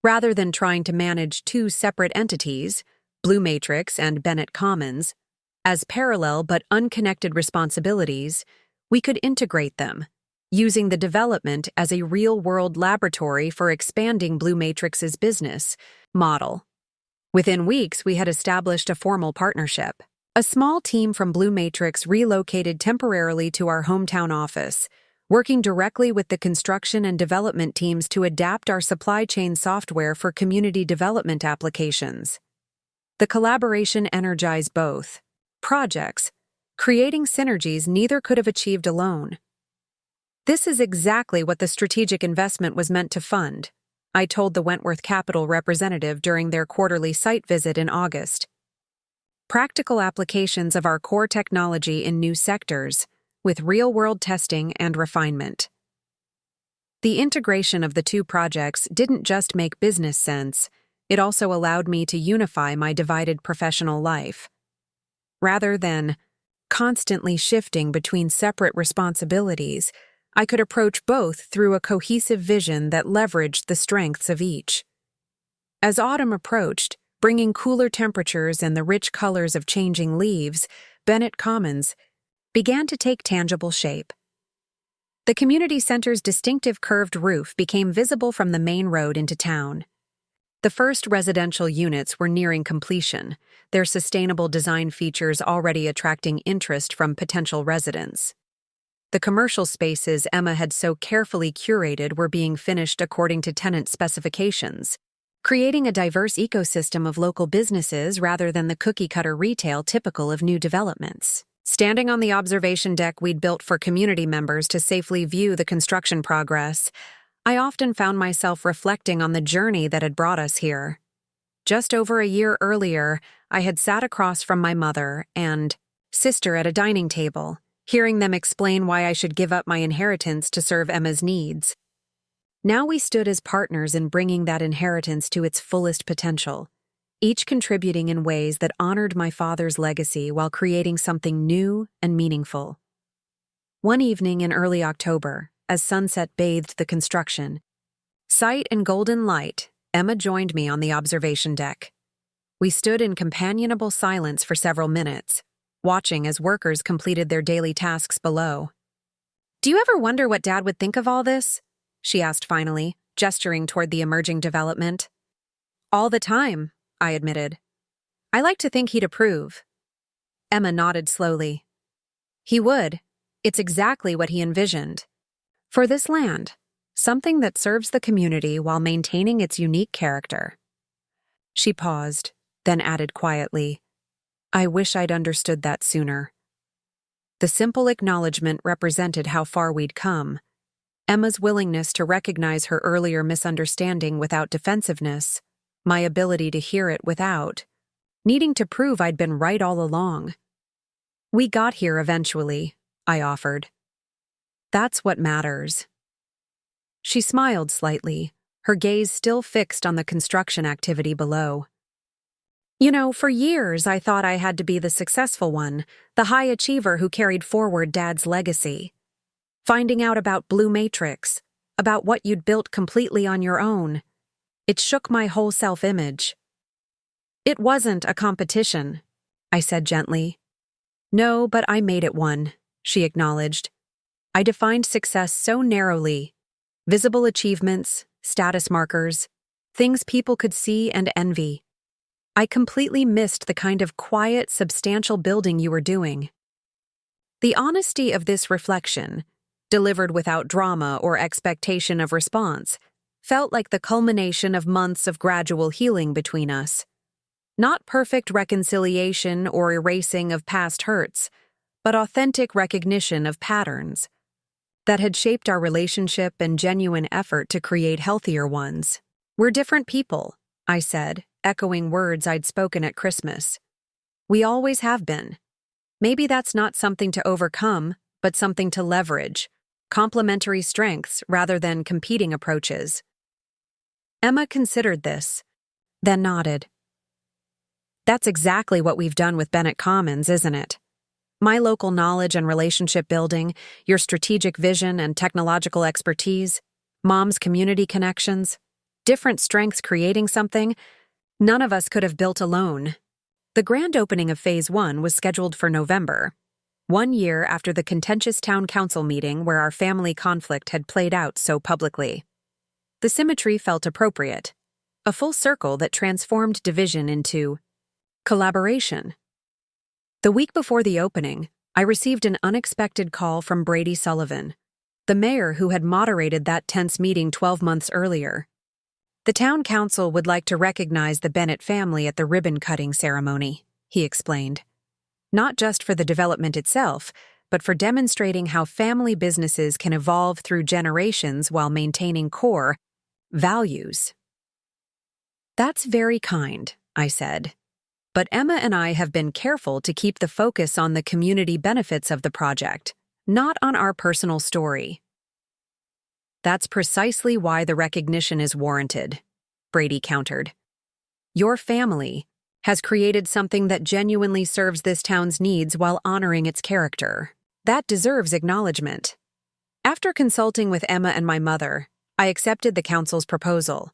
Rather than trying to manage two separate entities, Blue Matrix and Bennett Commons, as parallel but unconnected responsibilities, we could integrate them, using the development as a real-world laboratory for expanding Blue Matrix's business model. Within weeks, we had established a formal partnership. A small team from Blue Matrix relocated temporarily to our hometown office, working directly with the construction and development teams to adapt our supply chain software for community development applications. The collaboration energized both projects, creating synergies neither could have achieved alone. This is exactly what the strategic investment was meant to fund, I told the Wentworth Capital representative during their quarterly site visit in August. Practical applications of our core technology in new sectors, with real-world testing and refinement. The integration of the two projects didn't just make business sense, it also allowed me to unify my divided professional life. Rather than constantly shifting between separate responsibilities, I could approach both through a cohesive vision that leveraged the strengths of each. As autumn approached, bringing cooler temperatures and the rich colors of changing leaves, Bennett Commons began to take tangible shape. The community center's distinctive curved roof became visible from the main road into town. The first residential units were nearing completion, their sustainable design features already attracting interest from potential residents. The commercial spaces Emma had so carefully curated were being finished according to tenant specifications, creating a diverse ecosystem of local businesses rather than the cookie-cutter retail typical of new developments. Standing on the observation deck we'd built for community members to safely view the construction progress, I often found myself reflecting on the journey that had brought us here. Just over a year earlier, I had sat across from my mother and sister at a dining table, hearing them explain why I should give up my inheritance to serve Emma's needs. Now we stood as partners in bringing that inheritance to its fullest potential, each contributing in ways that honored my father's legacy while creating something new and meaningful. One evening in early October, as sunset bathed the construction, sight in golden light, Emma joined me on the observation deck. We stood in companionable silence for several minutes, watching as workers completed their daily tasks below. "Do you ever wonder what Dad would think of all this?" she asked finally, gesturing toward the emerging development. "All the time," I admitted. "I like to think he'd approve." Emma nodded slowly. "He would. It's exactly what he envisioned. For this land, something that serves the community while maintaining its unique character." She paused, then added quietly, "I wish I'd understood that sooner." The simple acknowledgement represented how far we'd come. Emma's willingness to recognize her earlier misunderstanding without defensiveness, my ability to hear it without needing to prove I'd been right all along. "We got here eventually," I offered. "That's what matters." She smiled slightly, her gaze still fixed on the construction activity below. "You know, for years I thought I had to be the successful one, the high achiever who carried forward Dad's legacy. Finding out about Blue Matrix, about what you'd built completely on your own, it shook my whole self-image." "It wasn't a competition," I said gently. "No, but I made it one," she acknowledged. "I defined success so narrowly. Visible achievements, status markers, things people could see and envy. I completely missed the kind of quiet, substantial building you were doing." The honesty of this reflection, delivered without drama or expectation of response, felt like the culmination of months of gradual healing between us. Not perfect reconciliation or erasing of past hurts, but authentic recognition of patterns that had shaped our relationship and genuine effort to create healthier ones. "We're different people," I said, echoing words I'd spoken at Christmas. "We always have been. Maybe that's not something to overcome, but something to leverage, complementary strengths rather than competing approaches." Emma considered this, then nodded. "That's exactly what we've done with Bennett Commons, isn't it? My local knowledge and relationship building, your strategic vision and technological expertise, Mom's community connections, different strengths creating something none of us could have built alone." The grand opening of Phase 1 was scheduled for November, 1 year after the contentious town council meeting where our family conflict had played out so publicly. The symmetry felt appropriate, a full circle that transformed division into collaboration. The week before the opening, I received an unexpected call from Brady Sullivan, the mayor who had moderated that tense meeting 12 months earlier. "The town council would like to recognize the Bennett family at the ribbon-cutting ceremony," he explained. "Not just for the development itself, but for demonstrating how family businesses can evolve through generations while maintaining core values." "That's very kind," I said. "But Emma and I have been careful to keep the focus on the community benefits of the project, not on our personal story." "That's precisely why the recognition is warranted," Brady countered. "Your family, has created something that genuinely serves this town's needs while honoring its character. That deserves acknowledgement. After consulting with Emma and my mother, I accepted the council's proposal.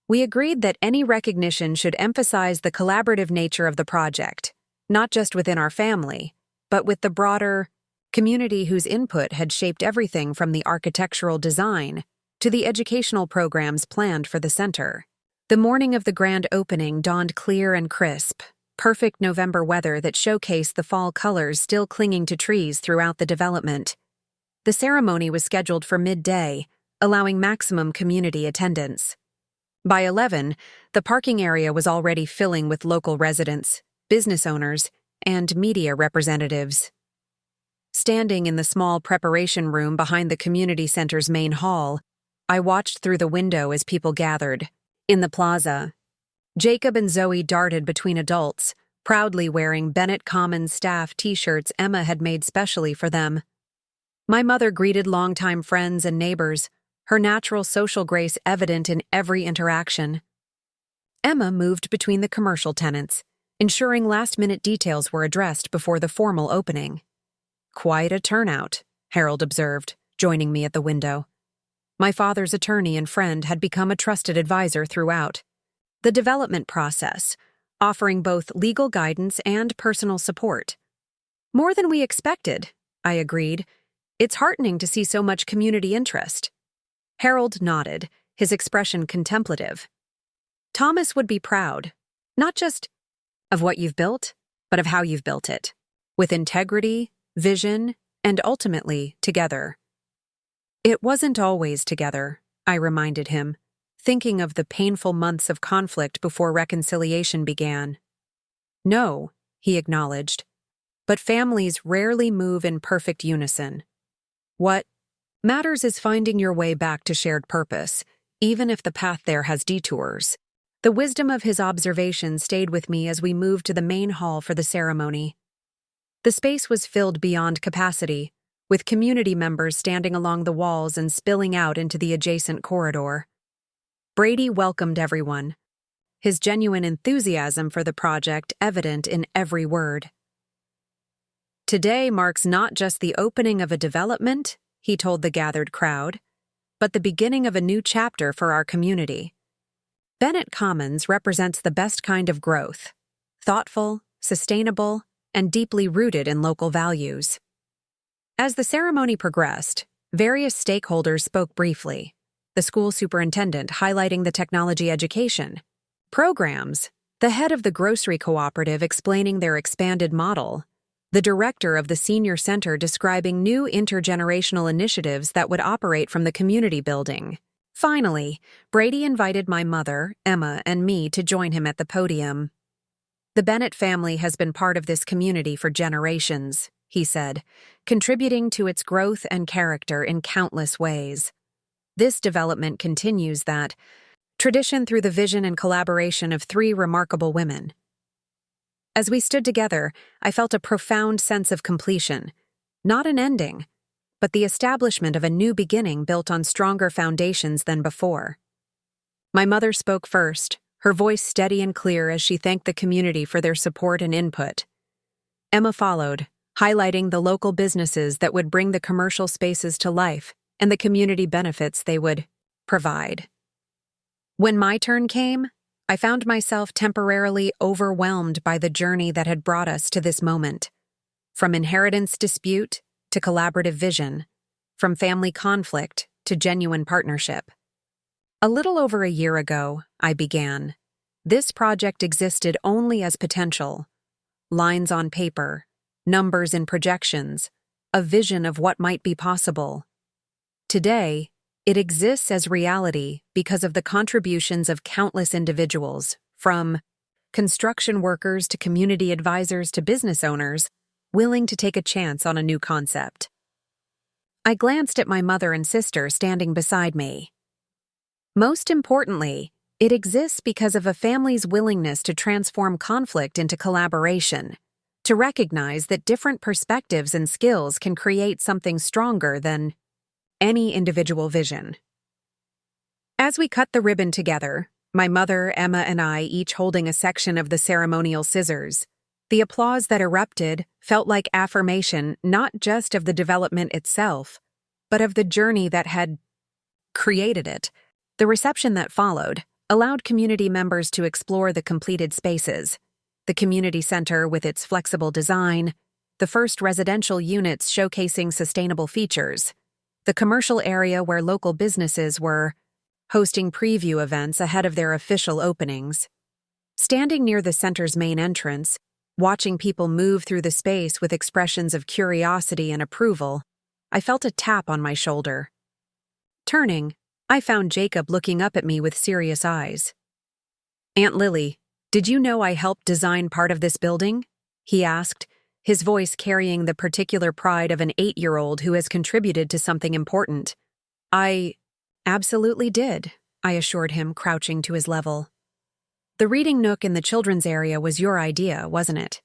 We agreed that any recognition should emphasize the collaborative nature of the project, not just within our family, but with the broader community whose input had shaped everything from the architectural design to the educational programs planned for the center. The morning of the grand opening dawned clear and crisp, perfect November weather that showcased the fall colors still clinging to trees throughout the development. The ceremony was scheduled for midday, allowing maximum community attendance. By 11, the parking area was already filling with local residents, business owners, and media representatives. Standing in the small preparation room behind the community center's main hall, I watched through the window as people gathered. In the plaza, Jacob and Zoe darted between adults, proudly wearing Bennett Commons staff t-shirts Emma had made specially for them. My mother greeted longtime friends and neighbors, her natural social grace evident in every interaction. Emma moved between the commercial tenants, ensuring last-minute details were addressed before the formal opening. "Quite a turnout," Harold observed, joining me at the window. My father's attorney and friend had become a trusted advisor throughout the development process, offering both legal guidance and personal support. "More than we expected," I agreed. "It's heartening to see so much community interest." Harold nodded, his expression contemplative. "Thomas would be proud, not just of what you've built, but of how you've built it, with integrity, vision, and ultimately, together." "It wasn't always together," I reminded him, thinking of the painful months of conflict before reconciliation began. "No," he acknowledged, "but families rarely move in perfect unison. What matters is finding your way back to shared purpose, even if the path there has detours." The wisdom of his observation stayed with me as we moved to the main hall for the ceremony. The space was filled beyond capacity, with community members standing along the walls and spilling out into the adjacent corridor. Brady welcomed everyone, his genuine enthusiasm for the project evident in every word. "Today marks not just the opening of a development," he told the gathered crowd, "but the beginning of a new chapter for our community. Bennett Commons represents the best kind of growth, thoughtful, sustainable, and deeply rooted in local values." As the ceremony progressed, various stakeholders spoke briefly, the school superintendent highlighting the technology education programs, the head of the grocery cooperative explaining their expanded model, the director of the senior center describing new intergenerational initiatives that would operate from the community building. Finally, Brady invited my mother, Emma, and me to join him at the podium. "The Bennett family has been part of this community for generations," he said, "contributing to its growth and character in countless ways. This development continues that tradition through the vision and collaboration of three remarkable women." As we stood together, I felt a profound sense of completion, not an ending, but the establishment of a new beginning built on stronger foundations than before. My mother spoke first, her voice steady and clear as she thanked the community for their support and input. Emma followed, highlighting the local businesses that would bring the commercial spaces to life and the community benefits they would provide. When my turn came, I found myself temporarily overwhelmed by the journey that had brought us to this moment. From inheritance dispute to collaborative vision, from family conflict to genuine partnership. A little over a year ago, I began. This project existed only as potential. Lines on paper, numbers in projections, a vision of what might be possible. Today, it exists as reality because of the contributions of countless individuals, from construction workers to community advisors to business owners, willing to take a chance on a new concept. I glanced at my mother and sister standing beside me. Most importantly, it exists because of a family's willingness to transform conflict into collaboration, to recognize that different perspectives and skills can create something stronger than any individual vision. As we cut the ribbon together, my mother, Emma, and I each holding a section of the ceremonial scissors. The applause that erupted felt like affirmation not just of the development itself, but of the journey that had created it. The reception that followed allowed community members to explore the completed spaces, the community center with its flexible design, the first residential units showcasing sustainable features, the commercial area where local businesses were hosting preview events ahead of their official openings. Standing near the center's main entrance, watching people move through the space with expressions of curiosity and approval, I felt a tap on my shoulder. Turning, I found Jacob looking up at me with serious eyes. "Aunt Lily, did you know I helped design part of this building?" he asked, his voice carrying the particular pride of an 8-year-old who has contributed to something important. "I absolutely did," I assured him, crouching to his level. "The reading nook in the children's area was your idea, wasn't it?"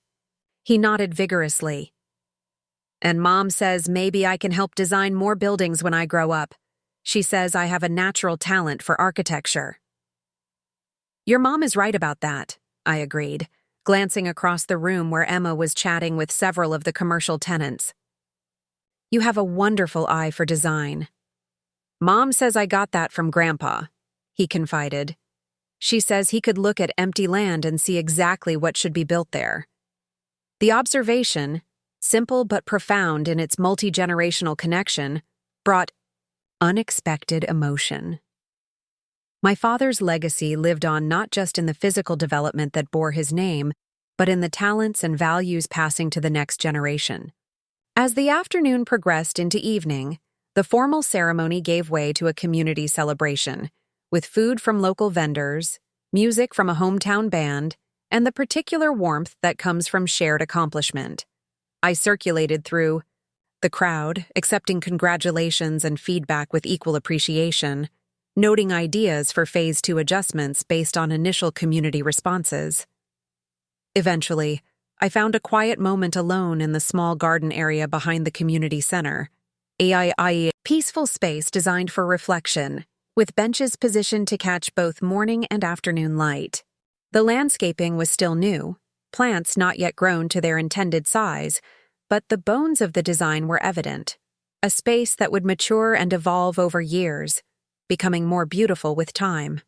He nodded vigorously. "And Mom says maybe I can help design more buildings when I grow up. She says I have a natural talent for architecture." "Your mom is right about that," I agreed, glancing across the room where Emma was chatting with several of the commercial tenants. "You have a wonderful eye for design." "Mom says I got that from Grandpa," he confided. "She says he could look at empty land and see exactly what should be built there." The observation, simple but profound in its multi-generational connection, brought unexpected emotion. My father's legacy lived on not just in the physical development that bore his name, but in the talents and values passing to the next generation. As the afternoon progressed into evening, the formal ceremony gave way to a community celebration, with food from local vendors, music from a hometown band, and the particular warmth that comes from shared accomplishment. I circulated through the crowd, accepting congratulations and feedback with equal appreciation, noting ideas for Phase 2 adjustments based on initial community responses. Eventually, I found a quiet moment alone in the small garden area behind the community center, a peaceful space designed for reflection, with benches positioned to catch both morning and afternoon light. The landscaping was still new, plants not yet grown to their intended size, but the bones of the design were evident, a space that would mature and evolve over years, becoming more beautiful with time.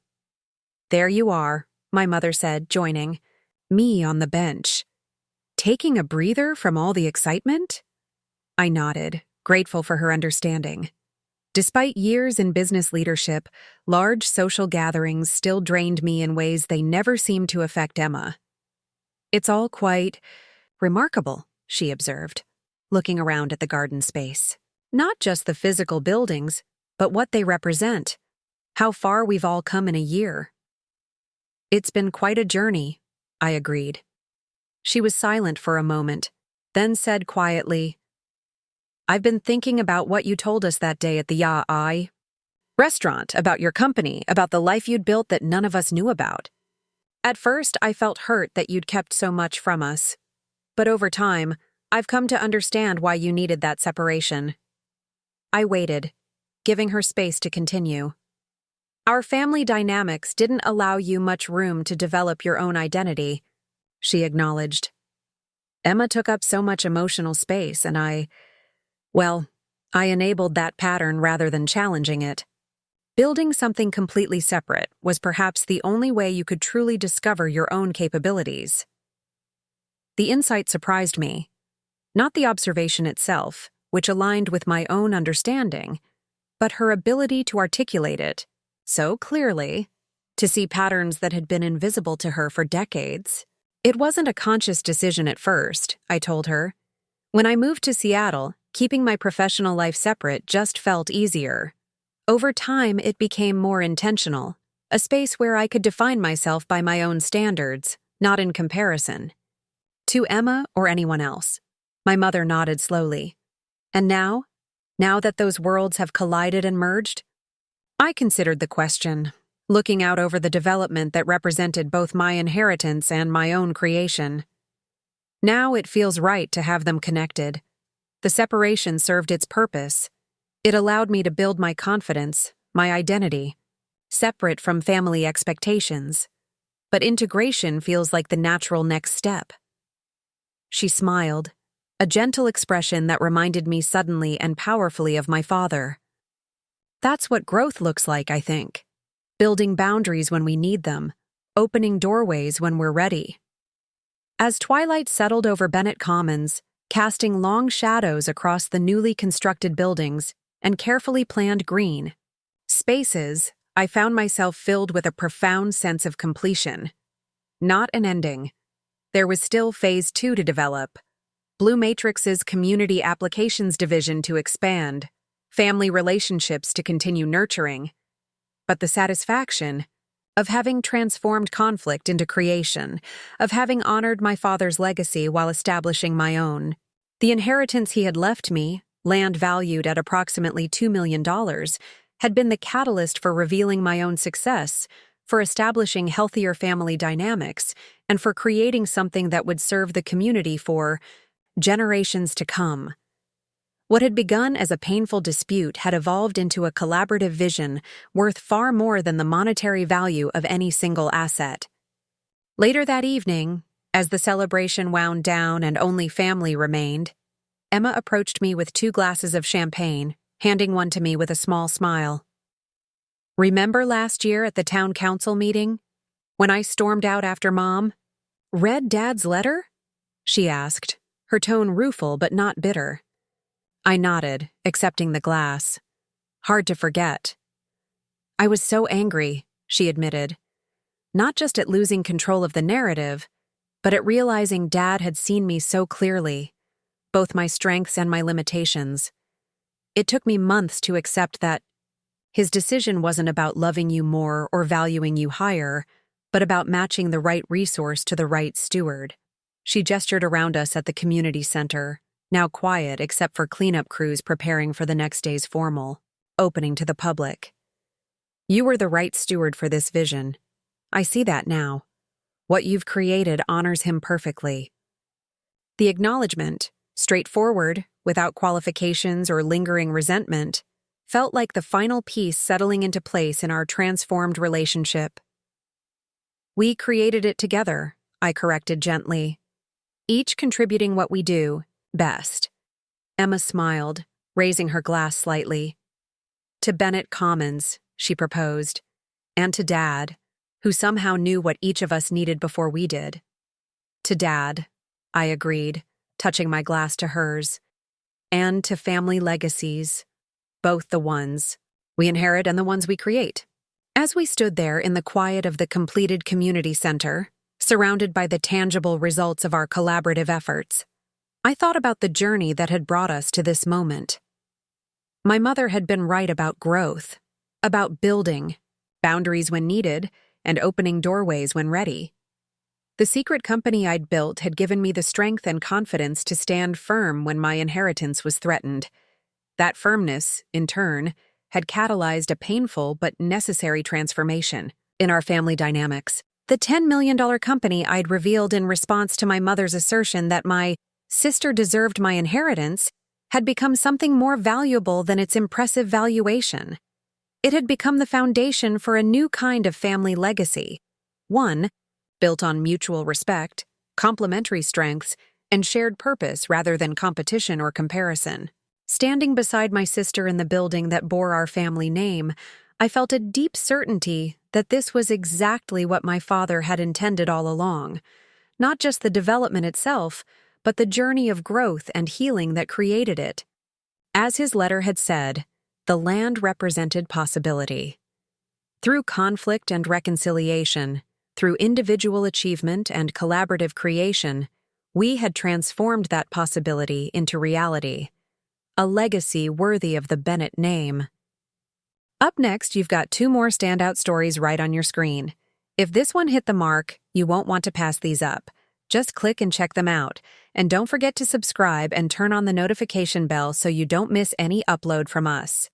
"There you are," my mother said, joining me on the bench. "Taking a breather from all the excitement?" I nodded, grateful for her understanding. Despite years in business leadership, large social gatherings still drained me in ways they never seemed to affect Emma. "It's all quite remarkable," she observed, looking around at the garden space. "Not just the physical buildings, but what they represent, how far we've all come in a year." "It's been quite a journey," I agreed. She was silent for a moment, then said quietly, "I've been thinking about what you told us that day at the restaurant, about your company, about the life you'd built that none of us knew about. At first, I felt hurt that you'd kept so much from us. But over time, I've come to understand why you needed that separation." I waited, giving her space to continue. "Our family dynamics didn't allow you much room to develop your own identity," she acknowledged. "Emma took up so much emotional space, and I enabled that pattern rather than challenging it. Building something completely separate was perhaps the only way you could truly discover your own capabilities." The insight surprised me, not the observation itself, which aligned with my own understanding, but her ability to articulate it so clearly, to see patterns that had been invisible to her for decades. "It wasn't a conscious decision at first," I told her. "When I moved to Seattle, keeping my professional life separate just felt easier. Over time, it became more intentional, a space where I could define myself by my own standards, not in comparison to Emma or anyone else." My mother nodded slowly. "And now that those worlds have collided and merged?" I considered the question, looking out over the development that represented both my inheritance and my own creation. "Now it feels right to have them connected. The separation served its purpose. It allowed me to build my confidence, my identity, separate from family expectations. But integration feels like the natural next step. She smiled, a gentle expression that reminded me suddenly and powerfully of my father. That's what growth looks like, I think. Building boundaries when we need them, opening doorways when we're ready. As twilight settled over Bennett Commons, casting long shadows across the newly constructed buildings and carefully planned green spaces, I found myself filled with a profound sense of completion. Not an ending. There was still Phase 2 to develop, Blue Matrix's Community Applications Division to expand, family relationships to continue nurturing, but the satisfaction of having transformed conflict into creation, of having honored my father's legacy while establishing my own. The inheritance he had left me, land valued at approximately $2 million, had been the catalyst for revealing my own success, for establishing healthier family dynamics, and for creating something that would serve the community for generations to come. What had begun as a painful dispute had evolved into a collaborative vision worth far more than the monetary value of any single asset. Later that evening, as the celebration wound down and only family remained, Emma approached me with 2 glasses of champagne, handing one to me with a small smile. "Remember last year at the town council meeting, when I stormed out after Mom? Read Dad's letter?" she asked, her tone rueful but not bitter. I nodded, accepting the glass. Hard to forget. "I was so angry," she admitted. Not just at losing control of the narrative, but at realizing Dad had seen me so clearly, both my strengths and my limitations. It took me months to accept that his decision wasn't about loving you more or valuing you higher, but about matching the right resource to the right steward. She gestured around us at the community center, now quiet except for cleanup crews preparing for the next day's formal opening to the public. "You were the right steward for this vision. I see that now. What you've created honors him perfectly." The acknowledgement, straightforward, without qualifications or lingering resentment, felt like the final piece settling into place in our transformed relationship. "We created it together," I corrected gently, "each contributing what we do best." Emma smiled, raising her glass slightly. "To Bennett Commons," she proposed, "and to Dad, who somehow knew what each of us needed before we did." "To Dad," I agreed, touching my glass to hers. "And to family legacies, both the ones we inherit and the ones we create." As we stood there in the quiet of the completed community center, surrounded by the tangible results of our collaborative efforts, I thought about the journey that had brought us to this moment. My mother had been right about growth, about building, boundaries when needed, and opening doorways when ready. The secret company I'd built had given me the strength and confidence to stand firm when my inheritance was threatened. That firmness, in turn, had catalyzed a painful but necessary transformation in our family dynamics. The $10 million company I'd revealed in response to my mother's assertion that my sister deserved my inheritance had become something more valuable than its impressive valuation. It had become the foundation for a new kind of family legacy, one built on mutual respect, complementary strengths, and shared purpose rather than competition or comparison. Standing beside my sister in the building that bore our family name, I felt a deep certainty that this was exactly what my father had intended all along. Not just the development itself, but the journey of growth and healing that created it. As his letter had said, the land represented possibility. Through conflict and reconciliation, through individual achievement and collaborative creation, we had transformed that possibility into reality. A legacy worthy of the Bennett name. Up next, you've got 2 more standout stories right on your screen. If this one hit the mark, you won't want to pass these up. Just click and check them out. And don't forget to subscribe and turn on the notification bell so you don't miss any upload from us.